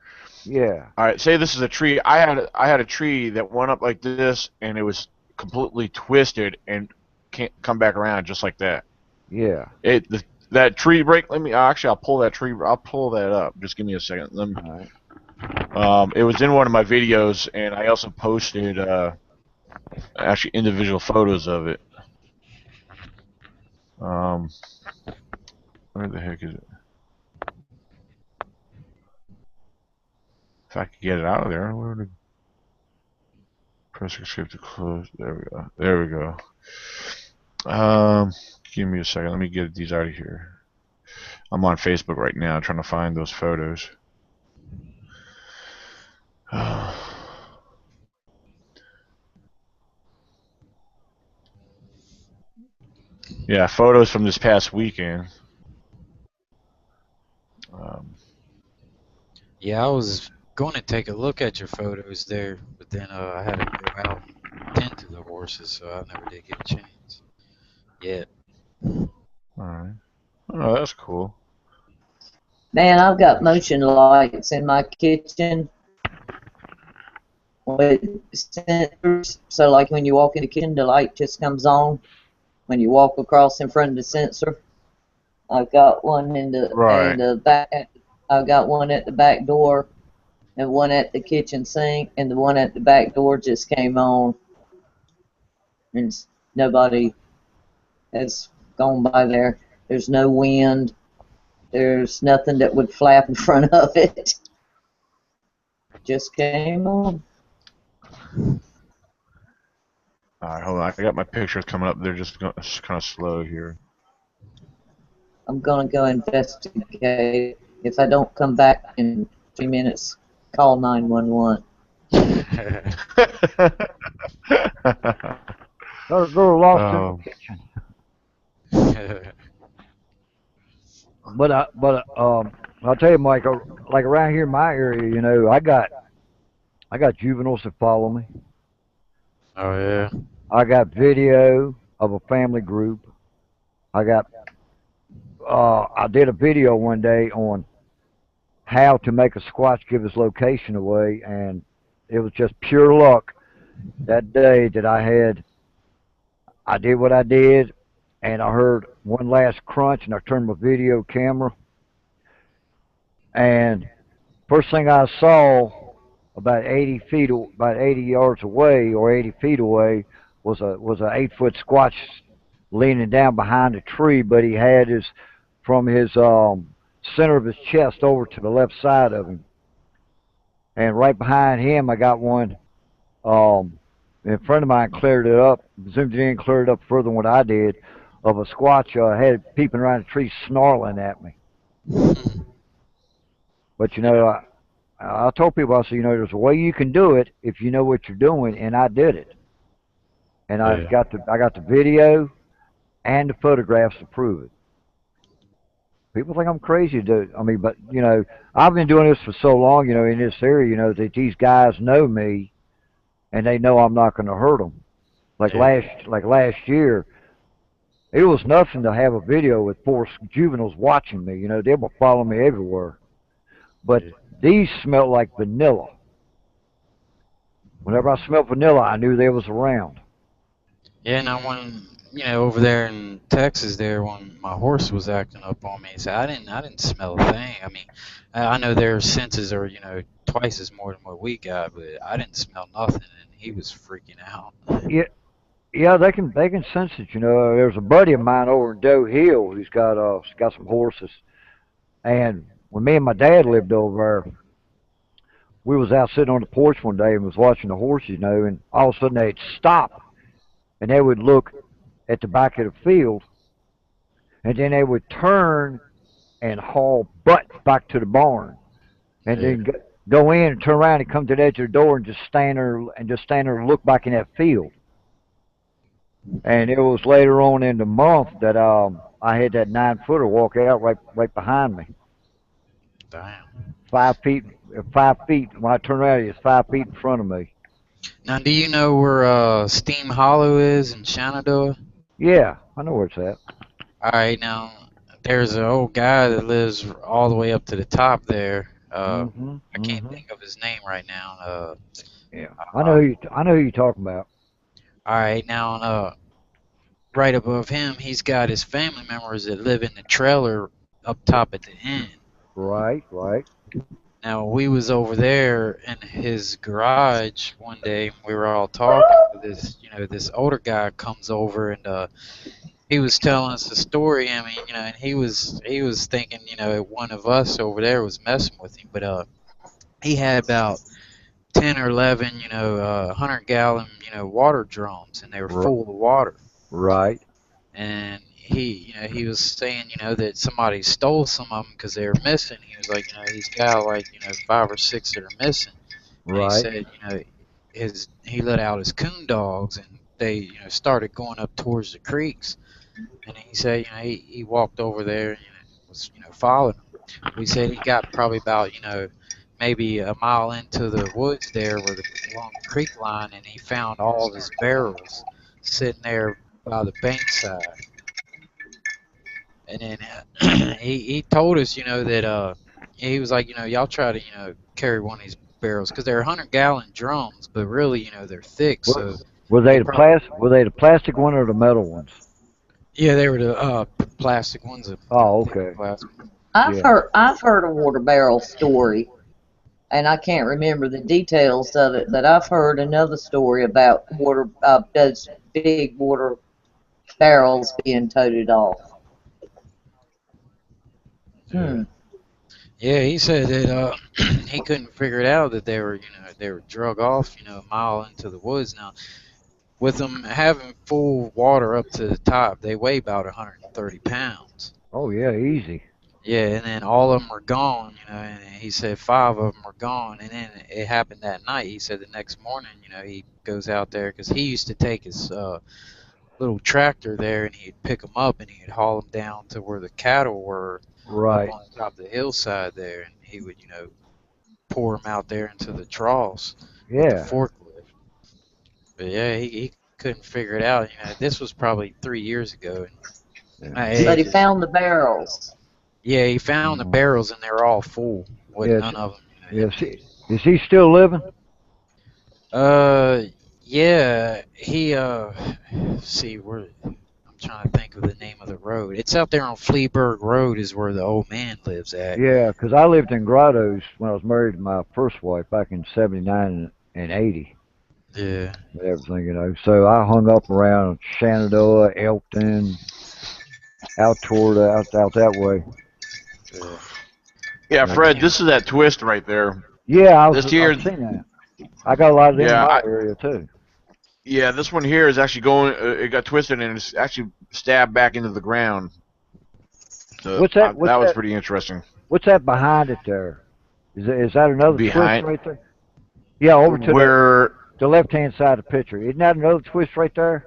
Yeah, All right, say this is a tree. I had a tree that went up like this, and it was completely twisted and can't come back around just like that. yeah. That tree break. Let me actually. I'll pull that tree. I'll pull that up. Just give me a second. All right. It was in one of my videos, and I also posted actually individual photos of it. Um, where the heck is it? If I could get it out of there, where would it? Press escape to close. There we go. There we go. Um, give me a second. Let me get these out of here. I'm on Facebook right now trying to find those photos. Yeah, photos from this past weekend. Um, Yeah, I was going to take a look at your photos there, but then I had to go out and tend to the horses, so I never did get a chance. Yeah. Alright. Oh, that's cool. Man, I've got motion lights in my kitchen with sensors. So, like when you walk in the kitchen, the light just comes on. When you walk across in front of the sensor, I've got one in Right. the back. I've got one at the back door and one at the kitchen sink, and the one at the back door just came on, and nobody has gone by there. There's no wind. There's nothing that would flap in front of it. Just came on. Alright, hold on. I got my pictures coming up. They're just kind of slow here. I'm gonna go investigate. If I don't come back in 3 minutes, call 911. They're lost in the Oh, kitchen. But I'll tell you, Mike. Like around here in my area, you know, I got juveniles that follow me. Oh yeah. I got video of a family group. I got I did a video one day on how to make a squatch give his location away, and it was just pure luck that day that I did what I did, and I heard one last crunch, and I turned my video camera, and first thing I saw about 80 yards away or 80 feet away was a 8 foot squatch leaning down behind a tree, but he had his from his center of his chest over to the left side of him, and right behind him I got one. Um, a friend of mine cleared it up, zoomed it in, cleared it up further than what I did, of a squatch had it peeping around a tree, snarling at me. But I told people, I said, there's a way you can do it if you know what you're doing, and I did it, and Yeah. I got the video and the photographs to prove it. People think I'm crazy to do it. I mean, but I've been doing this for so long, in this area, that these guys know me, and they know I'm not going to hurt them. Yeah. Like last year, it was nothing to have a video with four juveniles watching me. They were following me everywhere. But Yeah. these smelled like vanilla. Whenever I smelled vanilla, I knew they was around. Yeah, now when over there in Texas, there when my horse was acting up on me, so I didn't smell a thing. I mean, I know their senses are twice as more than what we got, but I didn't smell nothing, and he was freaking out. Yeah, yeah, they can sense it. There's a buddy of mine over in Doe Hill who's got some horses, and when me and my dad lived over there, we was out sitting on the porch one day and was watching the horses, and all of a sudden they'd stop and they would look at the back of the field, and then they would turn and haul butt back to the barn, and Yeah. then go in and turn around and come to the edge of the door and just stand there and look back in that field. And it was later on in the month that I had that 9 footer walk out right behind me, Damn. 5 feet, 5 feet. When I turned around, it was 5 feet in front of me. Now, do you know where Steam Hollow is in Shenandoah? Yeah, I know where it's at. All right, now there's an old guy that lives all the way up to the top there. Mhm, I can't mhm. think of his name right now. Yeah, Uh, I know who you're talking about. all right, now right above him, he's got his family members that live in the trailer up top at the end. Right, right, Now we was over there in his garage one day. We were all talking. This older guy comes over and he was telling us a story. I mean, and he was thinking, one of us over there was messing with him, but he had about 10 or 11, 100-gallon, water drums, and they were r- full of water. right, And he was saying, that somebody stole some of them because they were missing. He was like, he's got like, 5 or 6 that are missing. And he right. said, he let out his coon dogs, and they, started going up towards the creeks. And he said, he walked over there and was, following them. We said he got probably about, maybe a mile into the woods there, along the creek line, and he found all of his barrels sitting there by the bankside. And then he told us, that he was like, y'all try to, carry one of these barrels because they're 100-gallon drums, but really, they're thick, Were, so were you they the probably. plastic one or the metal ones? Yeah, they were the plastic ones, the Oh, thick okay. plastic. Yeah. I've heard a water barrel story, and I can't remember the details of it, but I've heard another story about those big water barrels being toted off. Yeah. Hmm. Yeah, he said that he couldn't figure it out that they were drug off, a mile into the woods. Now, with them having full water up to the top, they weigh about 130 pounds. Oh yeah, easy. Yeah, and then all of them are gone, and he said 5 of them are gone. And then it happened that night. He said the next morning, he goes out there because he used to take his little tractor there and he'd pick them up and he'd haul them down to where the cattle were up Right. on top of the hillside there. And he would, pour them out there into the troughs with the Yeah. forklift. But yeah, he couldn't figure it out. This was probably 3 years ago. And Yeah. my But he age is. found the barrels. Yeah, he found the Mhm. barrels and they were all full with Yes. none of them Yes. empty. Is he still living? Uh, yeah, he see where I'm trying to think of the name of the road. It's out there on Fleaburg Road is where the old man lives at. Yeah, 'cause I lived in Grottoes when I was married to my first wife back in '79 and '80. Yeah. and everything, you know. So I hung up around Shenandoah, Elkton, out toward out that way. Yeah. Yeah, I So Fred, can't. this is that twist right there. yeah, This here, I've seen that. I got a lot of them in yeah, my area too. yeah, this one here is actually going. It got twisted and it's actually stabbed back into the ground. So What's that? that was pretty interesting. What's that behind it there? Is that another twist Behind right there? Yeah, over to where the left hand side of the picture. Isn't that another twist right there?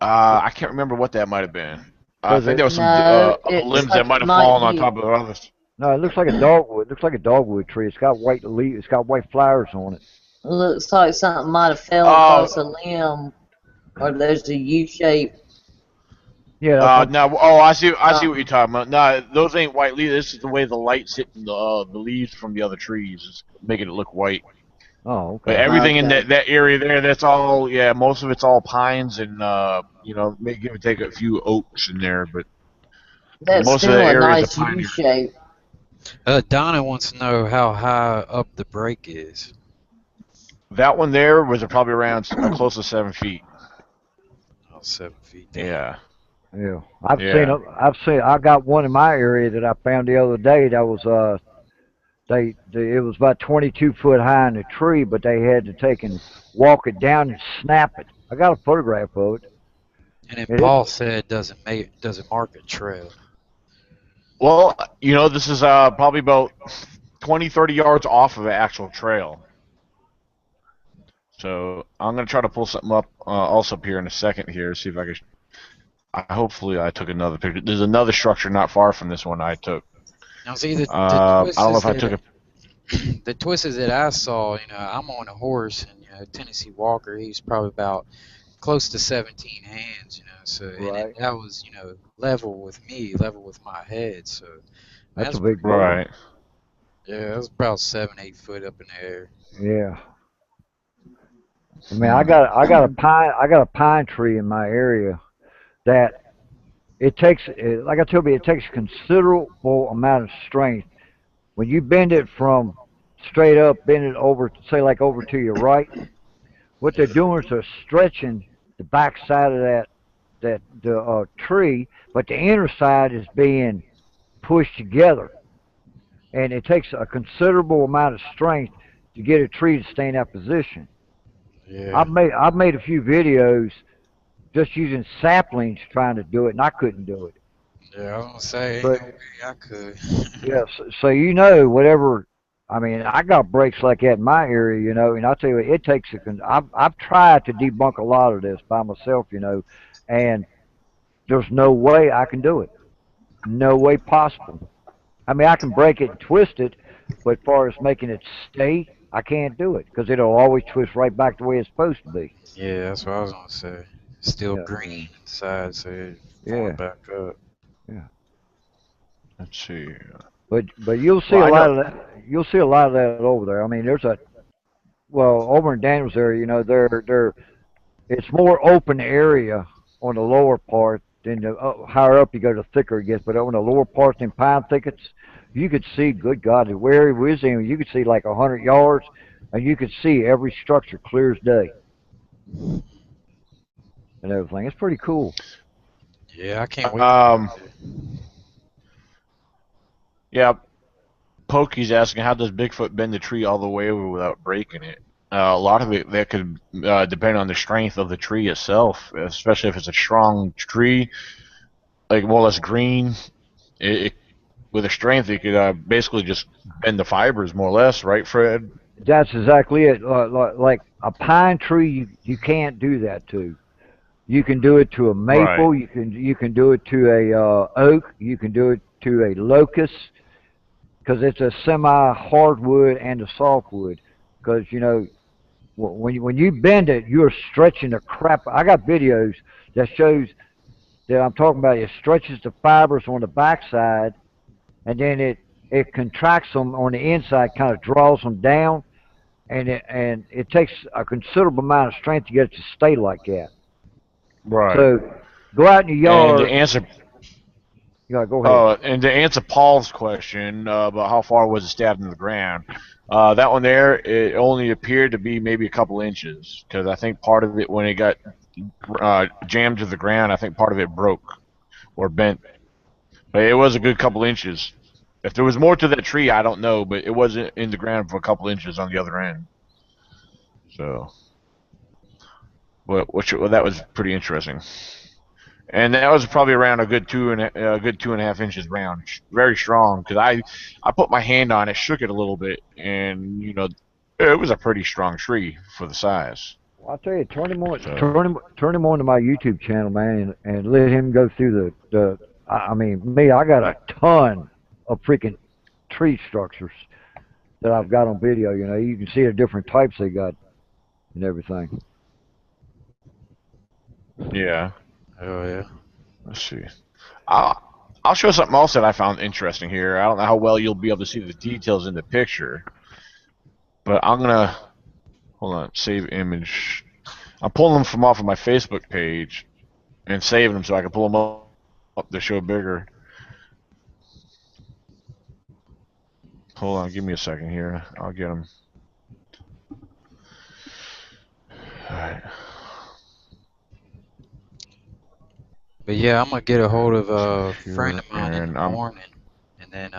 I can't remember what that might have been. I Because think it there was some No, it's limbs that like might it have might fallen on be. top of the others. no, it looks like a dogwood. It looks like a dogwood tree. It's got white leaves. It's got white flowers on it. Looks like something might have fell Oh, across a limb, or there's a U shape. Yeah, that's what. no. Oh, I see what you're Something. talking about. No, those ain't white leaves. This is the way the light's hitting the leaves from the other trees, is making it look white. Oh, But okay. everything in Okay. that area there, that's all. Yeah, most of it's all pines and maybe give or take a few oaks in there, but That's most of the still a area is a nice pine U area. shape. Donna wants to know how high up the break is. That one there was probably around close to 7 feet. Oh, 7 feet. Damn. Yeah, Yeah, yeah. I've seen. I got one in my area that I found the other day. That was it was about 22 foot high in the tree, but they had to take and walk it down and snap it. I got a photograph of it. And then It is. Paul said doesn't mark a trail. Well, this is probably about 20, 30 yards off of the actual trail. So I'm gonna try to pull something up also up here in a second here, see if I can. Hopefully I took another picture. There's another structure not far from this one I took. Now, see the I don't know twists if I took that a. the twists that I saw. I'm on a horse, and Tennessee Walker. He's probably about close to 17 hands. So Right. that was level with me, level with my head. So That's a that's big pretty. boulder. Right. Yeah, that was about 7, 8 foot up in the air. Yeah. I mean, Hmm. I got a pine tree in my area that like I told you, it takes considerable amount of strength when you bend it from straight up, bend it over, say like over to your right. What they're Yeah, doing is they're stretching the back side of the tree, but the inner side is being pushed together, and it takes a considerable amount of strength to get a tree to stay in that position. yeah, I've made a few videos just using saplings trying to do it, and I couldn't do it. yeah. I was gonna say, ain't But no way I could. yes, so whatever. I mean, I got breaks like that in my area, and I'll tell you, it takes I've tried to debunk a lot of this by myself, and there's no way I can do it. No way possible. I mean, I can break it and twist it, but as far as making it stay, I can't do it because it'll always twist right back the way it's supposed to be. Yeah, that's what I was gonna say. Still Yeah, green inside, so it formed yeah, back up. yeah. Let's see. But you'll see Well, a I lot know. of that. You'll see a lot of that over there. I mean, over in Daniels area, they're it's more open area on the lower part than the higher up you go, the thicker it gets. But on the lower parts in pine thickets, you could see, good God, where he was in, you could see like 100 yards, and you could see every structure clear as day and everything. It's pretty cool. Yeah, I can't wait to go Um, there. yeah, Pokey's asking, how does Bigfoot bend the tree all the way over without breaking it? A lot of it that could depend on the strength of the tree itself, especially if it's a strong tree, like more or less green. It with a strength, it could basically just bend the fibers more or less, right, Fred? That's exactly it. Like a pine tree, you can't do that to. You can do it to a Right. maple. You can do it to a oak. You can do it to a locust because it's a semi hardwood and a softwood. Because when you bend it, you're stretching the crap. I got videos that shows that I'm talking about. It stretches the fibers on the backside, and then it contracts them on the inside, kind of draws them down, and it takes a considerable amount of strength to get it to stay like that. Right. So go out in the And the yard. answer, Yeah, go ahead. And to answer Paul's question about how far was it stabbed into the ground, that one there, it only appeared to be maybe a couple inches, because I think part of it, when it got jammed to the ground, I think part of it broke or bent. But it was a good couple inches. If there was more to that tree, I don't know, but it wasn't in the ground for a couple inches on the other end. So, well, that was pretty interesting. And that was probably around a good 2.5 inches round, very strong. Because I put my hand on it, shook it a little bit, and it was a pretty strong tree for the size. Well, I tell you, So turn him on to my YouTube channel, man, and let him go through the. I mean, me, I got a ton of freaking tree structures that I've got on video. You know, you can see the different types they got and everything. yeah, Oh yeah. let's see. I'll I'll show something else that I found interesting here. I don't know how well you'll be able to see the details in the picture, but I'm gonna hold on, save image. I'm pulling them from off of my Facebook page and saving them so I can pull them up to show bigger. Hold on, give me a second here. I'll get them. All right. But yeah, I'm gonna get a hold of a friend Here, of mine in and the morning, and then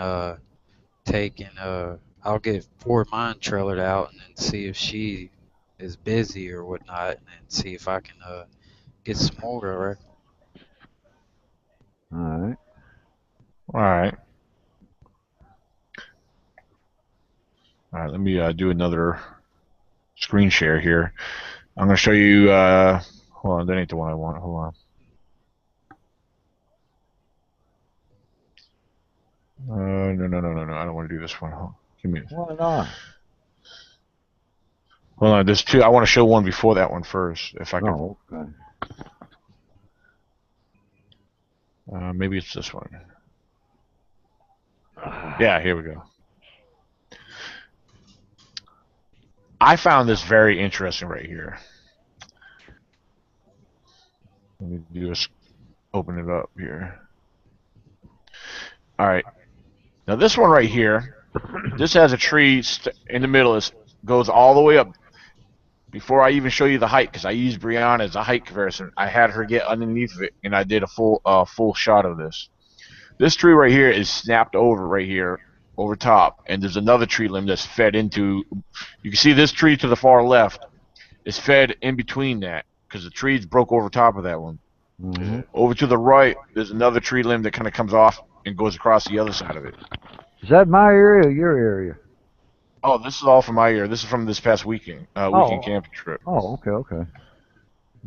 take and I'll get 4 of mine trailered out, and then see if she is busy or whatnot, and then see if I can get some more. All right. All right. all right, all right. Let me do another screen share here. I'm gonna show you. Hold on, that ain't the one I want. Hold on. No. I don't want to do this one. Give me. Why not? Hold on. There's two. I want to show one before that one first, if I can. Oh, okay. Maybe it's this one. Yeah, here we go. I found this very interesting right here. Let me just open it up here. All right. Now this one right here, this has a tree in the middle. It goes all the way up. Before I even show you the height, because I used Brianna as a height comparison, I had her get underneath of it, and I did a full shot of this. This tree right here is snapped over right here, over top, and there's another tree limb that's fed into. You can see this tree to the far left is fed in between that, because the trees broke over top of that one. Mm-hmm. Over to the right, there's another tree limb that kind of comes off and goes across the other side of it. Is that my area or your area? Oh, this is all from my year. This is from this past weekend camping trip. Oh, okay.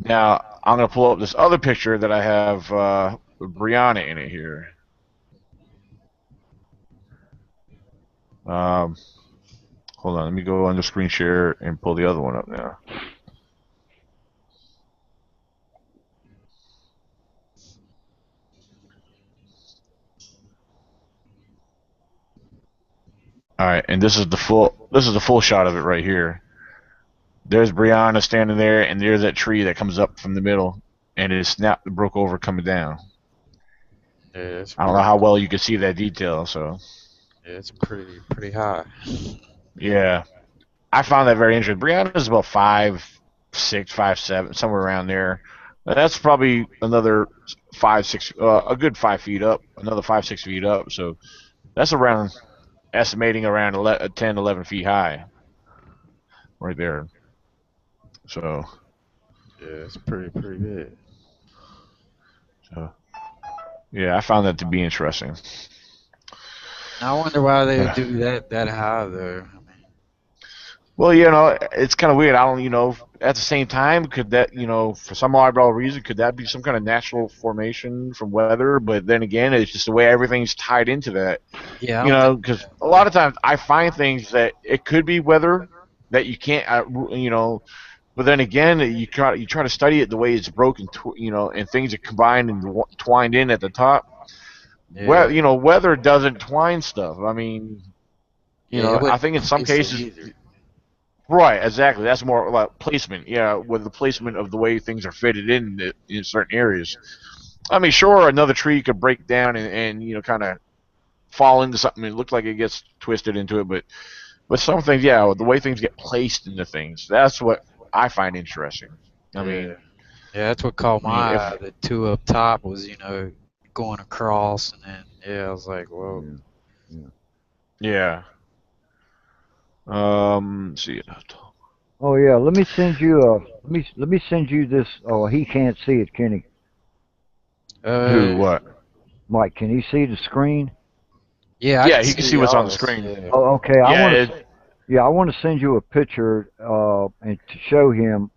Now, I'm going to pull up this other picture that I have with Brianna in it here. Hold on, let me go under screen share and pull the other one up now. All right, and this is the full shot of it right here. There's Brianna standing there, and there's that tree that comes up from the middle, and it broke over coming down. Yeah, I don't know how well you can see that detail, so. Yeah, it's pretty high. Yeah, I found that very interesting. Brianna's about 5'6", 5'7", somewhere around there. That's probably another 5'6", a good 5 feet up, another 5-6 feet up. So that's estimating around 10, 11 feet high, right there. So. Yeah, it's pretty good. So. Yeah, I found that to be interesting. Now, I wonder why they would do that high though. I mean, Well, it's kind of weird. I don't, at the same time, could that, for some oddball reason, could that be some kind of natural formation from weather? But then again, it's just the way everything's tied into that. yeah, Because a lot of times I find things that it could be weather that you can't, but then again, you try to study it the way it's broken, and things are combined and twined in at the top. yeah, Weather doesn't twine stuff. I mean, yeah. It I wouldn't think in some place it cases. either. Right, exactly. That's more like placement. Yeah, with the placement of the way things are fitted in certain areas. I mean, sure, another tree could break down and kind of fall into something. It looked like it gets twisted into it, but some things, yeah, the way things get placed into things, that's what I find interesting. I Yeah, mean, yeah, that's what caught I mean, my if eye. The two up top was, going across, and then yeah, I was like, whoa. Yeah. Yeah. yeah, let's see, Oh yeah, let me send you let me send you this. Oh, he can't see it, can he? who, Uh, what? Mike, can he see the screen? yeah, I Yeah, can he can see see what's on the y'all's. screen. Yeah. Oh, okay. Yeah, it, Yeah, I want to send you a picture and to show him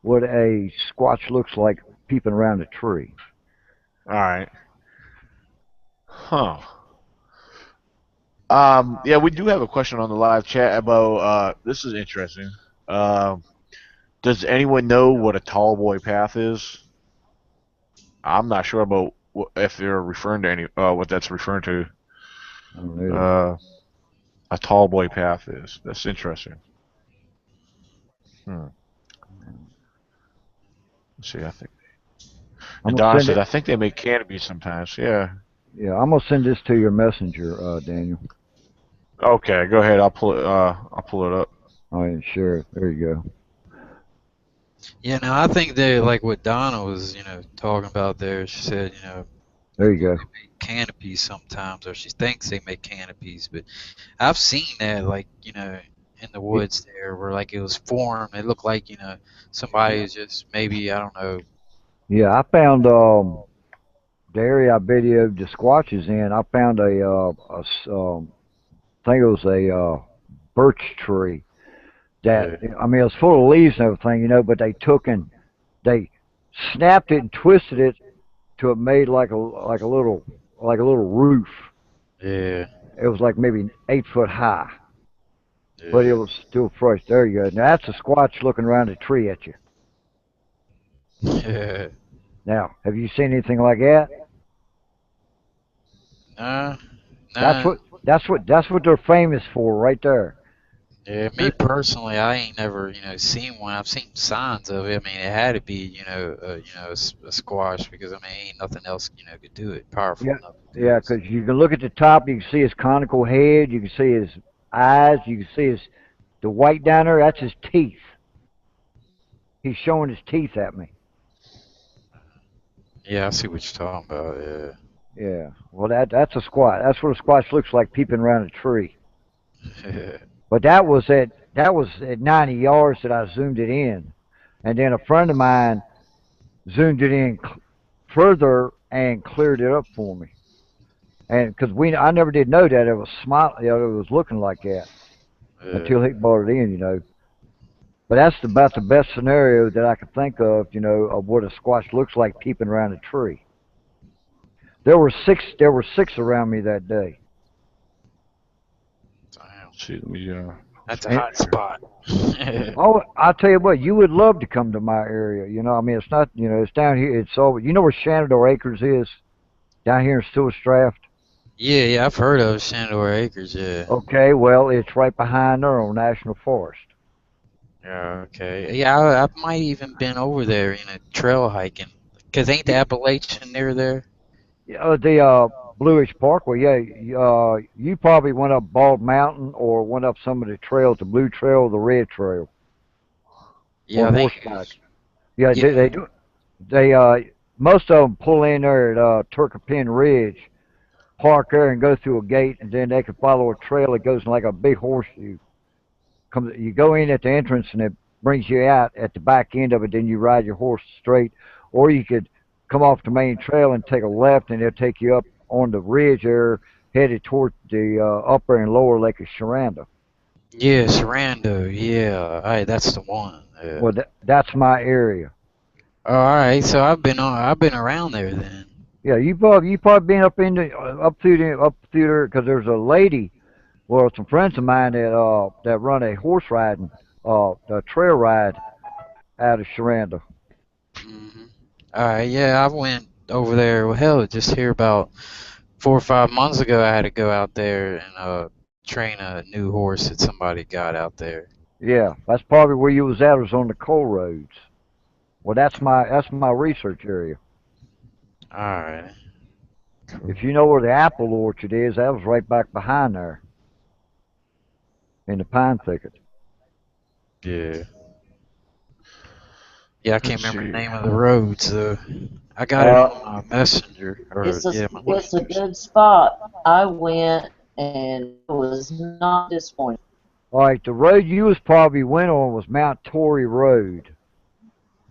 what a squatch looks like peeping around a tree. all right, huh? Yeah, we do have a question on the live chat about. This is interesting. Um, does anyone know what a tall boy path is? I'm not sure about if they're referring to any what that's referring to. I don't know. Uh, a tall boy path is. That's interesting. Hmm. Let's see. I think. I'm And gonna Donna send says, it. I think they make canopies sometimes. Yeah. Yeah, I'm gonna send this to your messenger, Daniel. Okay, go ahead. I'll pull it. I'll pull it up. Oh, yeah, sure. There you go. Yeah, no, I think they like what Donna was, talking about there. She said, There you go. make canopies sometimes, or she thinks they make canopies, but I've seen that, like, in the Y- woods there, where like it was formed. It looked like, somebody was just maybe, I don't know. Yeah, I found the area I videoed the squatches in. I found I think it was a birch tree that Uh, I mean it was full of leaves and everything, but they took and they snapped it and twisted it till it made like a little roof. yeah, It was like maybe 8 foot high, but it yeah, was still fresh. There you go. Now that's a squatch looking around a tree at you. yeah. Now, have you seen anything like that? Nah, That's nah. what they're famous for, right there. Yeah, me personally, I ain't never, seen one. I've seen signs of it. I mean, it had to be, a squash because I mean, ain't nothing else, could do it. Powerful Yeah, enough to do yeah, it. So. because you can look at the top, you can see his conical head, you can see his eyes, you can see the white down there. That's his teeth. He's showing his teeth at me. Yeah, I see what you're talking about. Yeah. Yeah. Well, that's a squat. That's what a squatch looks like peeping around a tree. But that was at 90 yards that I zoomed it in, and then a friend of mine zoomed it in further and cleared it up for me. And because I never did know that it was it was looking like that Yeah. until he brought it in. But that's about the best scenario that I could think of what a squatch looks like peeping around a tree. There were six. There were six around me that day. Damn. Let's see. Let me That's a And hot spot. Yeah, oh, I'll tell you what, you would love to come to my area. I mean, it's not. It's down here. It's all. You know where Shenandoah Acres is? Down here in Stewart Straft. yeah, I've heard of Shenandoah Acres. Yeah. Okay, well, it's right behind there on National Forest. Yeah. Okay. Yeah, I might even been over there, trail hiking. Cause ain't the You, Appalachian near there? the Bluish Parkway. Yeah, you probably went up Bald Mountain or went up some of the trails, the Blue Trail, the Red Trail, Yeah, on I think. horseback. Yeah, Yeah. they do. They most of them pull in there at Turkapin Ridge, park there, and go through a gate, and then they can follow a trail that goes like a big horseshoe. You go in at the entrance, and it brings you out at the back end of it. Then you ride your horse straight, or you could come off the main trail and take a left, and they'll take you up on the ridge there, headed toward the upper and lower Lake of Sharonda. Yeah, Sarando. Yeah. Hey, that's the one. Yeah. Well, that's my area. All right. So I've been around there then. Yeah, you probably been up through there because there's a lady. Well, some friends of mine that run a horse riding a trail ride out of Sharonda. Hmm. All right. Yeah, I went over there. Well, hell, just here about 4 or 5 months ago, I had to go out there and train a new horse that somebody got out there. Yeah, that's probably where you was at. Was on the coal roads. Well, that's my research area. Alright. If you know where the apple orchard is, that was right back behind there in the pine thicket. Yeah. Yeah, I can't Let's remember the see. name of the road, so I got it Uh, on my messenger. Or It's a yeah, my it's a messenger. good spot. I went and was not disappointed. all right, the road you was probably went on was Mount Tory Road.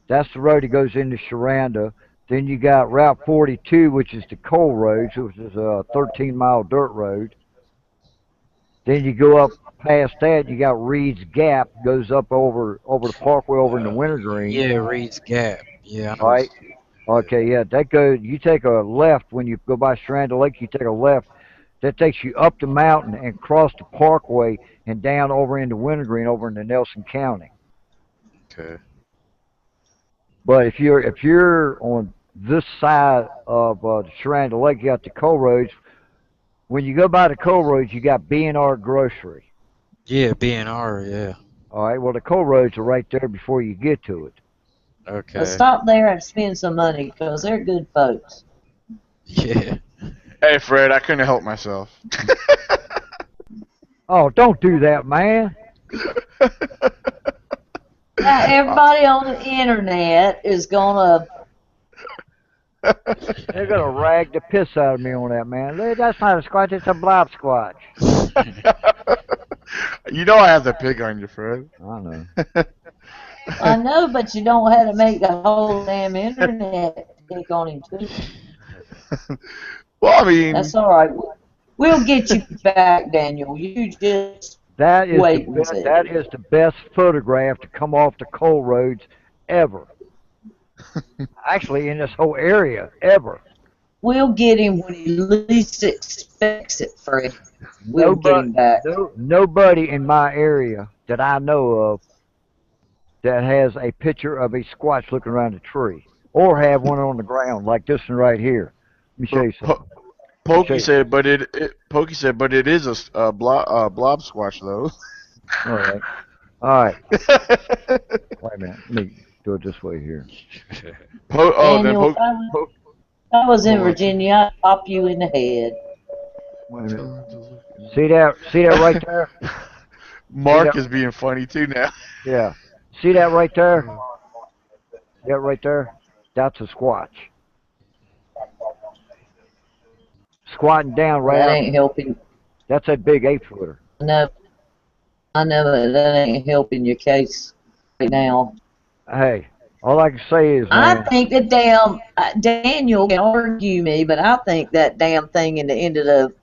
That's the road that goes into Sharonda. Then you got Route 42, which is the coal road, which is a 13-mile dirt road. Then you go up past that, you got Reed's Gap, goes up over the parkway over in the Wintergreen. Yeah, Reed's Gap. Yeah, I All know. right. Okay, yeah, that goes. You take a left when you go by Strand Lake. You take a left. That takes you up the mountain and across the parkway and down over into Wintergreen, over into Nelson County. Okay. But if you're on this side of the Strand Lake, you got the coal roads. When you go by the coal roads, you got B&R Grocery. Yeah, BNR, yeah. All right. Well, the coal roads are right there before you get to it. Okay. Stop there and spend some money because they're good folks. Yeah. Hey, Fred, I couldn't help myself. Oh, don't do that, man. Now, everybody on the internet is gonna. They're gonna rag the piss out of me on that, man. That's not a squatch. It's a blob squatch. You know I have to pick on you, Fred. I know. I know, but you don't have to make the whole damn internet pick on him too. Well, I mean, That's all right. We'll get you back, Daniel. You just That is wait and see. that is the best photograph to come off the coal roads ever. Actually, in this whole area, ever. We'll get him when he least expects it, Fred. We'll get Nobody, him back. nobody in my area that I know of that has a picture of a squatch looking around a tree, or have one on the ground like this one right here. Let me show you something. Pokey said, Pokey said, but it is a blob squash though. All right, all right. Wait a minute. Let me do it this way here. Daniel, if I was in Hold on. Virginia, I'd pop you in the head. Wait a minute. See that? See that right there? Mark is being funny too now. Yeah. See that right there? That right there? That's a squatch. Squatting down right That out. ain't helping. That's a big 8-footer. No, I know that ain't helping your case right now. Hey, all I can say is, I man, think that Daniel can argue me, but I think that damn thing in the end of the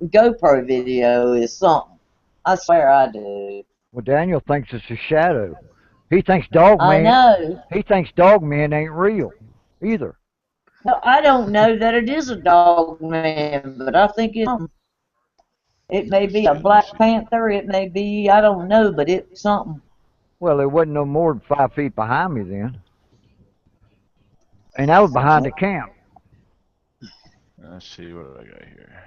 GoPro video is something. I swear I do. well, Daniel thinks it's a shadow. He thinks dog I man. know. He thinks dog man ain't real either. No, I don't know that it is a dog man, but I think it may be a Black Panther. It may be, I don't know, but it's something. Well, it wasn't no more than 5 feet behind me then, and that was behind the camp. Let's see what do I got here.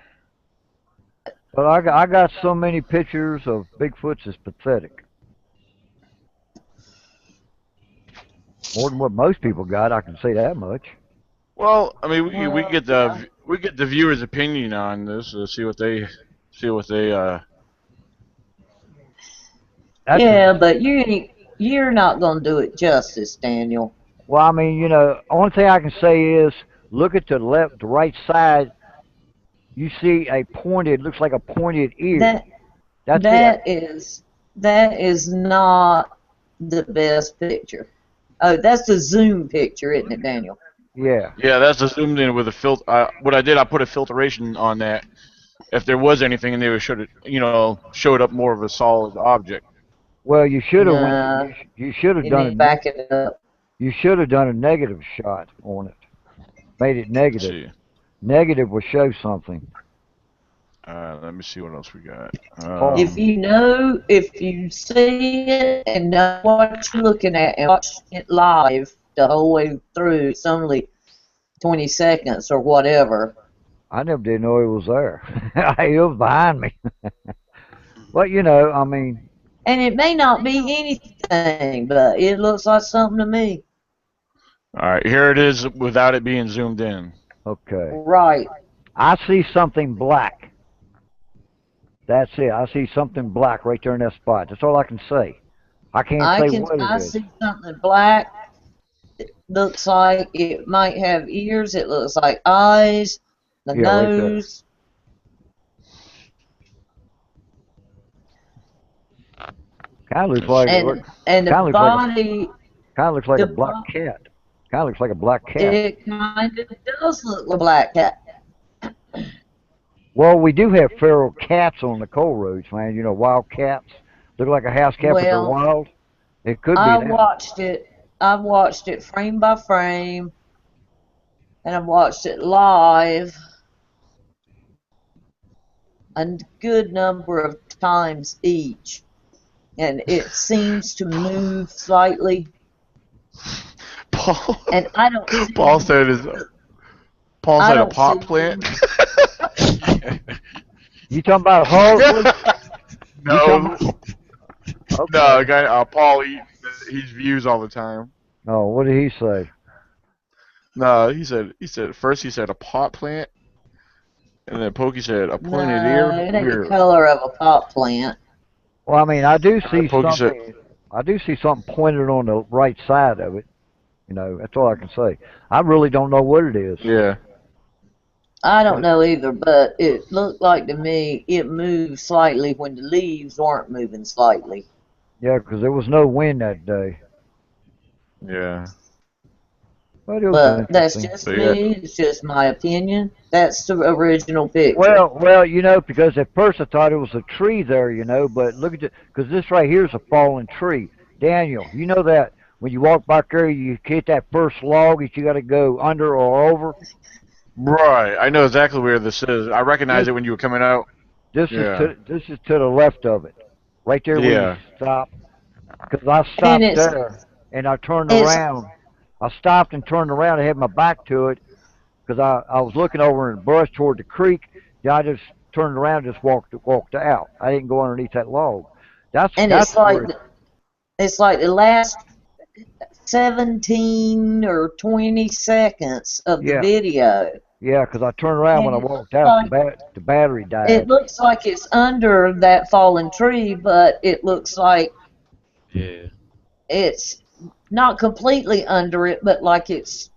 But I got so many pictures of Bigfoots, it's pathetic. More than what most people got, I can say that much. Well, I mean, we get the viewers' opinion on this. See what they Yeah, but you're not gonna do it justice, Daniel. Well, I mean, only thing I can say is look at the right side. You see a pointed, looks like a pointed ear. That is not the best picture. Oh, that's the zoom picture, isn't it, Daniel? Yeah. Yeah, that's a zoomed in with a filter. What I did, I put a filtration on that. If there was anything, and they would showed up more of a solid object. Well, you should have Nah, you should have you done need to back it up. You should have done a negative shot on it. Made it negative. Let's see. Negative will show something. Let me see what else we got. If you see it and know what you're looking at and watch it live the whole way through, it's only 20 seconds or whatever. I never did know he was there. He was behind me. But I mean. And it may not be anything, but it looks like something to me. All right, here it is without it being zoomed in. Okay. Right. I see something black. That's it. I see something black right there in that spot. That's all I can say. I can't say what it I is. see something black. Looks like it might have ears. It looks like eyes, the Yeah, right there. nose, Kind of looks Let's like see. and the kind of looks like a body. kind of looks like a The black bo- cat. Kind of looks like a black cat. it kind of does look like a black cat. Well, we do have feral cats on the coal roads, man. You know, wild cats. Look like a house cat, but they're Well, wild. It could be I that. watched it. I watched it frame by frame, and I watched it live a good number of times each, and it seems to move slightly. Paul, And I don't Paul see. said is Paul I said a don't pot see. plant. You talking about Harley? You talking No, about? no, Okay. guy. Paul, he's views all the time. Oh, what did he say? No, he said first he said a pot plant, and then Pokey said a pointed No, ear. it ain't the Weird. color of a pot plant. Well, I mean, I do And then see Pokey said, something. I do see something pointed on the right side of it. You know, that's all I can say. I really don't know what it is. yeah. I don't But know either, but it looked like to me it moved slightly when the leaves weren't moving slightly. yeah, because there was no wind that day. Yeah. But it was But that's interesting. just So yeah. me. It's just my opinion. That's the original picture. Well, you know, because at first I thought it was a tree there, you know, but look at it, because this right here is a fallen tree. Daniel, you know that when you walk back there, you hit that first log that you got to go under or over. Right. I know exactly where this is. I recognize This it when you were coming out. Yeah. this is to the left of it, right there where you Yeah. stop. Because I And stopped there and I turned it's around. I stopped and turned around and had my back to it because I was looking over in the brush toward the creek. Yeah, I just turned around and just walked out. I didn't go underneath that log. and That's where it's like the last 17 or 20 seconds of the yeah, video. yeah, because I turned around when And I it walked looks out. like The battery died. it's under that fallen tree, but it looks like Yeah. it's not completely under it, but like it's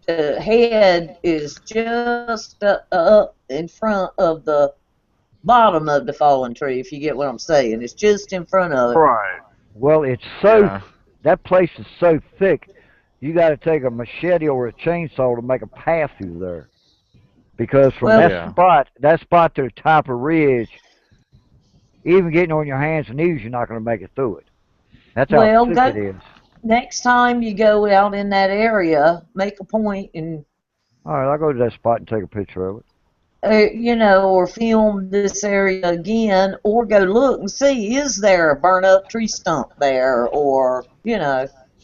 the head is just up in front of the bottom of the fallen tree, if you get what I'm saying. It's just in front of it. Right. Well, it's so Yeah. that place is so thick. You got to take a machete or a chainsaw to make a path through there. Because from Well, Yeah. that spot to the top of ridge, even getting on your hands and knees, you're not going to make it through it. That's how well, thick it go is. next time you go out in that area, make a point and All right, I'll go to that spot and take a picture of it. or film this area again, or go look and see is there a burnt up tree stump there, or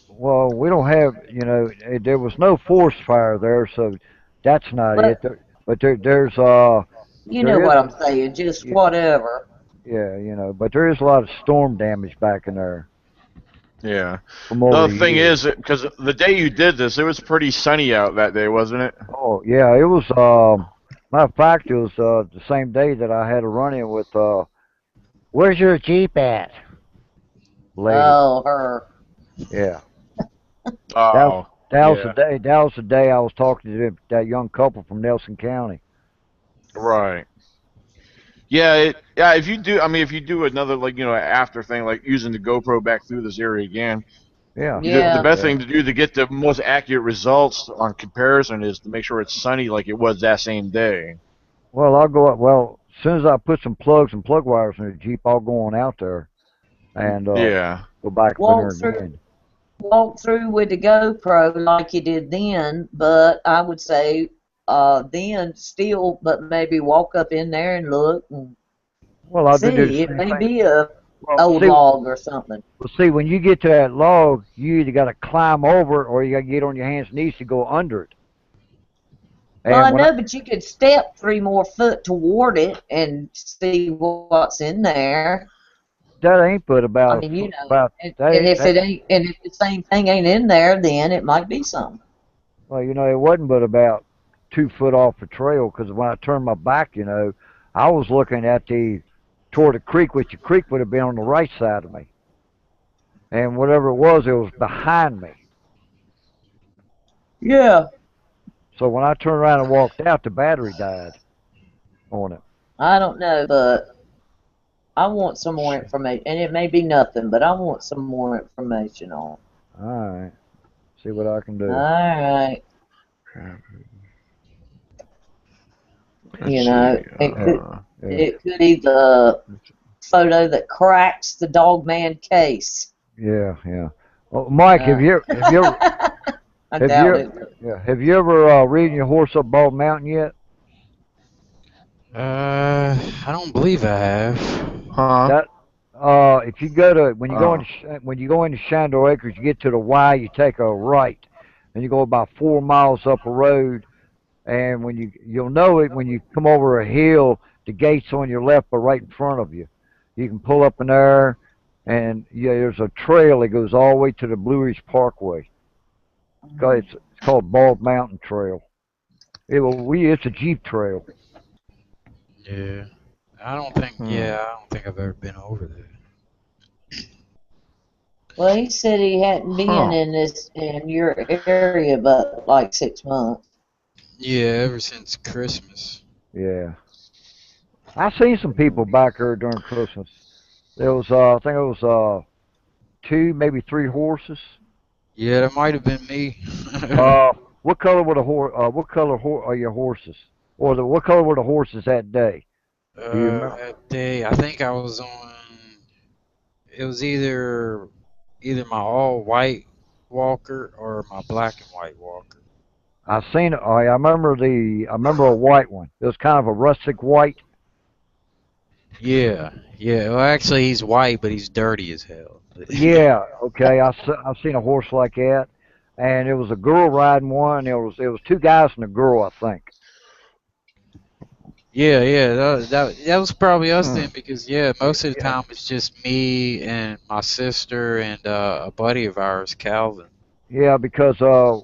Well, we don't have, there was no forest fire there, so that's not it. but But there's you know there is, what I'm saying, just yeah, whatever. yeah, but there is a lot of storm damage back in there Yeah. from over The the thing years. is, because the day you did this, it was pretty sunny out that day, wasn't it? Oh yeah, it was. Matter of fact, it was the same day that I had a run-in with. Where's your Jeep at, lady? Oh, her. Yeah, that was Oh. that was the Yeah. day. That was the day I was talking to that young couple from Nelson County. Right. Yeah. Yeah. If you do, I mean, if you do another after thing like using the GoPro back through this area again, Yeah, the I'll Yeah. do best that. thing to do to get the most accurate results on comparison is to make sure it's sunny like it was that same day. Well, I'll go up. Well, as soon as I put some plugs and plug wires in the Jeep, I'll go on out there and Yeah. go back up in there Walk through again. walk through with the GoPro like you did then, but I would say then still, but maybe walk up in there and look and Well, I'll do the see. It same may thing. be a Well, old log or something. when you get to that log, you either got to climb over it or you got to get on your hands and knees to go under it. Well, I And when I, know, but you could step 3 more foot toward it and see what's in there. that ain't but I about mean, about that and ain't if that. it ain't, and if the same thing ain't in there, then it might be something. Well, it wasn't but about 2 foot off the trail because when I turned my back, I was looking at toward the creek, which the creek would have been on the right side of me. And whatever it was behind me. Yeah. So when I turned around and walked out, the battery died on it. I don't know, but I want some more information. And it may be nothing, but I want some more information on it. All right. See what I can do. All right. Let's It could be the photo that cracks the dog man case. Yeah. Well, Mike, have you ever I doubt it. have you ever ridden your horse up Bald Mountain yet? I don't believe I have. Huh? That if you go to when you go into Shandor Acres, you get to the Y, you take a right, and you go about 4 miles up a road, and you'll know it when you come over a hill. The gate's on your left, but right in front of you. You can pull up in there, and there's a trail that goes all the way to the Blue Ridge Parkway. It's called Bald Mountain Trail. It's a Jeep trail. Yeah. I don't think I've ever been over there. Well, he said he hadn't been in your area but like 6 months. Yeah, ever since Christmas. Yeah. I seen some people back there during Christmas. There was, I think it was 2, maybe 3 horses. Yeah, that might have been me. What color were are your horses? Or what color were the horses that day? Do you remember? That day, I think I was on. It was either my all white walker or my black and white walker. I seen it. I remember a white one. It was kind of a rustic white. Yeah. Well, actually, he's white, but he's dirty as hell. Yeah. Okay. I've seen a horse like that, and it was a girl riding one. It was 2 guys and a girl, I think. Yeah. That was probably us then, because most of the time it's just me and my sister and a buddy of ours, Calvin. Yeah, because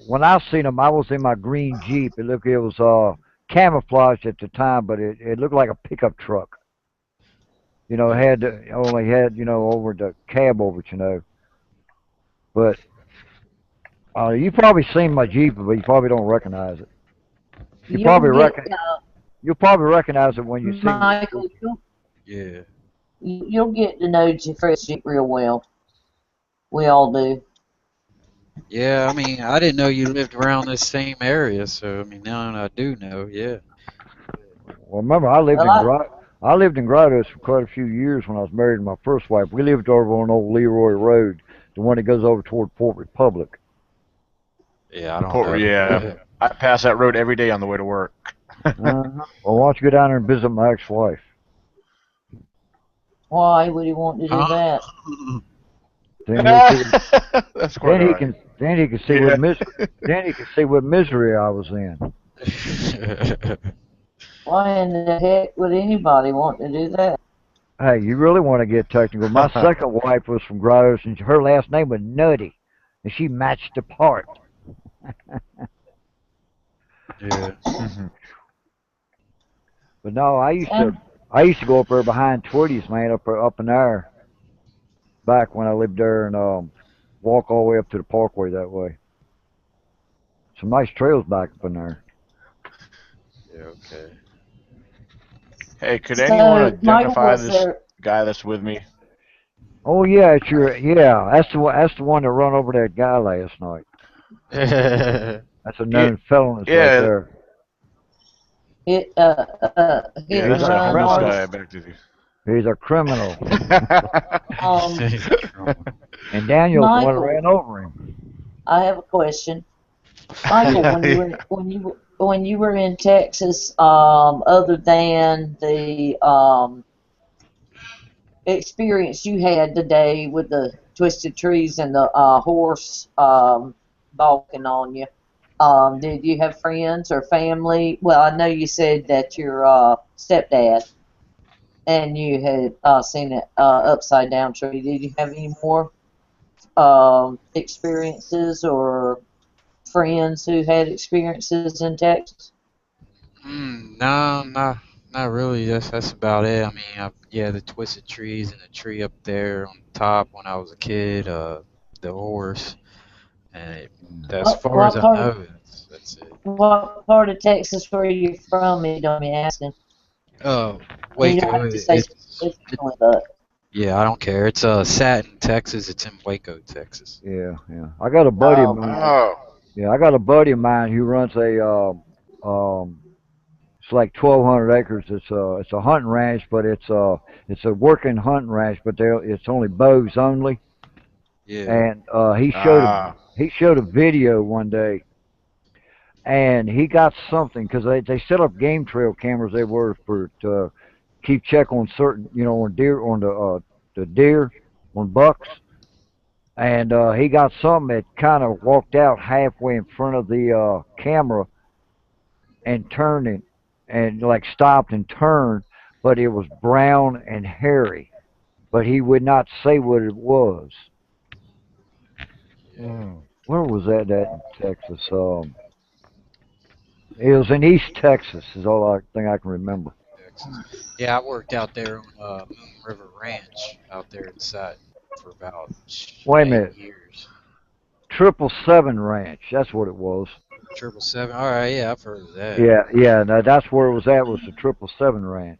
when I seen him, I was in my green Jeep. It was camouflaged at the time, but it looked like a pickup truck. It only had over the cab over it. But you probably seen my Jeep, but you probably don't recognize it. You'll probably recognize it when you see Michael, Yeah. You'll get to know Chris Jeep real well. We all do. Yeah, I mean, I didn't know you lived around this same area, so I mean, now I do know. Yeah. Well, remember, I lived in Grottoes for quite a few years when I was married to my first wife. We lived over on old Leroy Road, the one that goes over toward Port Republic. Yeah, I don't know. Yeah, I pass that road every day on the way to work. Well, why don't you go down there and visit my ex-wife? Why would he want to do that? Then he can see what misery I was in. Why in the heck would anybody want to do that? Hey, you really want to get technical. My second wife was from Grottoes, and her last name was Nutty, and she matched the part. Yeah. But no, I used to go up there behind Twitty's, man, up in there, back when I lived there, and walk all the way up to the parkway that way. Some nice trails back up in there. Yeah. Okay. Hey, could anyone identify this guy that's with me? Oh yeah, that's the one that run over that guy last night. That's a known felon right there. He's that's a homeless guy back to you. He's a criminal. And Daniel's the one that ran over him. I have a question. Michael, when you were in Texas, other than the experience you had today with the twisted trees and the horse balking on you, did you have friends or family? Well, I know you said that your stepdad and you had seen an upside down tree. Did you have any more experiences or friends who had experiences in Texas? No, not really. That's about it. I mean, yeah, the twisted trees and the tree up there on top when I was a kid. The horse, and as What far as what I part know, of that's it. what part of Texas were you from? You don't me asking. And you don't Waco. have to say It's specifically, but yeah, I don't care. It's Satin, Texas. It's in Waco, Texas. Yeah, yeah. I got a buddy of mine. okay. Oh. Yeah, I got a buddy of mine who runs a it's like 1,200 acres. It's a hunting ranch, but it's a working hunting ranch, but it's only bows only. Yeah. And Ah. he showed a video one day, and he got something because they set up game trail cameras everywhere for to keep check on certain on deer on the deer on bucks. And he got something that kind of walked out halfway in front of the camera and turned it and like stopped and turned, but it was brown and hairy. But he would not say what it was. Yeah. Where was that in Texas? It was in East Texas. Is all I think I can remember. Texas. Yeah, I worked out there on Moon River Ranch out there in Satin for about Wait a 8 minute, years. 777 Ranch. That's what it was. 777. All right, yeah, I've heard of that. Yeah, yeah. No, that's where it was at. Was the 777 Ranch.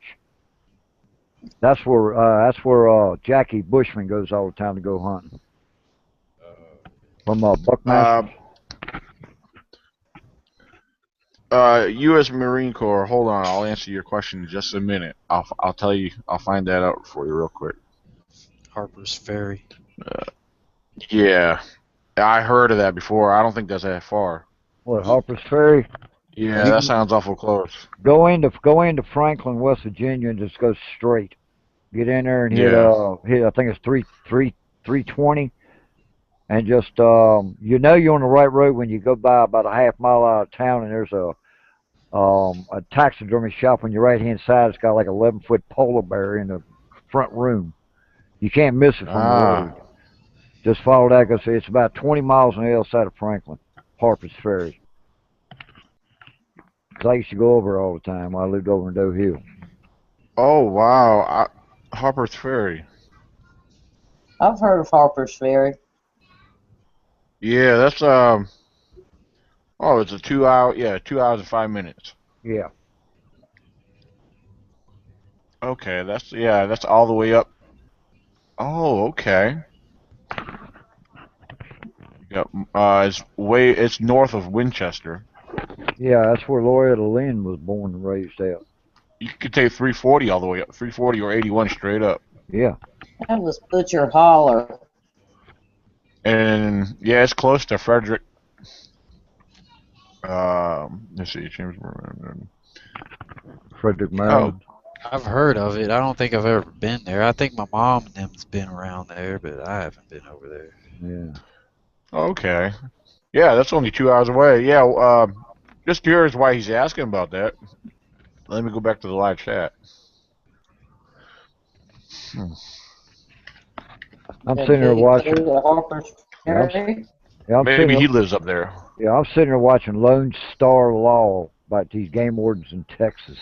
That's where Jackie Bushman goes all the time to go hunting from Uh, Buckmasters. U.S. Marine Corps. Hold on, I'll answer your question in just a minute. I'll tell you. I'll find that out for you real quick. Harper's Ferry. Yeah, I heard of that before. I don't think that's that far. What Harper's Ferry? Yeah, You that can sounds awful close. go into Franklin, West Virginia, and just go straight. Get in there and hit Yeah. hit. I think it's 320, and just you're on the right road when you go by about a half mile out of town, and there's a taxidermy shop on your right hand side. It's got like 11-foot polar bear in the front room. You can't miss it from the road. Ah. Just follow that because it's about 20 miles on the other side of Franklin, Harper's Ferry. 'Cause I used to go over all the time. I lived over in Doe Hill. Oh wow. Harper's Ferry. I've heard of Harper's Ferry. Yeah, that's Oh, it's a 2 hour. Yeah, 2 hours and 5 minutes. Yeah. Okay, that's all the way up. Oh, okay. Yep. It's north of Winchester. Yeah, that's where Loretta Lynn was born and raised out. You could take 340 all the way up, 340 or 81 straight up. Yeah. That was Butcher Holler. And yeah, it's close to Frederick. Let's see, James. Frederick, Oh, Maryland. I've heard of it. I don't think I've ever been there. I think my mom and them's been around there, but I haven't been over there. Yeah. okay. Yeah, that's only 2 hours away. Yeah, just curious why he's asking about that. Let me go back to the live chat. Hmm. I'm Did sitting there he go watching. to Harper's Yeah, Ferry? I'm sitting Maybe there, he lives up there. yeah, I'm sitting there watching Lone Star Law about these game wardens in Texas.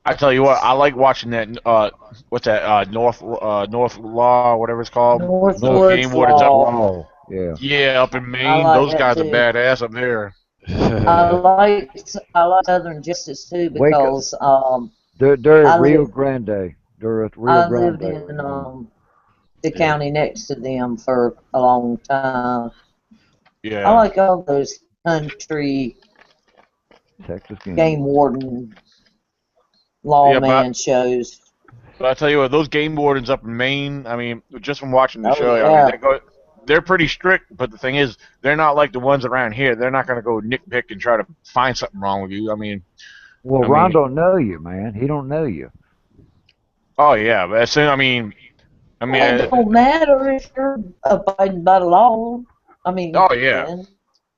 I tell you what, I like watching that. What's that? North Law, whatever it's called. Those game Northwoods wardens up. Law. Law. Yeah. Yeah, up in I Maine. like Those that guys are too. badass up there. I like Southern Justice too Wake up. because They're I at Rio live Grande. They're at Rio I lived Grande. in the Yeah. county next to them for a long time. I Yeah. like all those country Texas game warden Yeah, lawman shows. but I tell you what, those game wardens up in Maine. I mean, just from watching the Oh show, I mean, yeah. they're pretty strict. But the thing is, they're not like the ones around here. They're not going to go nitpick and try to find something wrong with you. Well, I Ron mean, don't know you, man. He don't know you. oh yeah, but as soon, It don't matter if you're abiding by the law. I mean, oh yeah. then,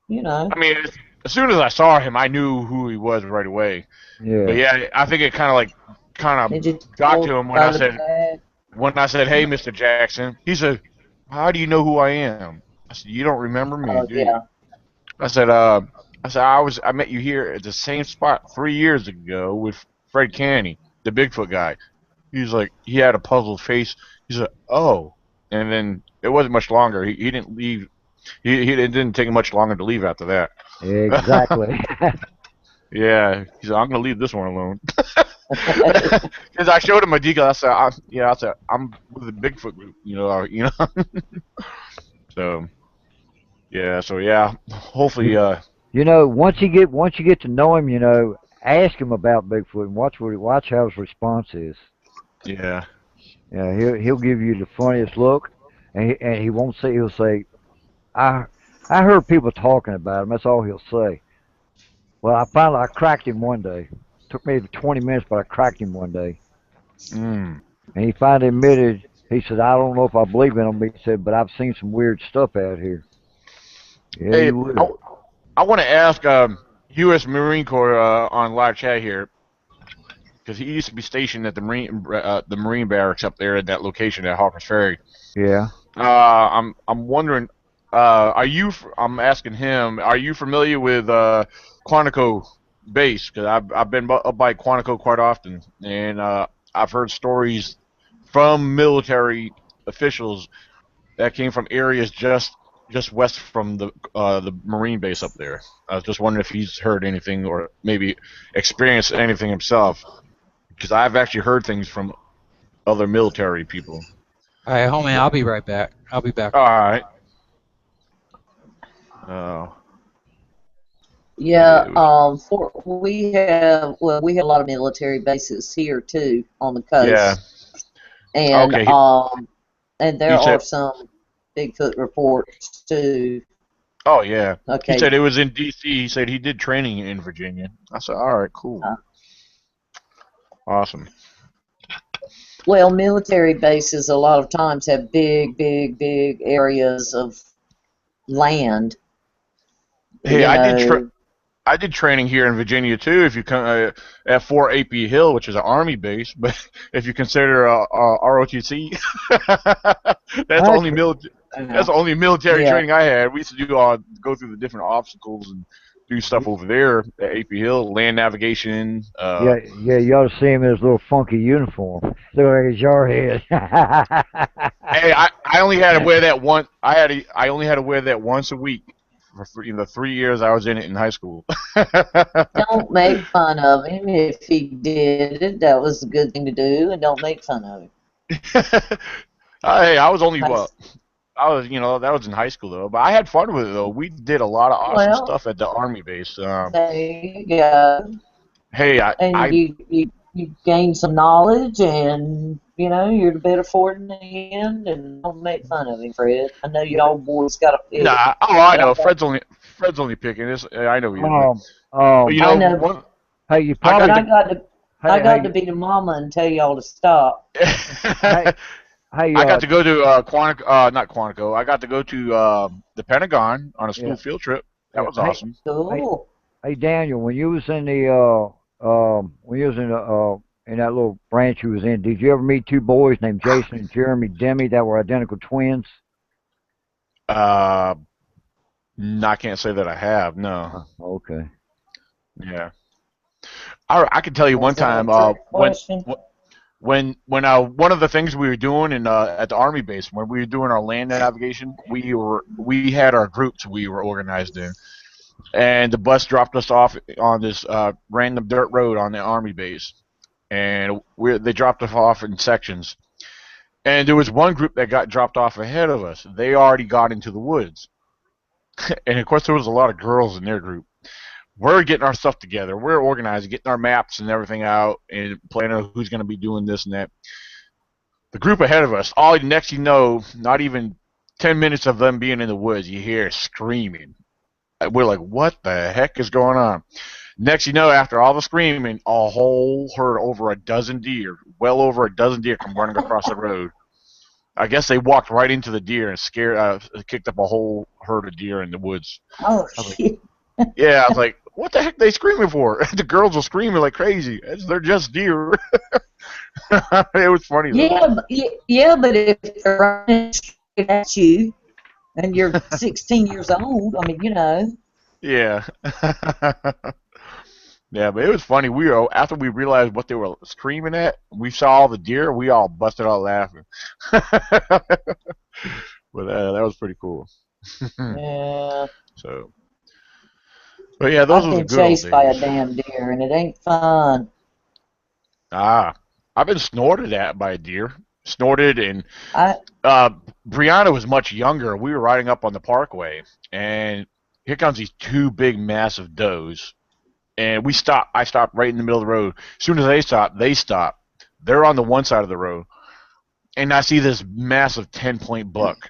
you know. I mean, as soon as I saw him, I knew who he was right away. But Yeah. yeah, I think it kind Did you of got told to him when by I the said, bag? "Hey, Mr. Jackson." He said, "How do you know who I am?" I said, "You don't remember me, Oh do you?" yeah. I said, I said, I met you here at the same spot 3 years ago with Fred Canny, the Bigfoot guy. He's like, he had a puzzled face. He's like, oh. And then it wasn't much longer. He didn't leave. It didn't take him much longer to leave after that. Exactly. Yeah, he's like, I'm gonna leave this one alone. Because I showed him a decal. I said, I'm with the Bigfoot group. So yeah. Hopefully, Once you get to know him, ask him about Bigfoot and watch how his response is. yeah. Yeah, he'll give you the funniest look, and he won't say he'll say, I heard people talking about him. That's all he'll say. Well, I cracked him one day. Took me 20 minutes, but I cracked him one day, Mm. and he finally admitted. He said, I don't know if I believe in him. He said, but I've seen some weird stuff out here. Yeah, Hey, you will. I want to ask U.S. Marine Corps on live chat here because he used to be stationed at the Marine barracks up there at that location at Harper's Ferry. Yeah. I'm wondering, I'm asking him, are you familiar with Quantico Base? Because I've been up by Quantico quite often, and I've heard stories from military officials that came from areas just west from the Marine base up there. I was just wondering if he's heard anything or maybe experienced anything himself, because I've actually heard things from other military people. All right, homie, I'll be right back. I'll be back. All right. Uh, Yeah, yeah, we have a lot of military bases here too on the yeah. coast, and Okay. and there He are said, some Bigfoot reports too. oh yeah. He Okay, said it was in D.C. He said he did training in Virginia. I said, all right, cool, uh, awesome. well, military bases a lot of times have big areas of land. Hey, You know, I did training here in Virginia too. If you come at Fort A.P. Hill, which is an army base, but if you consider ROTC, that's the only Actually, military. That's the only military yeah. training I had. We used to go through the different obstacles and do stuff over there at A.P. Hill, land navigation. yeah, you ought to see him in his little funky uniform. Look like his yarhead. Hey, I only had to wear that one. I only had to wear that once a week for the 3 years I was in it in high school. Don't make fun of him if he did it. That was a good thing to do, and don't make fun of him. Hey, I was only That's, that was in high school though, but I had fun with it though. We did a lot of awesome well, stuff at the army base. there you go. Hey, And you gain some knowledge, and you're the better for it in the end. And don't make fun of him, Fred. I know you all boys got a fit. nah. Oh, I But know. Fred's only picking this. I know he is, um, but um, I know, one. hey, you I but probably, got I got to I hey, got to hey, be the mama and tell y'all to stop. hey, to. hey, I got to go to not Quantico. I got to go to the Pentagon on a yeah, school field trip. That yeah, was awesome. hey, Cool. hey, Daniel, when you was in when you was in that little branch you was in, did you ever meet two boys named Jason and Jeremy Demi that were identical twins? Uh, no, I can't say that I have. No. Okay. Yeah. I can tell you one Was that a time trick question? when one of the things we were doing in at the army base when we were doing our land navigation, we had our groups we were organized in, and the bus dropped us off on this random dirt road on the army base, and they dropped us off in sections, and there was one group that got dropped off ahead of us. They already got into the woods, and of course there was a lot of girls in their group. We're getting our stuff together. We're organizing, getting our maps and everything out, and planning who's going to be doing this and that. The group ahead of us, all next you know, not even 10 minutes of them being in the woods, you hear screaming. We're like, what the heck is going on? Next you know, after all the screaming, a whole herd, over a dozen deer, well over a dozen deer come running across the road. I guess they walked right into the deer and kicked up a whole herd of deer in the woods. Oh I was like, shit. yeah, I was like, what the heck are they screaming for? The girls were screaming like crazy. They're just deer. It was funny though. But if they're running straight at you and you're 16 years old, I mean, Yeah. Yeah, but it was funny. We were after we realized what they were screaming at. We saw all the deer. We all busted out laughing. But that was pretty cool. Yeah. So, but yeah, those I've were the been good old chased by a days. damn deer, and it ain't fun. Ah, I've been snorted at by a deer. Snorted, and I uh, Brianna was much younger. We were riding up on the parkway, and here comes these two big, massive does. And we stopped. I stopped right in the middle of the road. As soon as they stopped, they stopped. They're on the one side of the road, and I see this massive 10-point buck.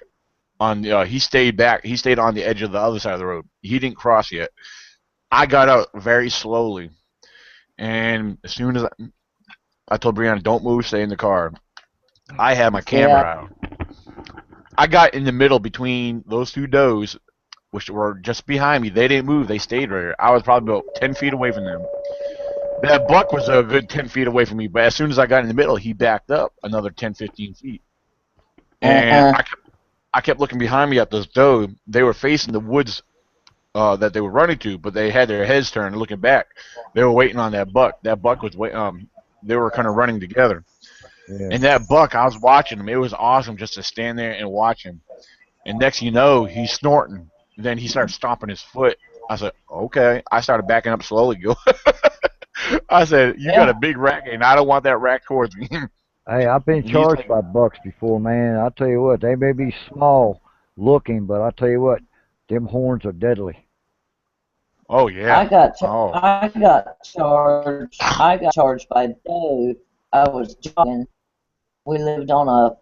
He stayed back. He stayed on the edge of the other side of the road. He didn't cross yet. I got out very slowly, and as soon as I told Brianna, "Don't move, stay in the car," I had my camera yeah. out. I got in the middle between those two does, which were just behind me. They didn't move. They stayed right there. I was probably about 10 feet away from them. That buck was a good 10 feet away from me, but as soon as I got in the middle, he backed up another 10, 15 feet. And Uh-huh. I kept looking behind me at those doe. They were facing the woods that they were running to, but they had their heads turned looking back. They were waiting on that buck. That buck was they were kind of running together. Yeah. And that buck, I was watching him. It was awesome just to stand there and watch him. And next thing you know, he's snorting. And then he starts stomping his foot. I said, okay. I started backing up slowly. I said, you got Yeah. a big rack, and I don't want that rack towards me. Hey, I've been He's charged like, by bucks before, man. I tell you what, they may be small looking, but I tell you what, them horns are deadly. oh, I yeah. got ch- Oh, I got charged. I got charged by a doe. I was jogging. We lived on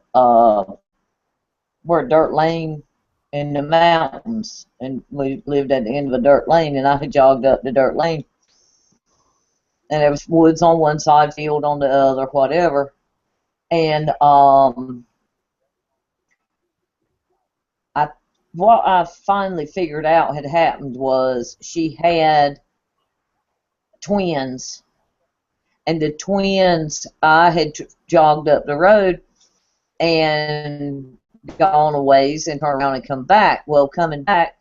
we're a dirt lane in the mountains, and we lived at the end of a dirt lane, and I jogged up the dirt lane, and there was woods on one side, field on the other, whatever. And I what I finally figured out had happened was she had twins, and the twins I had jogged up the road and gone a ways and turned around and come back. Well, coming back,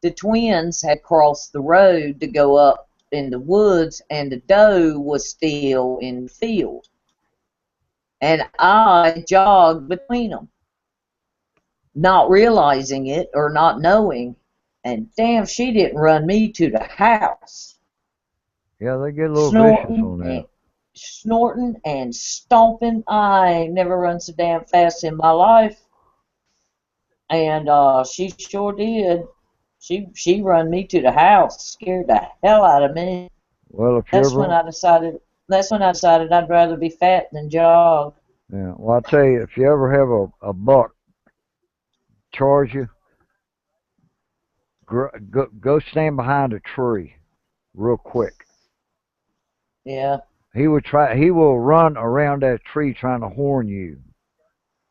the twins had crossed the road to go up in the woods, and the doe was still in the field. And I jogged between them, not realizing it or not knowing. And damn, she didn't run me to the house. Yeah, they get a little vicious Snorting on that. and snorting and stomping. I ain't never run so damn fast in my life. And she sure did. She run me to the house, scared the hell out of me. Well, if you That's when ever, I decided. That's when I decided I'd rather be fat than jog. yeah, well, I tell you, if you ever have a buck charge you, go stand behind a tree real quick. Yeah. He will run around that tree trying to horn you.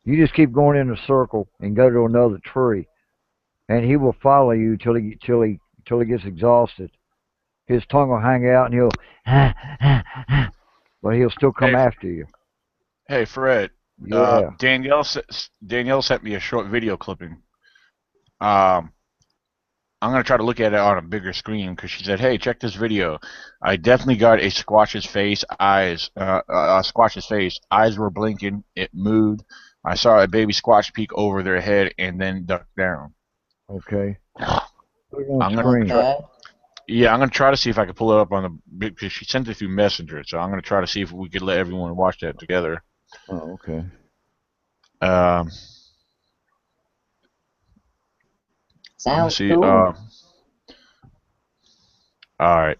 You just keep going in a circle and go to another tree, and he will follow you till he gets exhausted. His tongue will hang out, and but he'll still come hey, after you. hey, Fred. Yeah. Danielle sent me a short video clipping. Um, I'm gonna try to look at it on a bigger screen because she said, "Hey, check this video." I definitely got a squatch's face, eyes, a squatch's face. Eyes were blinking. It moved. I saw a baby squatch peek over their head and then duck down. Okay. Put it on I'm gonna screen. try. Okay. Yeah, I'm gonna try to see if I can pull it up on the because she sent it through Messenger. So I'm gonna try to see if we could let everyone watch that together. Oh, okay. Um, I'm gonna Sounds see. cool. All right,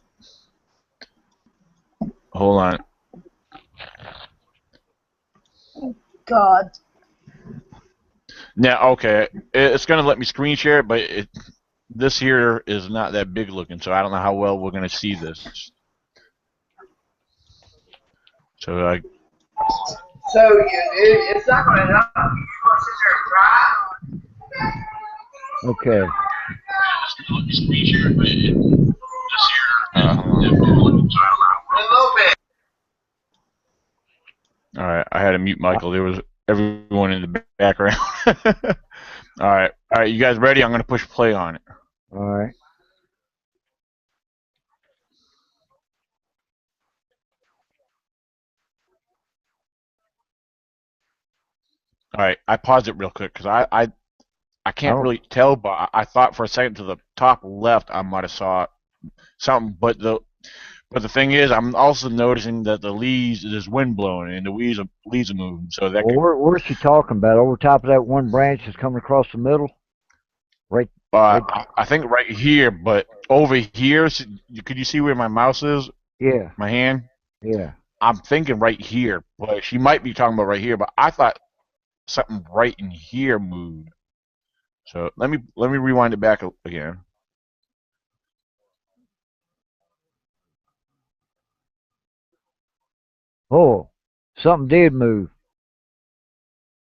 hold on. God. Now, okay, it's gonna let me screen share it, but this here is not that big looking, so I don't know how well we're gonna see this. So So it's not going to help. You're going to sit there and cry. Okay. hold on. A little bit. All right, I had to mute Michael. There was everyone in the background. All right, all right, you guys ready? I'm gonna push play on it. All right. right, I paused it real quick because I can't don't. really tell, but I thought for a second to the top left I might have saw something, but the thing is, I'm also noticing that the leaves, there's wind blowing, and the leaves are moving, so that Well, could. where's she talking about? Over top of that one branch that's coming across the middle, right? Right. I think right here, but over here, could you see where my mouse is? Yeah. My hand? Yeah. I'm thinking right here, but she might be talking about right here, but I thought something right in here moved. So let me rewind it back again. Oh, something did move.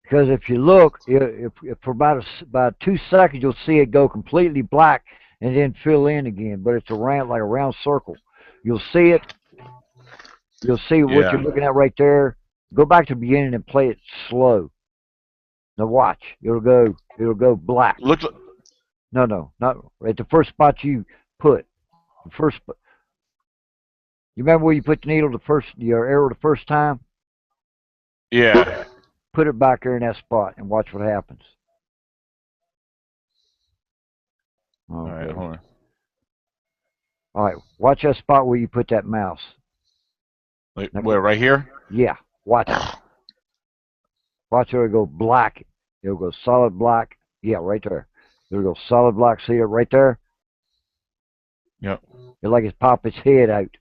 Because if you look, if for about 2 seconds, you'll see it go completely black and then fill in again. But it's like a round circle. You'll see it. You'll see what you're Yeah. looking at right there. Go back to the beginning and play it slow. Now watch. It'll go black. Looks. No, not at the first spot you put. The first. You remember where you put the needle your arrow the first time? Yeah. Put it back there in that spot and watch what happens. All right, Okay. hold on. All right. Watch that spot where you put that mouse. Like, where, right here? Yeah. Watch it. Watch it go black. It'll go solid black. Yeah, right there. It'll go solid black. See it right there? Yep. It's like it's pop its head out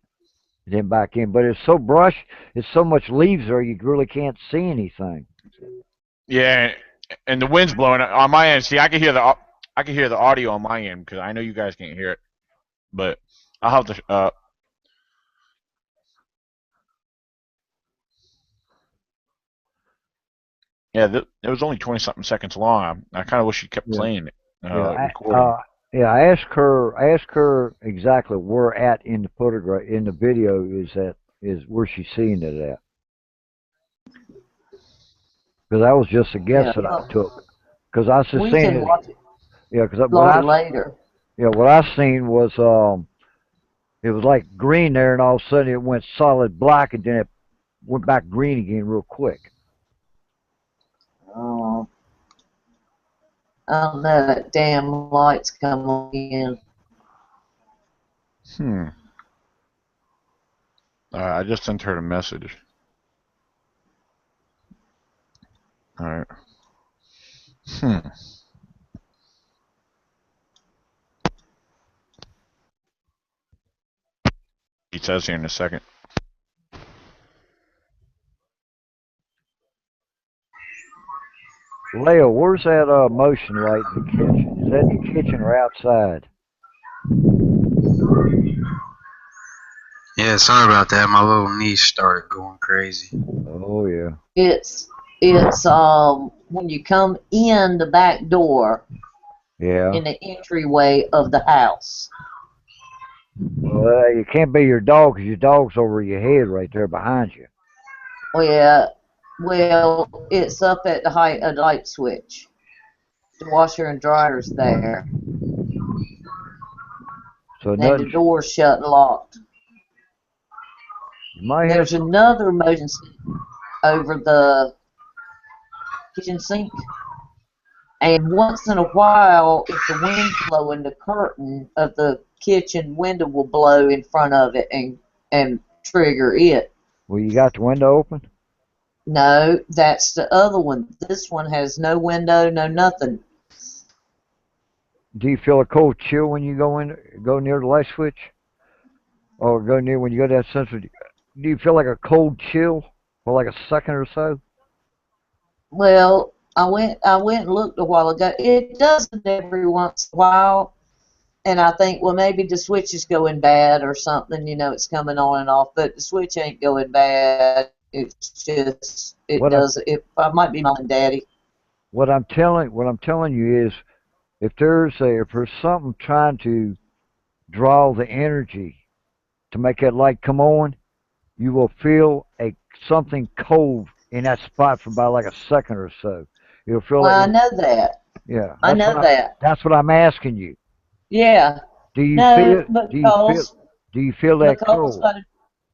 and then back in. But it's so brush. It's so much leaves there. You really can't see anything. Yeah, and the wind's blowing on my end. See, I can hear the audio on my end because I know you guys can't hear it, but I'll have to. Yeah, it was only 20 something seconds long. I kind of wish you kept Yeah. playing it, Yeah. recording. Yeah. I asked her exactly where at in the photograph in the video is where she's seeing it at. Because that was just a guess Yeah, that I took. Because I was just we saying can it. watch it Yeah. Because later. what I seen was it was like green there, and all of a sudden it went solid black, and then it went back green again real quick. Oh, I don't know, that damn light's come on again. I just sent her a message. All right. He says here in a second. Leo, where's that motion light in the kitchen? Is that in the kitchen or outside? Yeah, sorry about that. My little niece started going crazy. Oh yeah. It's when you come in the back door Yeah. in the entryway of the house. Well, it can't be your dog because your dog's over your head right there behind you. Well, it's up at the height of the light switch. The washer and dryer's there. So And the door's shut and locked. There's another motion over the kitchen sink. And once in a while, if the wind's blowing, the curtain of the kitchen window will blow in front of it and trigger it. Well, you got the window open? No, that's the other one. This one has no window, no nothing. Do you feel a cold chill when you go near the light switch? Or when you go to that sensor? Do you feel like a cold chill for like a second or so? Well, I went and looked a while ago. It does it every once in a while, and I think, well, maybe the switch is going bad or something. It's coming on and off, but the switch ain't going bad. It's just it might be mom and daddy. What I'm telling you is, if there's something trying to draw the energy to make that light come on, you will feel something cold in that spot for about like a second or so. You'll feel Well, like I know that. Yeah. I know that. That's what I'm asking you. Yeah. Do you No, feel do you feel that cold?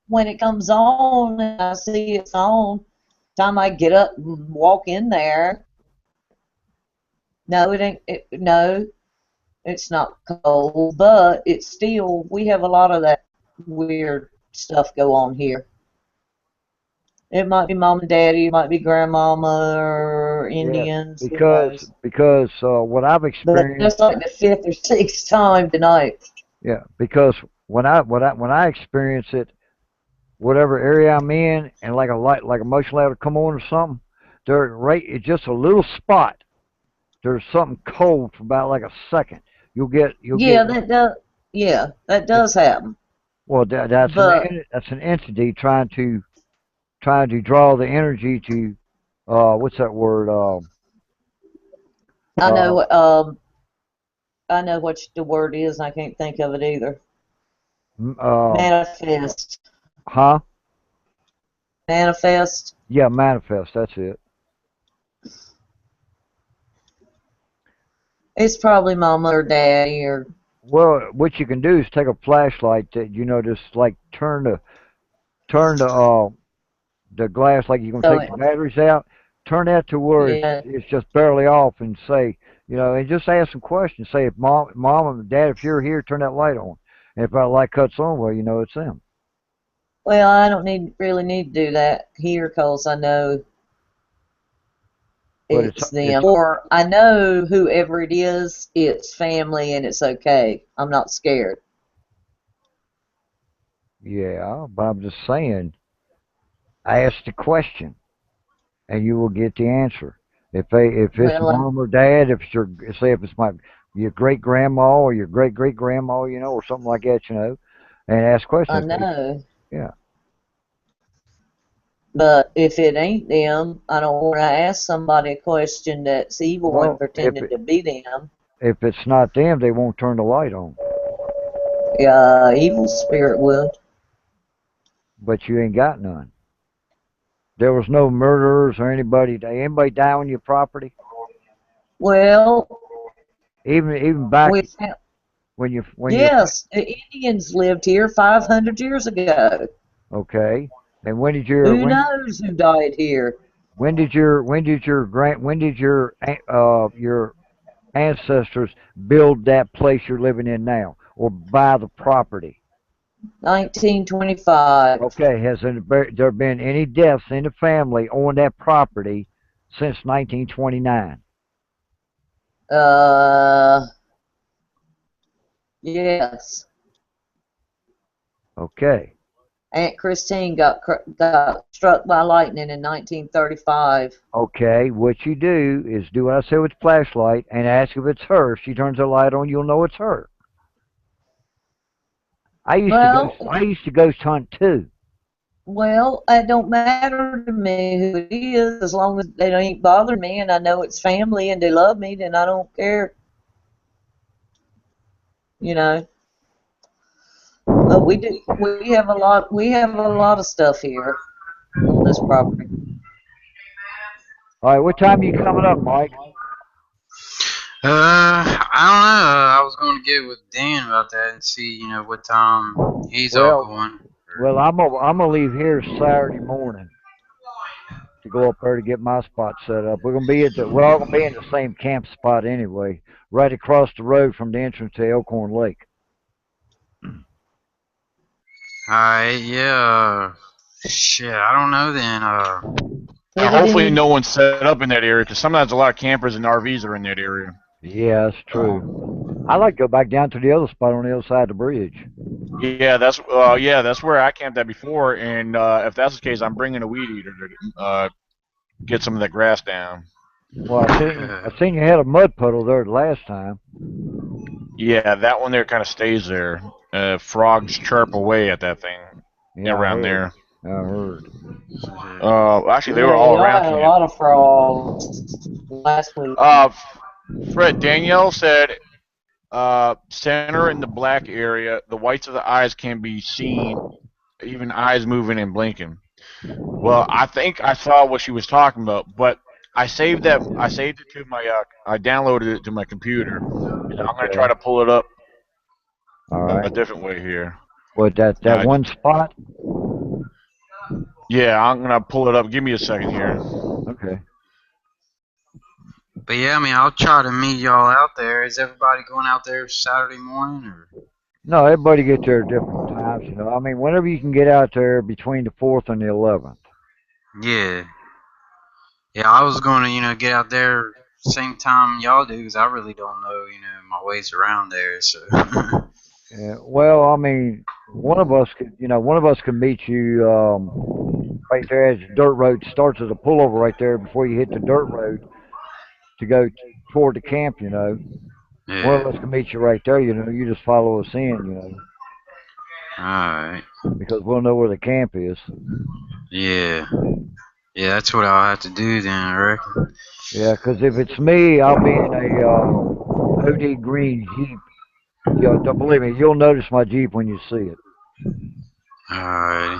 When it comes on and I see it's on, Time I get up and walk in there, no, it ain't. No, it's not cold, but it's still. We have a lot of that weird stuff go on here. It might be mom and daddy, it might be grandmama or Yeah, Indians. Who knows? because what I've But experienced. that's like the fifth or sixth time tonight. Yeah, because when I experience it, whatever area I'm in, and like a light, like a motion ladder come on or something, there right, it's just a little spot. There's something cold for about like a second. You'll get Yeah, that does. Yeah, that it, does happen. well, But that's an entity trying to draw the energy to what's that word I uh, know. I know what the word is, and I can't think of it either. m- uh Manifest. huh? Manifest. Yeah, manifest. That's it. It's probably mama or daddy or. Well, what you can do is take a flashlight that just like turn the glass like you're gonna So take the batteries out. Turn that to where yeah. it's just barely off, and say, and just ask some questions. Say, if mom and dad, if you're here, turn that light on. And if that light cuts on, well, it's them. Well, I don't really need to do that here, cause I know But it's them, or I know whoever it is, it's family, and it's okay. I'm not scared. yeah. But I'm just saying, ask the question, and you will get the answer. If it's Well, mom or dad, if it's your great grandma or your great great grandma, or something like that, and ask I questions. know. Yeah. But if it ain't them, I don't want to ask somebody a question that's evil and Well, pretending to be them. if it's not them, they won't turn the light on. Evil spirit would. But you ain't got none. There was no murderers or anybody die on your property. Well, Even back we found, when you yes, the Indians lived here 500 years ago. okay. And Who knows who died here? your ancestors build that place you're living in now, or buy the property? 1925. Okay, has there been any deaths in the family on that property since 1929? Uh, yes. Okay. Aunt Christine got struck by lightning in 1935. Okay, what you do is do what I said with the flashlight and ask if it's her. If she turns the light on, you'll know it's her. Well, I used to ghost hunt too. well, it don't matter to me who it is as long as they ain't bothering me and I know it's family and they love me, then I don't care, you know. But we have a lot of stuff here on this property. All right, what time are you coming up, Mike? I don't know. I was going to get with Dan about that and see, what time he's all Well, going. well, I'm gonna leave here Saturday morning to go up there to get my spot set up. We're all gonna be in the same camp spot anyway, right across the road from the entrance to Elkhorn Lake. Alright, yeah. Shit, I don't know then. Hopefully no one's set up in that area, because sometimes a lot of campers and RVs are in that area. Yeah, that's true. I like to go back down to the other spot on the other side of the bridge. Yeah, that's where I camped at before, and if that's the case, I'm bringing a weed eater to get some of that grass down. Well, I seen you had a mud puddle there the last time. Yeah, that one there kind of stays there. Frogs chirp away at that thing Yeah, around there. I heard. Actually, they were Yeah, all y'all around had a camp. lot of frogs last week. Fred, Danielle said, center in the black area, the whites of the eyes can be seen, even eyes moving and blinking. Well, I think I saw what she was talking about, but I saved that. I saved it to my. I downloaded it to my computer, and I'm gonna try Okay. to pull it up All a right. different way here. What that one spot? Yeah, I'm gonna pull it up. Give me a second here. Okay. But yeah, I mean, I'll try to meet y'all out there. Is everybody going out there Saturday morning, or? No, everybody gets there at different times, you know. I mean, whenever you can get out there between the 4th and the 11th. Yeah. Yeah, I was going to, get out there same time y'all do, because I really don't know, my ways around there. So. Yeah, well, I mean, one of us could meet you right there as the dirt road starts as a pullover right there before you hit the dirt road to go toward the camp, you know. One Yeah. of us can meet you right there, you know. You just follow us in, you know, All right. because we'll know where the camp is. Yeah. Yeah, that's what I'll have to do then, I reckon. Yeah, 'cause if it's me, I'll be in a OD green Jeep. Don't believe me, you'll notice my Jeep when you see it. All right.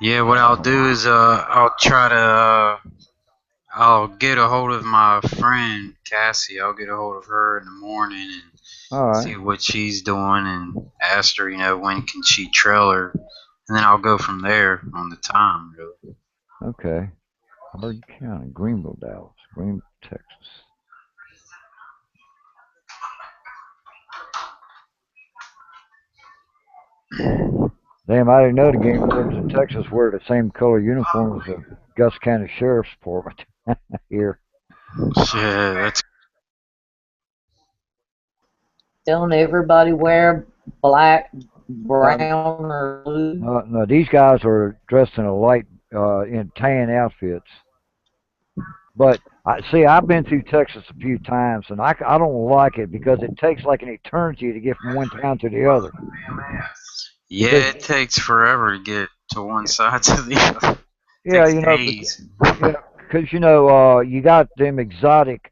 Yeah, what I'll do is I'll try to I'll get a hold of my friend Cassie. I'll get a hold of her in the morning and All right. see what she's doing and ask her, when can she trail her, and then I'll go from there on the time, really. Okay. Hard County, Greenville, Dallas, Greenville, Texas. Damn, I didn't know the game wardens in Texas wear the same color uniform as the Gus County Sheriff's Department here. Yeah, that's Don't everybody wear black, No, brown, or blue? no, these guys are dressed in a light, in tan outfits. But I've been through Texas a few times, and I don't like it because it takes like an eternity to get from one town to the other. Because yeah. It takes forever to get to one side to the other. It yeah, takes you know, days. yeah, because you got them exotic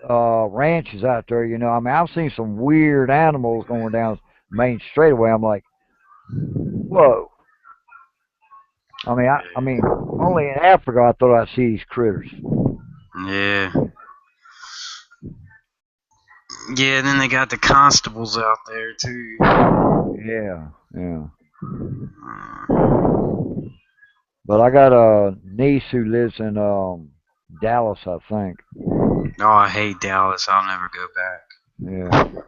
ranches out there. You know, I mean, I've seen some weird animals going down Main Straightaway. I'm like, whoa. I mean, only in Africa I thought I'd see these critters. Yeah. Yeah, and then they got the constables out there too. Yeah, yeah. But I got a niece who lives in Dallas, I think. Oh, I hate Dallas. I'll never go back. Yeah.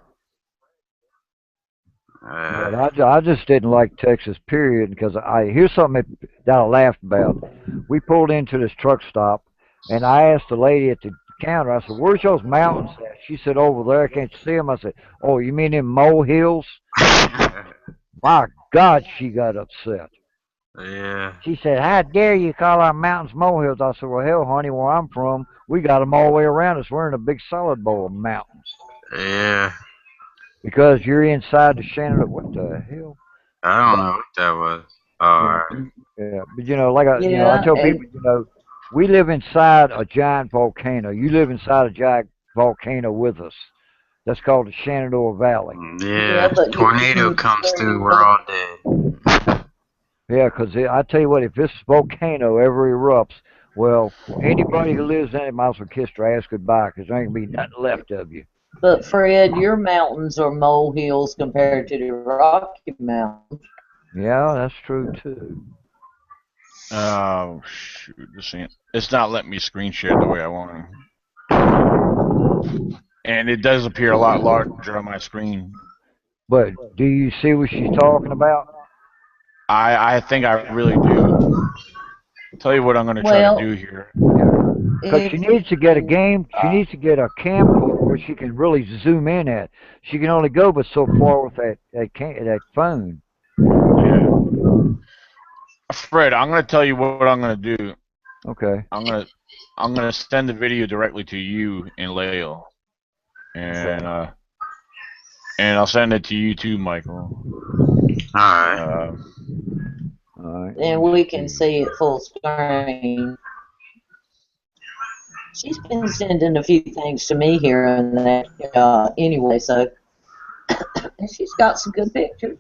But Uh, I just didn't like Texas, period, because here's something that I laughed about. We pulled into this truck stop, and I asked the lady at the counter, I said, "Where's those mountains at?" She said, "Over there. Can't you see them?" I said, "Oh, you mean them molehills?" My God, she got upset. yeah, She said, "How dare you call our mountains molehills?" I said, "Well, hell, honey, where I'm from, we got them all the way around us. We're in a big solid bowl of mountains yeah. because you're inside the Shenandoah. What the hell?" I don't But know what that was. yeah, Alright. yeah. But I Yeah, tell and people, we live inside a giant volcano. You live inside a giant volcano with us. That's called the Shenandoah Valley. yeah, Yeah, but tornado comes through, we're all dead. Yeah, 'cause I tell you what, if this volcano ever erupts, well, anybody who lives in it might as well kiss their ass goodbye, 'cause there ain't gonna be nothing left of you. Fred, your mountains are molehills compared to the Rocky Mountains. Yeah, that's true too. Oh shoot! It's not letting me screen share the way I want to, and it does appear a lot larger on my screen. But do you see what she's talking about? I think I really do. Tell you what I'm going to try to Well, do here. Yeah. 'Cause if she needs to get a you, game. She needs to get a camcorder where she can really zoom in at. She can only go but so far with that phone. Yeah. Fred, I'm going to tell you what I'm going to do. Okay. I'm going to I'm going to send the video directly to you and Lael, and Okay. I'll send it to you too, Michael. Alright. All right. Let then me we can see. see it full screen. She's been sending a few things to me here and there anyway, so and she's got some good pictures.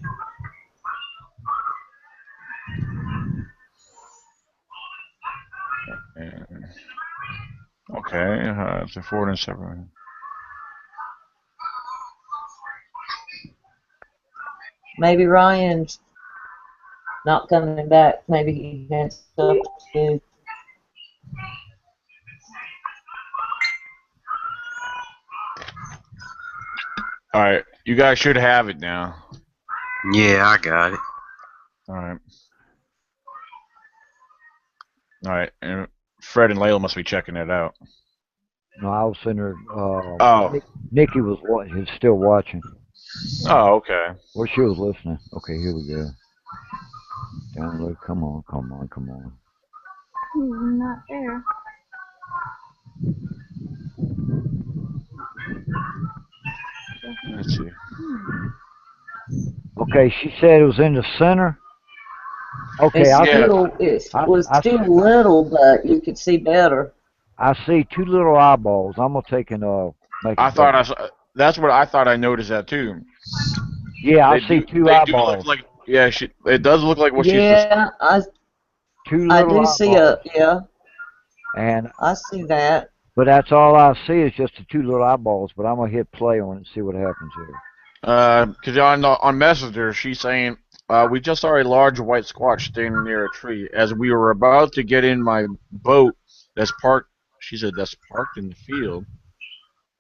And, okay. It's a forward and separate. Maybe Ryan not coming back. Maybe he had stuff to do. All right, you guys should have it now. Yeah, I got it. All right. All right, and Fred and Layla must be checking it out. No, I was sitting there. Oh. Nikki was still watching. Oh, okay. Well, she was listening. Okay, here we go. Download. Come on. Not there. Let's see. Okay, she said it was in the center. Okay, It was too little, but you could see better. I see two little eyeballs. I'm gonna take and make. That's what I thought. I noticed that too. Yeah, I see two eyeballs. Look like, yeah, it does look like what she's. Yeah, two I little do see and I see that. But that's all I see is just the two little eyeballs. But I'm gonna hit play on it and see what happens here. Because on Messenger, she's saying, we just saw a large white squatch standing near a tree. As we were about to get in my boat that's parked, she said, that's parked in the field.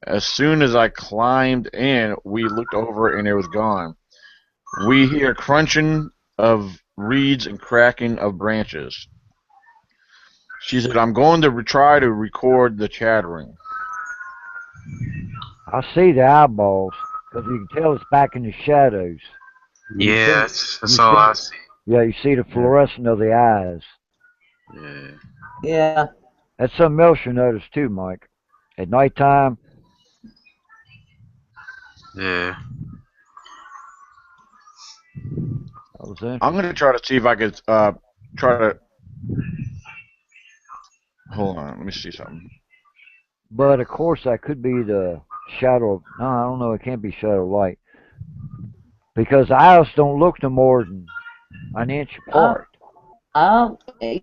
As soon as I climbed in, we looked over and it was gone. We hear crunching of reeds and cracking of branches. She said, I'm going to try to record the chattering. I see the eyeballs because you can tell it's back in the shadows. Yeah, that's all I see. Yeah, you see the fluorescence of the eyes. Yeah. Yeah. That's something else you notice too, Mike. At nighttime. Yeah. I'm going to try to see if I could try to... Hold on, let me see something. But of course that could be the shadow. No, I don't know. It can't be shadow light. Because eyes don't look no more than an inch apart.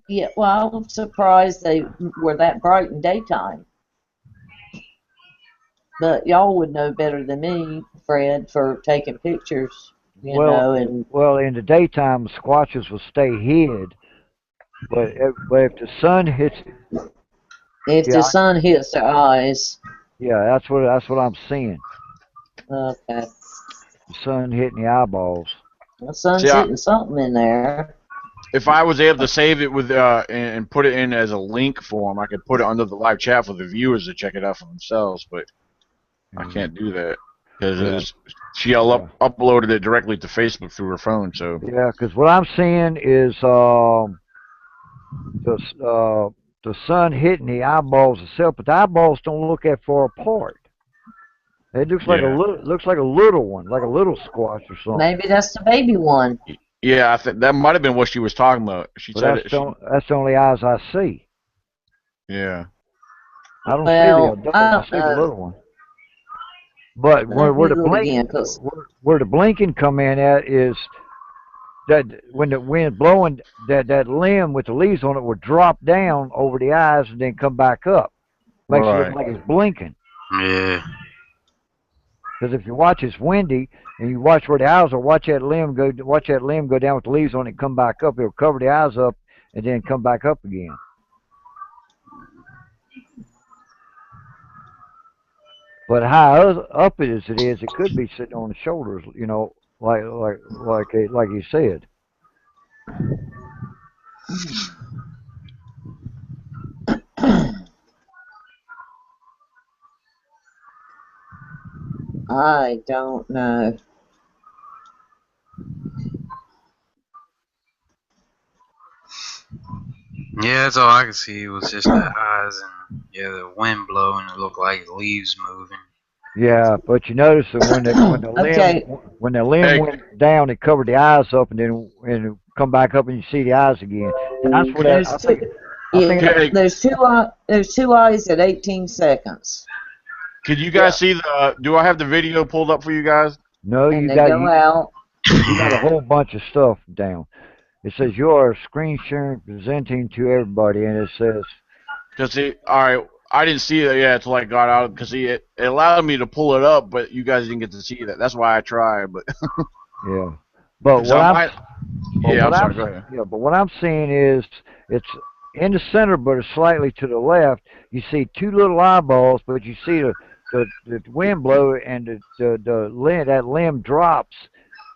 Yeah, well, I'm surprised they were that bright in daytime. But y'all would know better than me, Fred, for taking pictures, you know. And well, in the daytime, squatches will stay hid. But if the sun hits, the sun hits their eyes. Yeah, that's what I'm seeing. Okay. The sun hitting the eyeballs. The sun's hitting something in there. If I was able to save it with and put it in as a link form, I could put it under the live chat for the viewers to check it out for themselves. But I can't do that because she uploaded it directly to Facebook through her phone. So yeah, because what I'm seeing is the sun hitting the eyeballs itself, but the eyeballs don't look that far apart. It looks like a little one, like a little squash or something. Maybe that's the baby one. Yeah, I think that might have been what she was talking about. She said that's the only eyes I see. Yeah. I don't see the adult. I see the little one. But where the blinking come in at is that when the wind blowing, that limb with the leaves on it will drop down over the eyes and then come back up. Makes it look like it's blinking. Yeah. Because if you watch, it's windy, and you watch where the eyes are. Watch that limb go down with the leaves on it, and come back up. It'll cover the eyes up, and then come back up again. But how up it is, it could be sitting on the shoulders, you know, like you said. I don't know. Yeah, that's all I could see was just the eyes and the wind blowing. It looked like leaves moving. Yeah, but you notice that when the limb went down, it covered the eyes up, and then come back up, and you see the eyes again. And that's what there's two eyes at 18 seconds. Could you guys see the? Do I have the video pulled up for you guys? No, you got a whole bunch of stuff down. It says you are screen sharing, presenting to everybody, and it says. All right, I didn't see it yet until I got out because it allowed me to pull it up, but you guys didn't get to see that. That's why I tried, but. Yeah, But Cause I might. Yeah, I'm sorry. Go ahead. but what I'm seeing is it's in the center, but it's slightly to the left. You see two little eyeballs, but you see the wind blow and the limb, that limb drops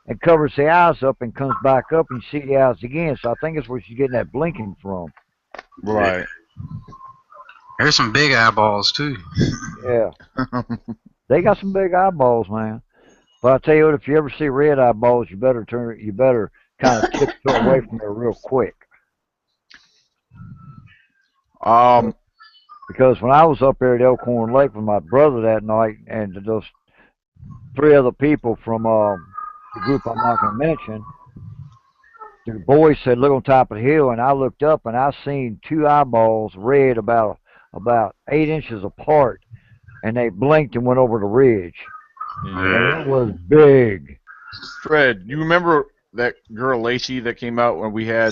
and covers the eyes up and comes back up, and you see the eyes again. So I think that's where she's getting that blinking from. Right. There's some big eyeballs too. Yeah, they got some big eyeballs, man. But I tell you what, if you ever see red eyeballs, you better kind of tiptoe away from there real quick. um. Because when I was up there at Elkhorn Lake with my brother that night, and those three other people from the group I'm not going to mention, the boys said, "Look on top of the hill," and I looked up and I seen two eyeballs, red about 8 inches apart, and they blinked and went over the ridge, and Yeah. it was big. Fred, you remember that girl Lacey that came out when we had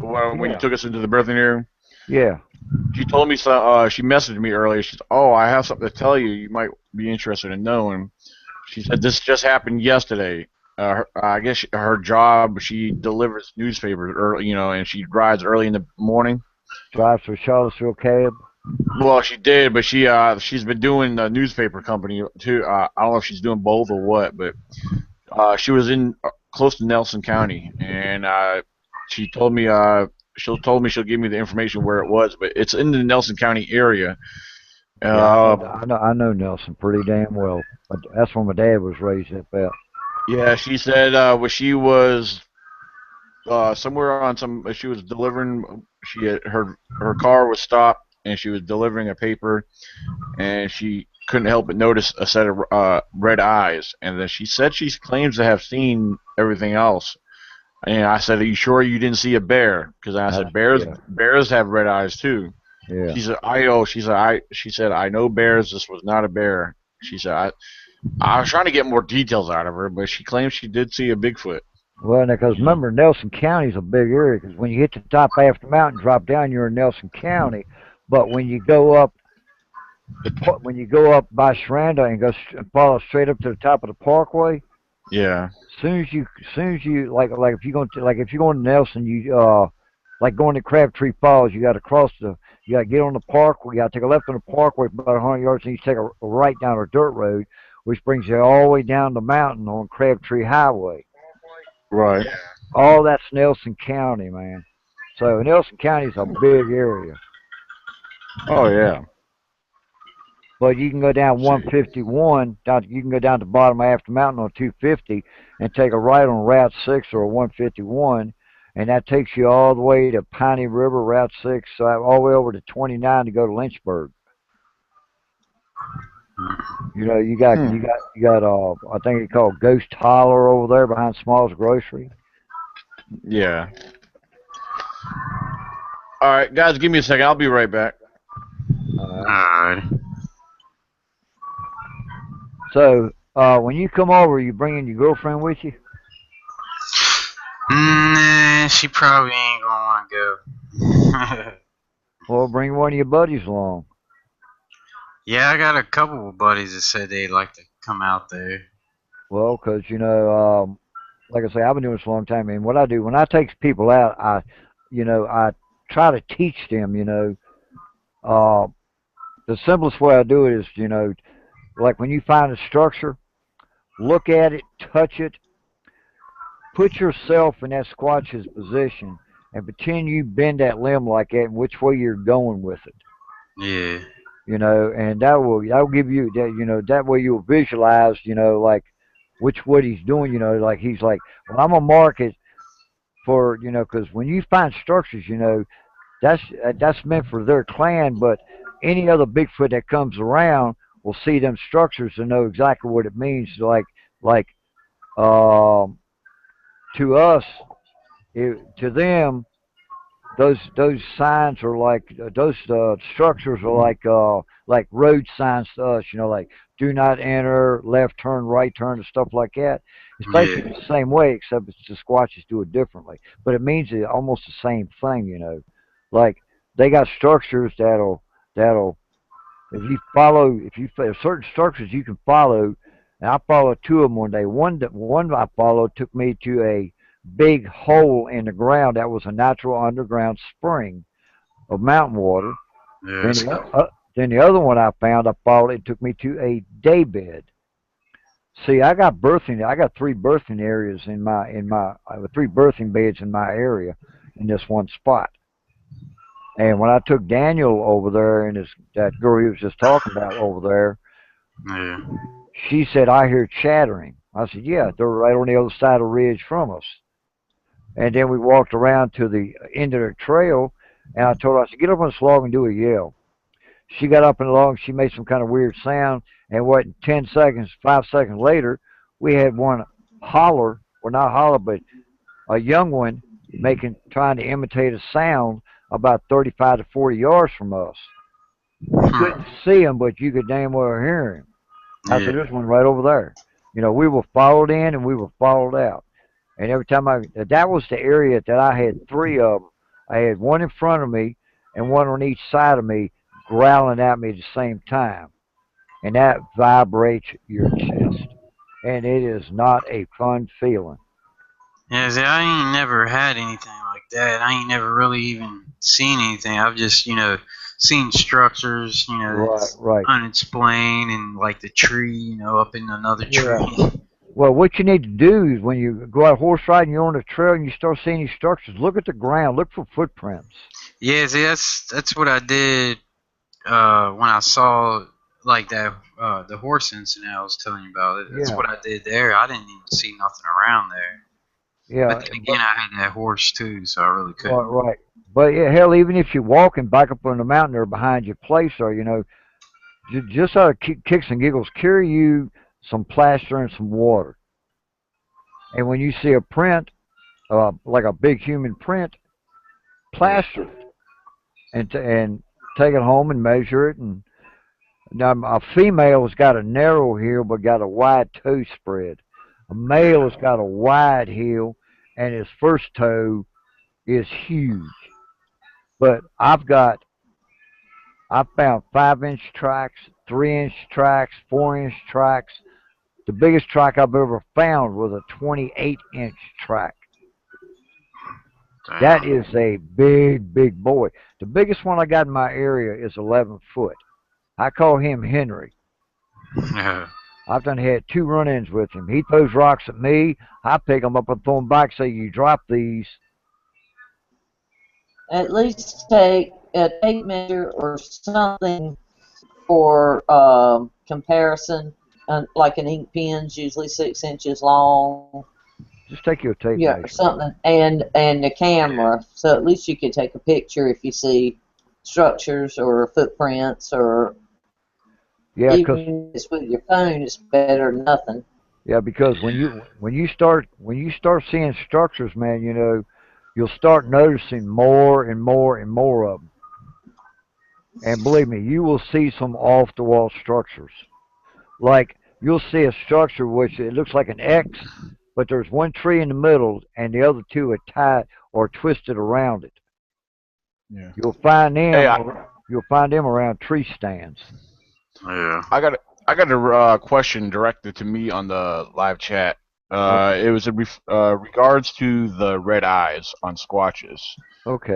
when you Yeah, took us into the birthing area? yeah. She told me so. She messaged me earlier. She said, "Oh, I have something to tell you. You might be interested in knowing." She said this just happened yesterday. I guess her job, she delivers newspapers early, and she rides early in the morning. Drives for Charlottesville cab. Well, she did, but she's been doing a newspaper company too. I don't know if she's doing both or what, but she was in close to Nelson County, and she told me she'll give me the information where it was, but it's in the Nelson County area. Yeah, Uh, I know Nelson pretty damn well. But that's where my dad was raised up at. yeah, she said she was somewhere on some. She was delivering. Her car was stopped, and she was delivering a paper, and she couldn't help but notice a set of red eyes. And then she said she claims to have seen everything else. And I said, "Are you sure you didn't see a bear?" Because I said, Yeah, bears have red eyes too." yeah. She said, "I know bears. This was not a bear." She said, I was trying to get more details out of her, but she claims she did see a Bigfoot. Well, because remember, Nelson County's a big area. Because when you hit the top half of the mountain, drop down, you're in Nelson County. But when you go up by Shranda and and follow straight up to the top of the parkway, Yeah, soon as you like if you're going to Nelson, you like going to Crabtree Falls, you got to get on the parkway, you got to take a left on the parkway for about 100 yards, and you take a right down a dirt road, which brings you all the way down the mountain on Crabtree Highway. right. All that's Nelson County, man. So Nelson County's a big area. Oh yeah. But you can go down See. 151. You can go down to the bottom of half the mountain on 250 and take a right on Route 6 or 151, and that takes you all the way to Piney River, Route 6, all the way over to 29 to go to Lynchburg. You know, Hmm. you got I think it's called Ghost Holler over there behind Small's Grocery. Yeah. All right, guys, give me a second. I'll be right back. Alright. So when you come over, you bringing your girlfriend with you? Nah, she probably ain't gonna wanna go. Well, bring one of your buddies along. Yeah, I got a couple of buddies that said they'd like to come out there. Well, because like I say, I've been doing this a long time, and what I do when I take people out, I try to teach them. Uh, the simplest way I do it is, like when you find a structure, look at it, touch it, put yourself in that squatch's position, and pretend you bend that limb like that, and which way you're going with it. Yeah. And that will give you that. That way you'll visualize. Like what he's doing. Like he's like, well, I'm gonna mark it for because when you find structures, that's meant for their clan, but any other Bigfoot that comes around will see them structures and know exactly what it means. Like um, to us, to them, those signs are like those structures are like road signs to us. Like do not enter, left turn, right turn, and stuff like that. It's Yeah. basically the same way, except it's the Squatches do it differently. But it means almost the same thing. Like they got structures that'll if you follow if you there's certain structures you can follow And I followed two of them one day. One I followed took me to a big hole in the ground that was a natural underground spring of mountain water. Yeah, Then that's the, cool. then the other one I found, I followed. It took me to a day bed. See, I got three birthing areas I have three birthing beds in my area, in this one spot. And when I took Daniel over there and that girl he was just talking about over there, Yeah. she said, I hear chattering. I said, yeah, they're right on the other side of the ridge from us. And then we walked around to the end of the trail, and I told her, I said, get up on this log and do a yell. She got up in the log, she made some kind of weird sound, and what, 10 seconds, 5 seconds later, we had one holler, well, not holler, but a young one trying to imitate a sound about 35 to 40 yards from us. You couldn't Hmm. see him, but you could damn well hear him. I Yeah. said, there's one right over there. We were followed in and we were followed out. And every time that was the area that I had three of them. I had one in front of me and one on each side of me growling at me at the same time. And that vibrates your chest. And it is not a fun feeling. Yeah, see, I ain't never had anything like that. I ain't never really even seen anything. I've just, seen structures, Right, that's right. unexplained and like the tree, up in another Yeah. tree. Well, what you need to do is when you go out horse riding, you're on the trail and you start seeing these structures, look at the ground, look for footprints. Yeah, see, that's what I did when I saw like that the horse incident I was telling you about. That's Yeah, what I did there. I didn't even see nothing around there. But yeah, then again, I had that horse too, so I really right, couldn't. right. But yeah, hell, even if you're walking back up on the mountain or behind your place, or just out of kicks and giggles, carry you some plaster and some water. And when you see a print, like a big human print, Yeah. plaster it and take it home and measure it. And now a female's got a narrow heel but got a wide toe spread. A male has got a wide heel and his first toe is huge. But I found 5 inch tracks, 3 inch tracks, 4 inch tracks. The biggest track I've ever found was a 28 inch track. That Damn. is a big, big boy. The biggest one I got in my area is 11 foot. I call him Henry. Yeah. I've done had two run-ins with him. He throws rocks at me. I pick them up and throw them back. Say, you drop these. At least take a tape measure or something for comparison. Like an ink pen's usually 6 inches long. Just take your tape Yeah, or measure. something, and the camera. So at least you could take a picture if you see structures or footprints, or Yeah, 'cause even if it's with your phone, it's better than nothing. yeah, because when you start seeing structures, man, you'll start noticing more and more and more of them. And believe me, you will see some off the wall structures. Like you'll see a structure which it looks like an X, but there's one tree in the middle and the other two are tied or twisted around it. Yeah. You'll find Hey, them. You'll find them around tree stands. Yeah. I got a question directed to me on the live chat. Okay. It was in regards to the red eyes on squatches. Okay.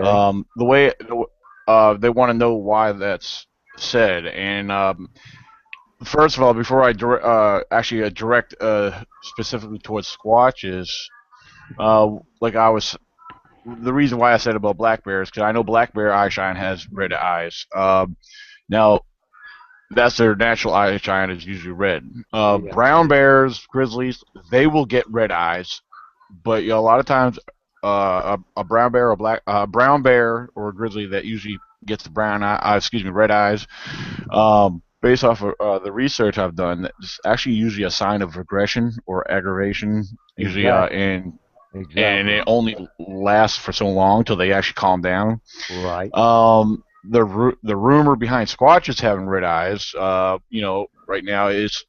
They want to know why that's said. And first of all, before I direct specifically towards squatches, like I was the reason why I said about black bear is because I know black bear eye shine has red eyes. Now that's their natural eye shine is usually red. Yeah. Brown bears, grizzlies, they will get red eyes, but a lot of times, a brown bear or brown bear or a grizzly that usually gets the red eyes. Based off of the research I've done, it's actually usually a sign of regression or aggravation. Usually, Exactly. and Exactly. it only lasts for so long till they actually calm down. Right. The rumor behind Squatches having red eyes, right now is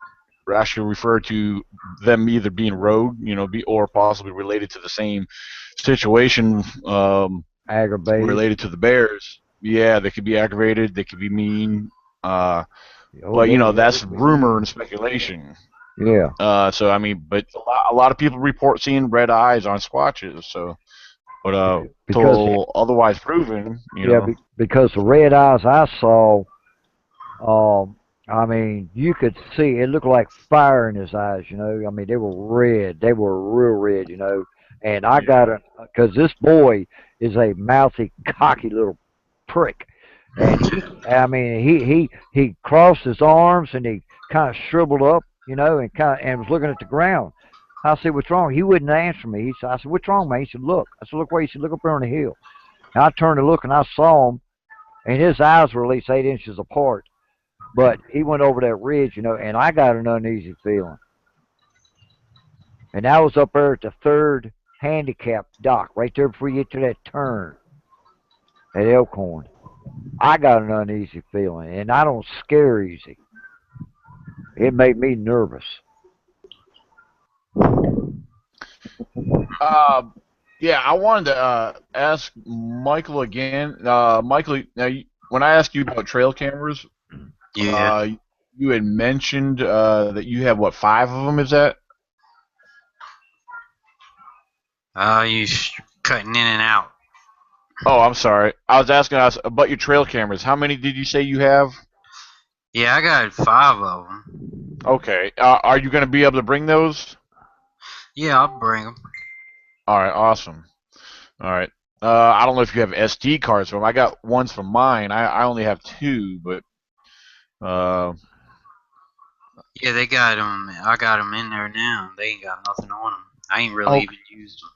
actually referred to them either being rogue, or possibly related to the same situation, Aggravated. related to the bears. Yeah, they could be aggravated, they could be mean, Oh but yeah. Yeah. They that's can be rumor mean. and speculation. Yeah, So I mean, but a lot of people report seeing red eyes on squatches. So, but because till otherwise proven, you yeah, know. because the red eyes I saw, I mean, you could see it looked like fire in his eyes. You know, I mean, they were red. They were real red. You know, and I got Yeah. it because this boy is a mouthy, cocky little prick, and I mean, he crossed his arms and he kind of shriveled up, you know, and was looking at the ground. I said, "What's wrong?" He wouldn't answer me. I said, "What's wrong, man?" He said, "Look." I said, "Look where?" He said, "Look up there on the hill." And I turned to look and I saw him, and his eyes were at least 8 inches apart. But he went over that ridge, you know, and I got an uneasy feeling. And I was up there at the third handicap dock, right there before you get to that turn at Elkhorn. I got an uneasy feeling, and I don't scare easy. It made me nervous. Uh, yeah, I wanted to ask Michael again. Michael, now when I asked you about trail cameras, Yeah. you had mentioned that you have what, 5 of them? Is that? You cutting in and out. Oh, I'm sorry. I was asking us about your trail cameras. How many did you say you have? Yeah, I got 5 of them. Okay. Are you going to be able to bring those? Yeah, I'll bring them. All right. Awesome. All right. I don't know if you have SD cards for them. I got ones from mine. I only have 2, but uh, Yeah, they got them. I got them in there now. They ain't got nothing on them. I ain't really okay. even used them.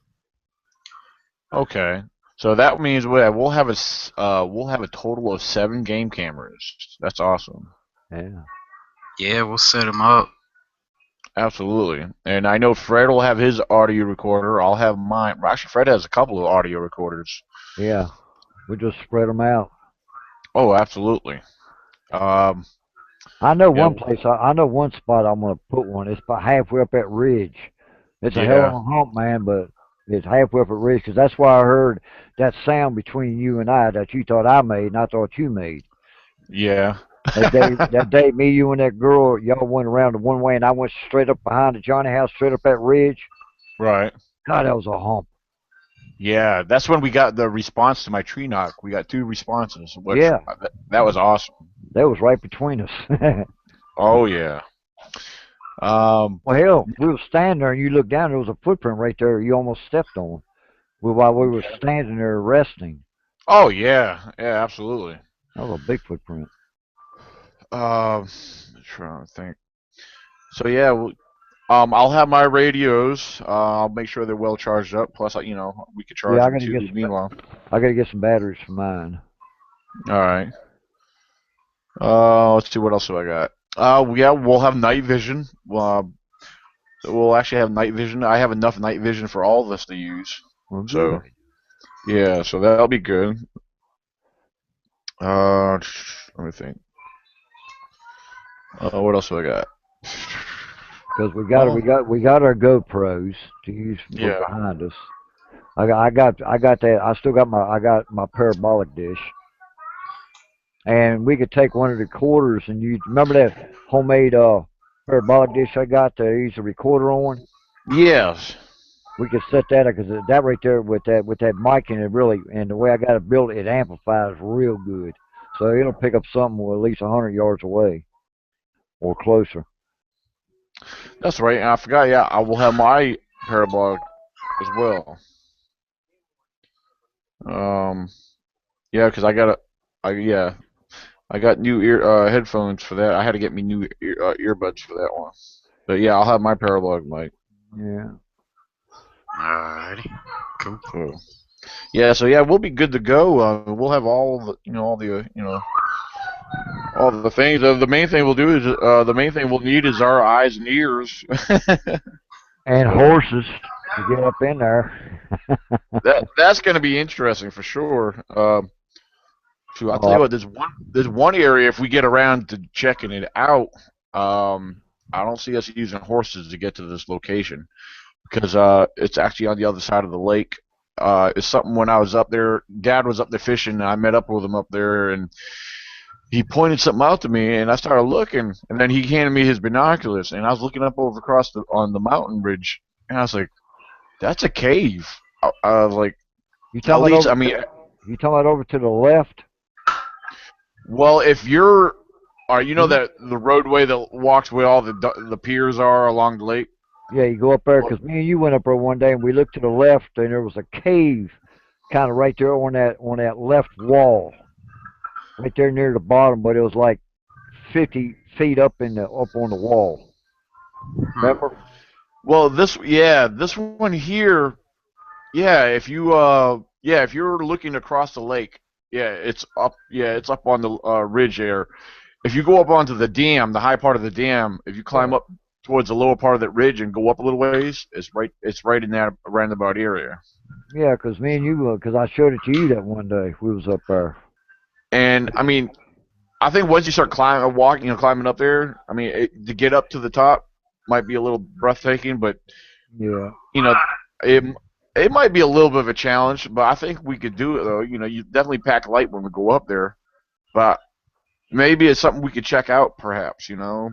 Okay. So that means we'll have we'll have a total of 7 game cameras. That's awesome. Yeah. Yeah, we'll set them up. Absolutely. And I know Fred will have his audio recorder. I'll have mine. Well, actually, Fred has a couple of audio recorders. Yeah. We just spread them out. Oh, absolutely. Um, I know yeah, one place. I know one spot I'm gonna put one. It's about halfway up that ridge. It's a hell of yeah, a hump, man, but it's halfway up that ridge. 'Cause that's why I heard that sound between you and I that you thought I made and I thought you made. yeah. That day, me, you, and that girl, y'all went around the one way, and I went straight up behind the Johnny house, straight up that ridge. Right. God, that was a hump. Yeah, that's when we got the response to my tree knock. We got 2 responses, which Yeah, that was awesome. that was right between us. Oh yeah. Um, Well, hell, we were standing there, and you looked down, there was a footprint right there. You almost stepped on. While we were standing there resting. oh yeah, yeah, absolutely. That was a big footprint. Trying to think. So yeah, I'll have my radios. I'll make sure they're well charged up. Plus, we could charge Yeah, them too. Meanwhile, I gotta get some batteries for mine. all right. Let's see what else do I got. Yeah, we'll have night vision. We'll actually have night vision. I have enough night vision for all of us to use. Well, So good. yeah, so that'll be good. Let me think. What else do I got? Because Well, we got our GoPros to use for yeah, behind us. I got that. I got my parabolic dish, and we could take one of the recorders and you remember that homemade parabolic dish I got to use a recorder on. yes, We could set that because that right there with that mic and it really and the way I got it built, it amplifies real good. So it'll pick up something at least 100 yards away or closer. that's right. And I forgot. Yeah, I will have my parabolic as well. Um, yeah, because yeah, I got new headphones for that. I had to get me new earbuds for that one. But yeah, I'll have my parabolic mic. Yeah. Alrighty. Cool. So yeah, we'll be good to go. We'll have all the things. The main thing we'll do is the main thing we'll need is our eyes and ears. And So horses to get up in there. that's going to be interesting for sure. So I'll tell Oh, you what, there's one area if we get around to checking it out. I don't see us using horses to get to this location because it's actually on the other side of the lake. It's something when I was up there, Dad was up there fishing, and I met up with him up there, and he pointed something out to me, and I started looking, and then he handed me his binoculars, and I was looking up over across on the mountain ridge, and I was like, "That's a cave." I was like, You at talking about least, over I to mean, you talking about over to the left? well, if you're, you know You- that the roadway that walks where all the piers are along the lake. Yeah, you go up there because me and you went up there one day and we looked to the left and there was a cave kind of right there on that left wall, right there near the bottom, but it was like 50 feet up on the wall. Hmm. Remember? Well, this one here, if you're looking across the lake, it's up on the ridge there. If you go up onto the dam, the high part of the dam, if you climb Yeah. up towards the lower part of that ridge and go up a little ways, it's right in that roundabout area. Yeah, because me and you, because I showed it to you that one day we was up there. And I mean, I think once you start climbing up there, I mean, to get up to the top might be a little breathtaking, but Yeah. you know, it it might be a little bit of a challenge, but I think we could do it though. You know, you definitely pack light when we go up there, but maybe it's something we could check out, perhaps. You know,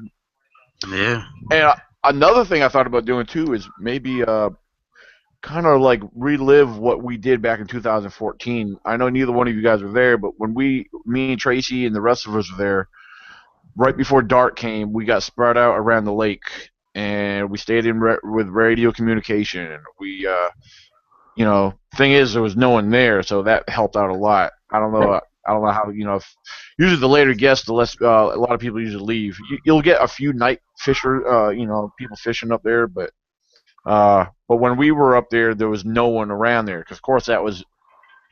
Yeah. and another thing I thought about doing too is maybe kind of like relive what we did back in 2014. I know neither one of you guys were there, but when me and Tracy and the rest of us were there, right before dark came, we got spread out around the lake, and we stayed in with radio communication. Thing is, there was no one there, so that helped out a lot. I don't know how. Usually the later guests, the less a lot of people usually leave. You'll get a few night fisher, people fishing up there, but when we were up there was no one around there because, of course, that was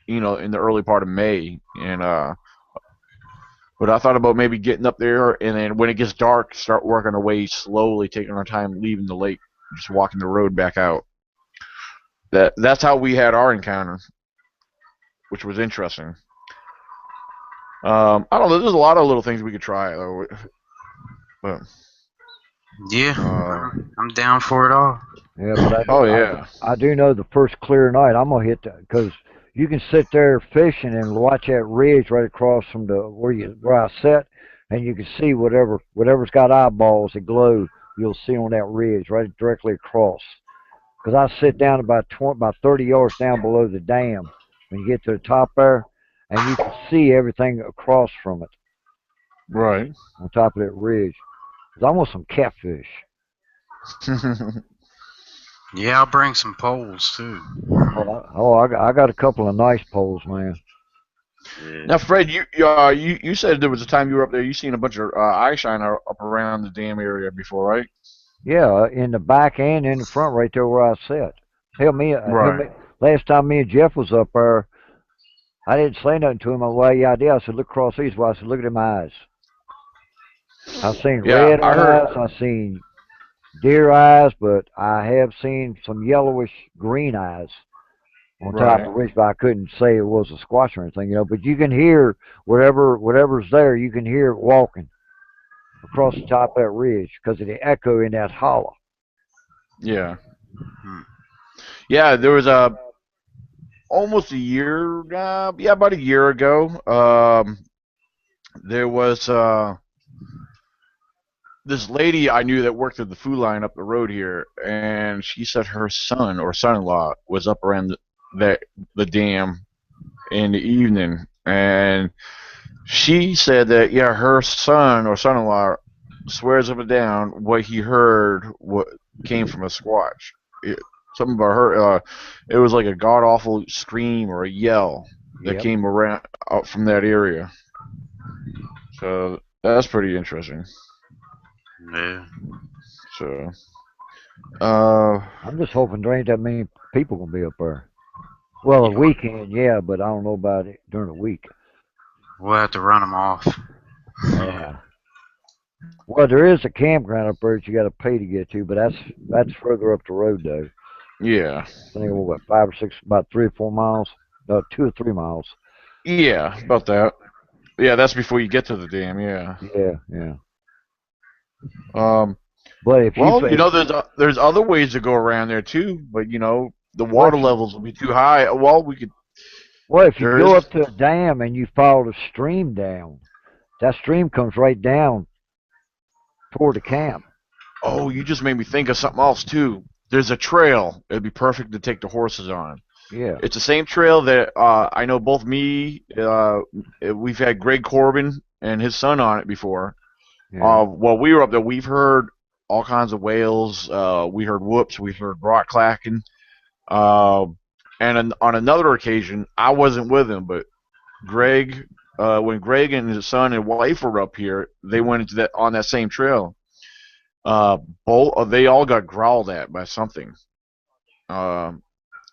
in the early part of May, and but I thought about maybe getting up there, and then when it gets dark, start working our way slowly, taking our time leaving the lake, just walking the road back out. That's how we had our encounter, which was interesting. I don't know. There's a lot of little things we could try though, but Yeah. uh, I'm down for it all. Yeah, but oh yeah, I do know the first clear night I'm gonna hit that because you can sit there fishing and watch that ridge right across from the where I sit, and you can see whatever's got eyeballs that glow. You'll see on that ridge right directly across. Because I sit down about 30 yards down below the dam when you get to the top there, and you can see everything across from it right. on top of that ridge. It's almost some catfish. Yeah, I'll bring some poles too. I got a couple of nice poles, man. Yeah. Now, Fred, you said there was a time you were up there. You seen a bunch of eye shiner up around the dam area before, right? Yeah, in the back and in the front, right there where I sit. Hell, Right. last time me and Jeff was up there, I didn't say nothing to him. Well, yeah, I did. I said, look across these. Well, I said, look at them eyes. I seen Yeah, red I heard. eyes. I seen deer eyes, but I have seen some yellowish green eyes on top of Right. the ridge. But I couldn't say it was a squash or anything. But you can hear whatever's there. You can hear it walking across the top of that ridge because of the echo in that hollow. Yeah. Hmm. Yeah, there was almost a year, about a year ago. There was this lady I knew that worked at the food line up the road here, and she said her son or son-in-law was up around the dam in the evening, and she said that her son or son-in-law swears up and down what he heard what came from a squatch. Something about her. It was like a god awful scream or a yell that Yep. came around out from that area. So that's pretty interesting. Yeah. So, uh, I'm just hoping there ain't that many people gonna be up there. Well, a weekend, yeah, but I don't know about it during the week. We'll have to run them off. Yeah. Well, there is a campground up there that you got to pay to get to, but that's further up the road though. yeah, I think what 5 or 6, about 3 or 4 miles, no, 2 or 3 miles. yeah, about that. Yeah, that's before you get to the dam. Yeah. Yeah, yeah. Um. But if you Well, if there's other ways to go around there too, but the well, water levels will be too high. Well, we could. if you There go is. up to a dam and you follow the stream down, that stream comes right down toward the camp. Oh, you just made me think of something else too. There's a trail. It'd be perfect to take the horses on. Yeah, It's the same trail that I know both we've had Greg Corbin and his son on it before. yeah, While we were up there, we've heard all kinds of whales. We heard whoops. We heard rock clacking. Uh, and on another occasion, I wasn't with him, but Greg, when Greg and his son and wife were up here, they went into that on that same trail. They all got growled at by something.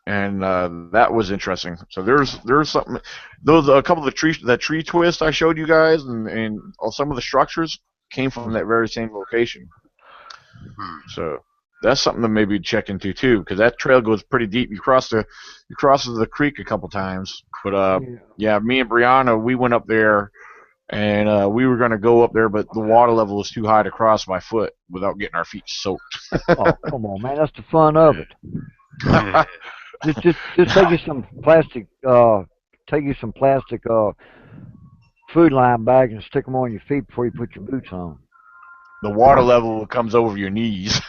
And that was interesting. So there's something. Those a couple of that tree twist I showed you guys, and some of the structures came from that very same location. So that's something to maybe check into too, because that trail goes pretty deep. You crosses the creek a couple times. But yeah, me and Brianna, we went up there, and we were gonna go up there, but the water level was too high to cross by foot without getting our feet soaked. Oh, come on, man, that's the fun of it. Just take you some plastic food line bags and stick them on your feet before you put your boots on. The water level comes over your knees.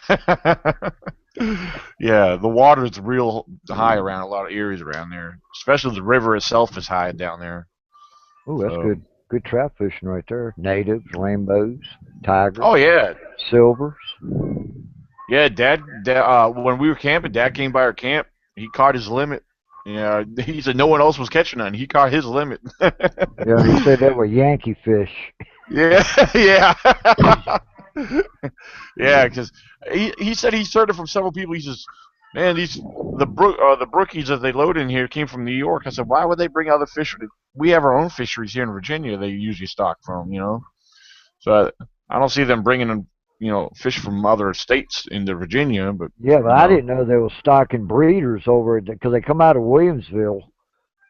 Yeah, the water is real high around a lot of areas around there. Especially the river itself is high down there. Oh, that's good. Good trout fishing right there. Natives, rainbows, tigers. Oh yeah, silvers. Yeah, Dad. When we were camping, Dad came by our camp. He caught his limit. Yeah, he said no one else was catching none. He caught his limit. Yeah, he said that were Yankee fish. Yeah, yeah. Yeah, because he said he's heard it from several people. He says, man, the brookies that they load in here came from New York. I said, why would they bring other fish? We have our own fisheries here in Virginia. They usually stock from, So I don't see them bringing them, fish from other states into Virginia. But yeah, but I didn't know they were stocking breeders over it because they come out of Williamsville.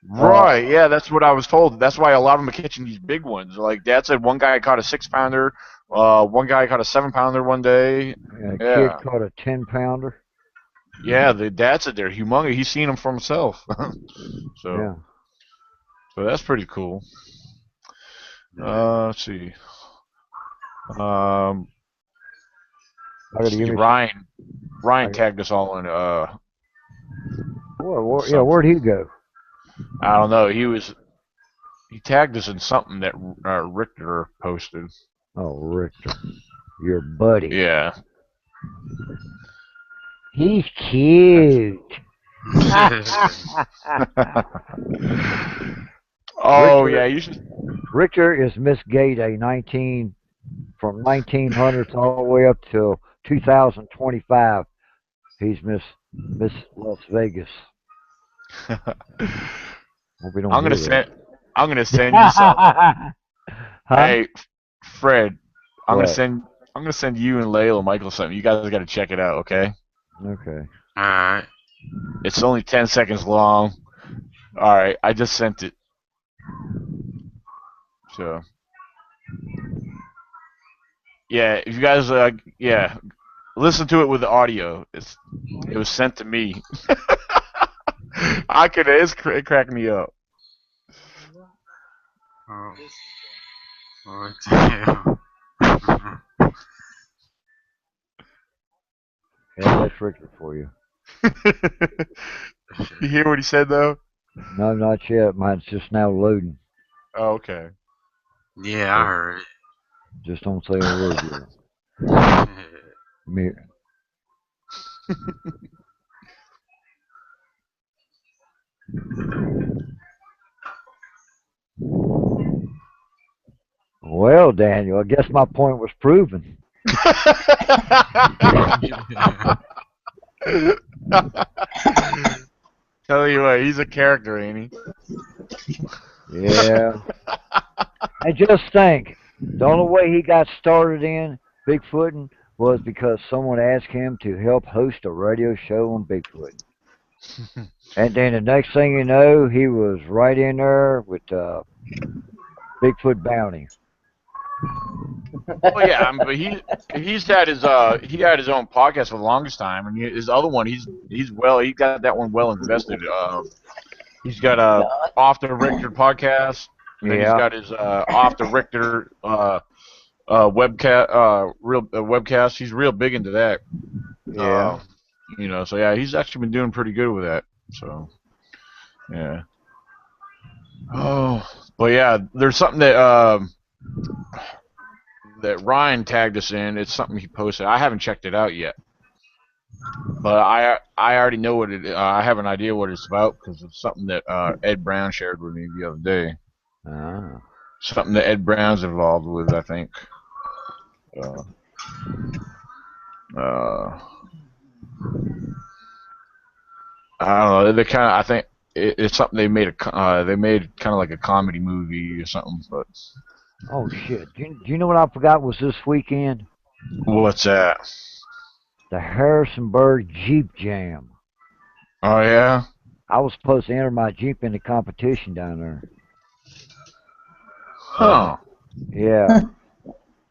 Right, yeah, that's what I was told. That's why a lot of them are catching these big ones. Like Dad said, one guy caught a 6-pounder, one guy caught a 7-pounder one day. A kid caught a 10-pounder. Yeah, Dad said they're humongous. He's seen them for himself. So that's pretty cool. Let's see. Ryan tagged us all in. Where'd he go? I don't know. He tagged us in something that Richter posted. Oh, Richter, your buddy. Yeah. He's cute. Oh yeah, you should. Richter is Miss Gay Day, from 1900s all the way up till 2025. He's Miss Las Vegas. I'm gonna send you something. Hey, Fred, I'm gonna send you and Layla Michael something. You guys got to check it out, okay? Okay. All right. It's only 10 seconds long. All right, I just sent it. So, yeah, if you guys, listen to it with the audio. It was sent to me. It cracked me up. Oh, damn. Yeah, that's Richter for you. You hear what he said, though? No, not yet. Mine's just now loading. Oh, okay. Yeah, I heard it. Just don't say a word yet. Well, Daniel, I guess my point was proven. Tell you what, he's a character, ain't he? Yeah. And just think, the only way he got started in Bigfooting was because someone asked him to help host a radio show on Bigfoot. And then the next thing you know, he was right in there with Bigfoot Bounty. Well, yeah, but he had his own podcast for the longest time, and his other one, he got that one well invested. He's got a Off the Record podcast. and then he's Yeah. got his off the Richter webcast. He's real big into that. Yeah. So yeah, he's actually been doing pretty good with that. So yeah. Oh, but yeah, there's something that Ryan tagged us in. It's something he posted. I haven't checked it out yet, but I already know what it. I have an idea what it's about because it's something that Ed Brown shared with me the other day. Ah. Something that Ed Brown's involved with, I think. Uh, uh, I don't know. They kind of. I think it's something they made they made kind of like a comedy movie or something. But Oh shit! Do you know what I forgot was this weekend? what's that? The Harrisonburg Jeep Jam. Oh yeah. I was supposed to enter my Jeep in the competition down there. Huh. Yeah.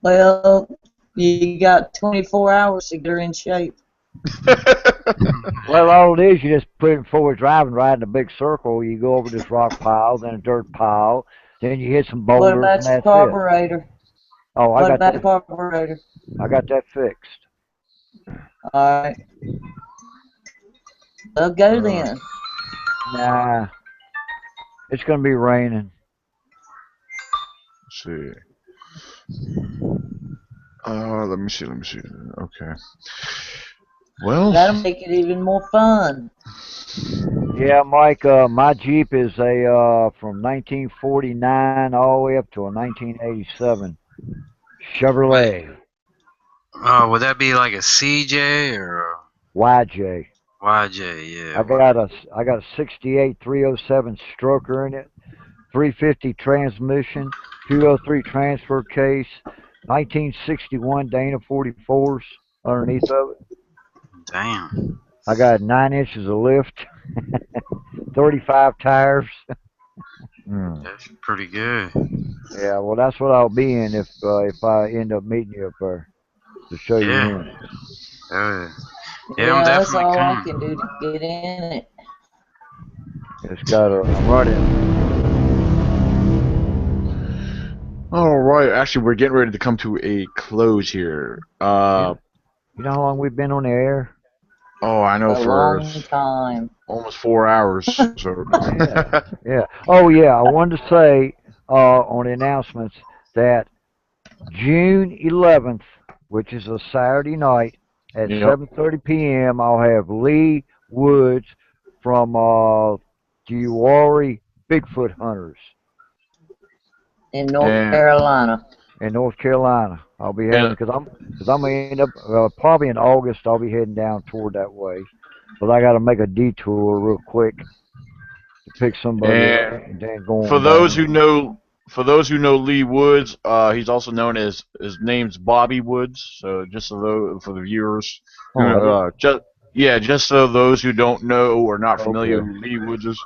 Well, you got 24 hours to get her in shape. Well, all it is, you just put it in forward drive and ride in a big circle. You go over this rock pile, then a dirt pile, then you hit some What boulders, about and your that's it. carburetor? Oh, What about the carburetor? I got that fixed. All right. Well, go then. Nah, it's gonna be raining. Let's see. Let me see. Okay. Well. That'll make it even more fun. Yeah, Mike. My Jeep is a from 1949 all the way up to a 1987 Chevrolet Would that be like a CJ or a YJ. YJ? Yeah. I got a 68 307 stroker in it, 350 transmission, 203 transfer case, 1961 Dana 44s underneath of it. Damn. I got 9 inches of lift, 35 tires. That's pretty good. Yeah, well, that's what I'll be in if I end up meeting you up there to show you Yeah. in. Yeah, Yeah, I'm that's definitely all I coming. can do to get in it. I'm running. All right. Actually, we're getting ready to come to a close here. You know how long we've been on the air? Oh, I know A for long time. almost 4 hours. So. Yeah. Oh, yeah. I wanted to say on the announcements that June 11th, which is a Saturday night at Yep. 7:30 p.m., I'll have Lee Woods from Giwari Bigfoot Hunters In North And Carolina. in North Carolina. I'll be heading and because I'm gonna end up probably in August. I'll be heading down toward that way, but I got to make a detour real quick to pick somebody up and and then go for on those down. who know Lee Woods, he's also known as his name's Bobby Woods. So just for the viewers, Oh, I did. just so those who don't know or not familiar Okay. who Lee Woods is,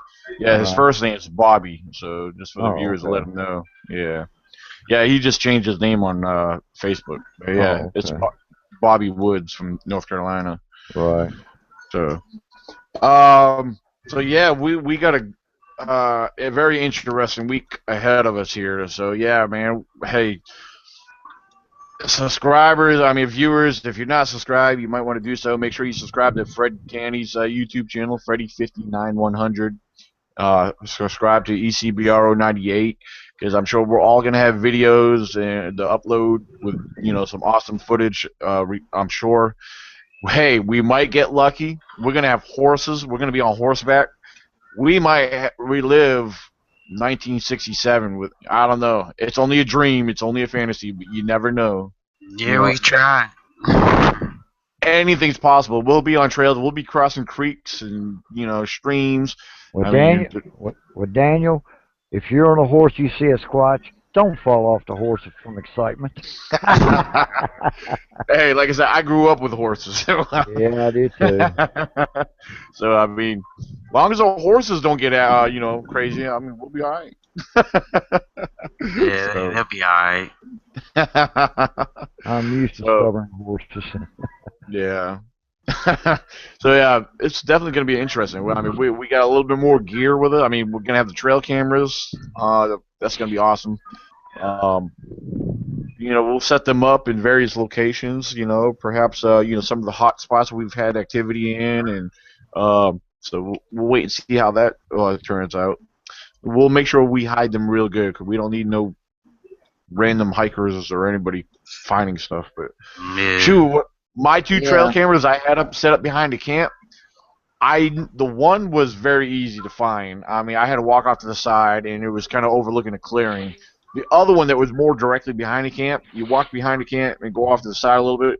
All his right. first name is Bobby. So just for the Oh, viewers to let okay. them know, yeah, he just changed his name on Facebook. But yeah, Oh, it's okay. Bobby Woods from North Carolina. Right. So, so yeah, we got a very interesting week ahead of us here. So yeah, man. Hey, subscribers, I mean viewers, if you're not subscribed, you might want to do so. Make sure you subscribe to Fred Canny's YouTube channel, Freddy59100. Subscribe to ECBRO 98 because I'm sure we're all gonna have videos and to upload with some awesome footage. I'm sure. Hey, we might get lucky. We're gonna have horses. We're gonna be on horseback. We might relive 1967 with I don't know. It's only a dream. It's only a fantasy, but you never know. Yeah, we try. Anything's possible. We'll be on trails. We'll be crossing creeks and streams. Well, I mean, Daniel, if you're on a horse, you see a squatch, don't fall off the horse from excitement. hey, like I said, I grew up with horses. Yeah, I did too. So I mean, as long as the horses don't get crazy, I mean, we'll be all right. Yeah, So. they'll be alright. I'm used to stubborn horses. Yeah. So yeah, it's definitely going to be interesting. I mean, we got a little bit more gear with it. I mean, we're going to have the trail cameras. That's going to be awesome. Um, we'll set them up in various locations. Perhaps some of the hot spots we've had activity in, and so we'll wait and see how that turns out. We'll make sure we hide them real good because we don't need no random hikers or anybody finding stuff. But Yeah. shoot, my two trail Yeah. cameras I had set up behind the camp. The one was very easy to find. I mean, I had to walk off to the side, and it was kind of overlooking a clearing. The other one that was more directly behind the camp, you walk behind the camp and go off to the side a little bit.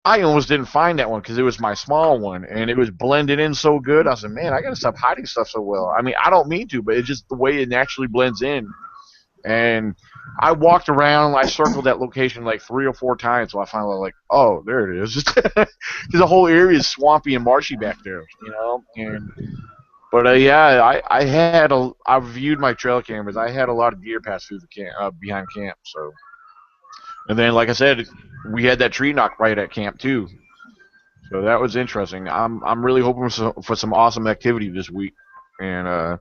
I almost didn't find that one because it was my small one, and it was blended in so good. I said, man, I gotta stop hiding stuff so well. I mean, I don't mean to, but it's just the way it naturally blends in. And I walked around, I circled that location like 3 or 4 times until I finally like, oh, there it is. Because the whole area is swampy and marshy back there, And but yeah, I reviewed my trail cameras. I had a lot of deer pass through the camp behind camp. So, and then like I said, we had that tree knock right at camp too. So that was interesting. I'm really hoping for some awesome activity this week, and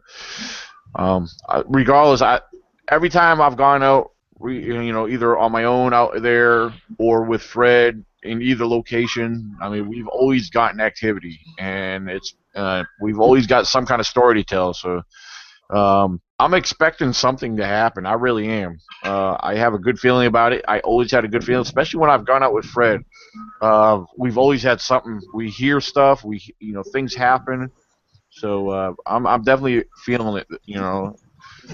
regardless, every time I've gone out, either on my own out there or with Fred in either location, I mean, we've always gotten activity, and we've always got some kind of story to tell. So I'm expecting something to happen. I really am. I have a good feeling about it. I always had a good feeling, especially when I've gone out with Fred. We've always had something. We hear stuff. Things happen. So I'm definitely feeling it.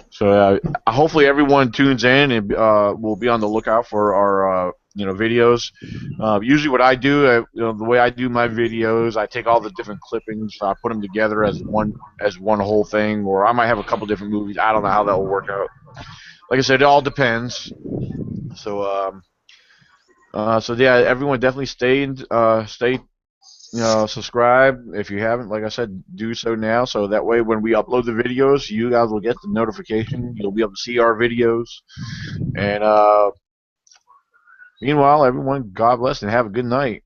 So hopefully everyone tunes in and will be on the lookout for our videos. Usually what I do, the way I do my videos, I take all the different clippings, I put them together as one whole thing, or I might have a couple different movies. I don't know how that will work out. Like I said, it all depends. So so yeah, everyone definitely stay subscribe if you haven't. Like I said, do so now, so that way when we upload the videos, you guys will get the notification. You'll be able to see our videos. And meanwhile, everyone, God bless and have a good night.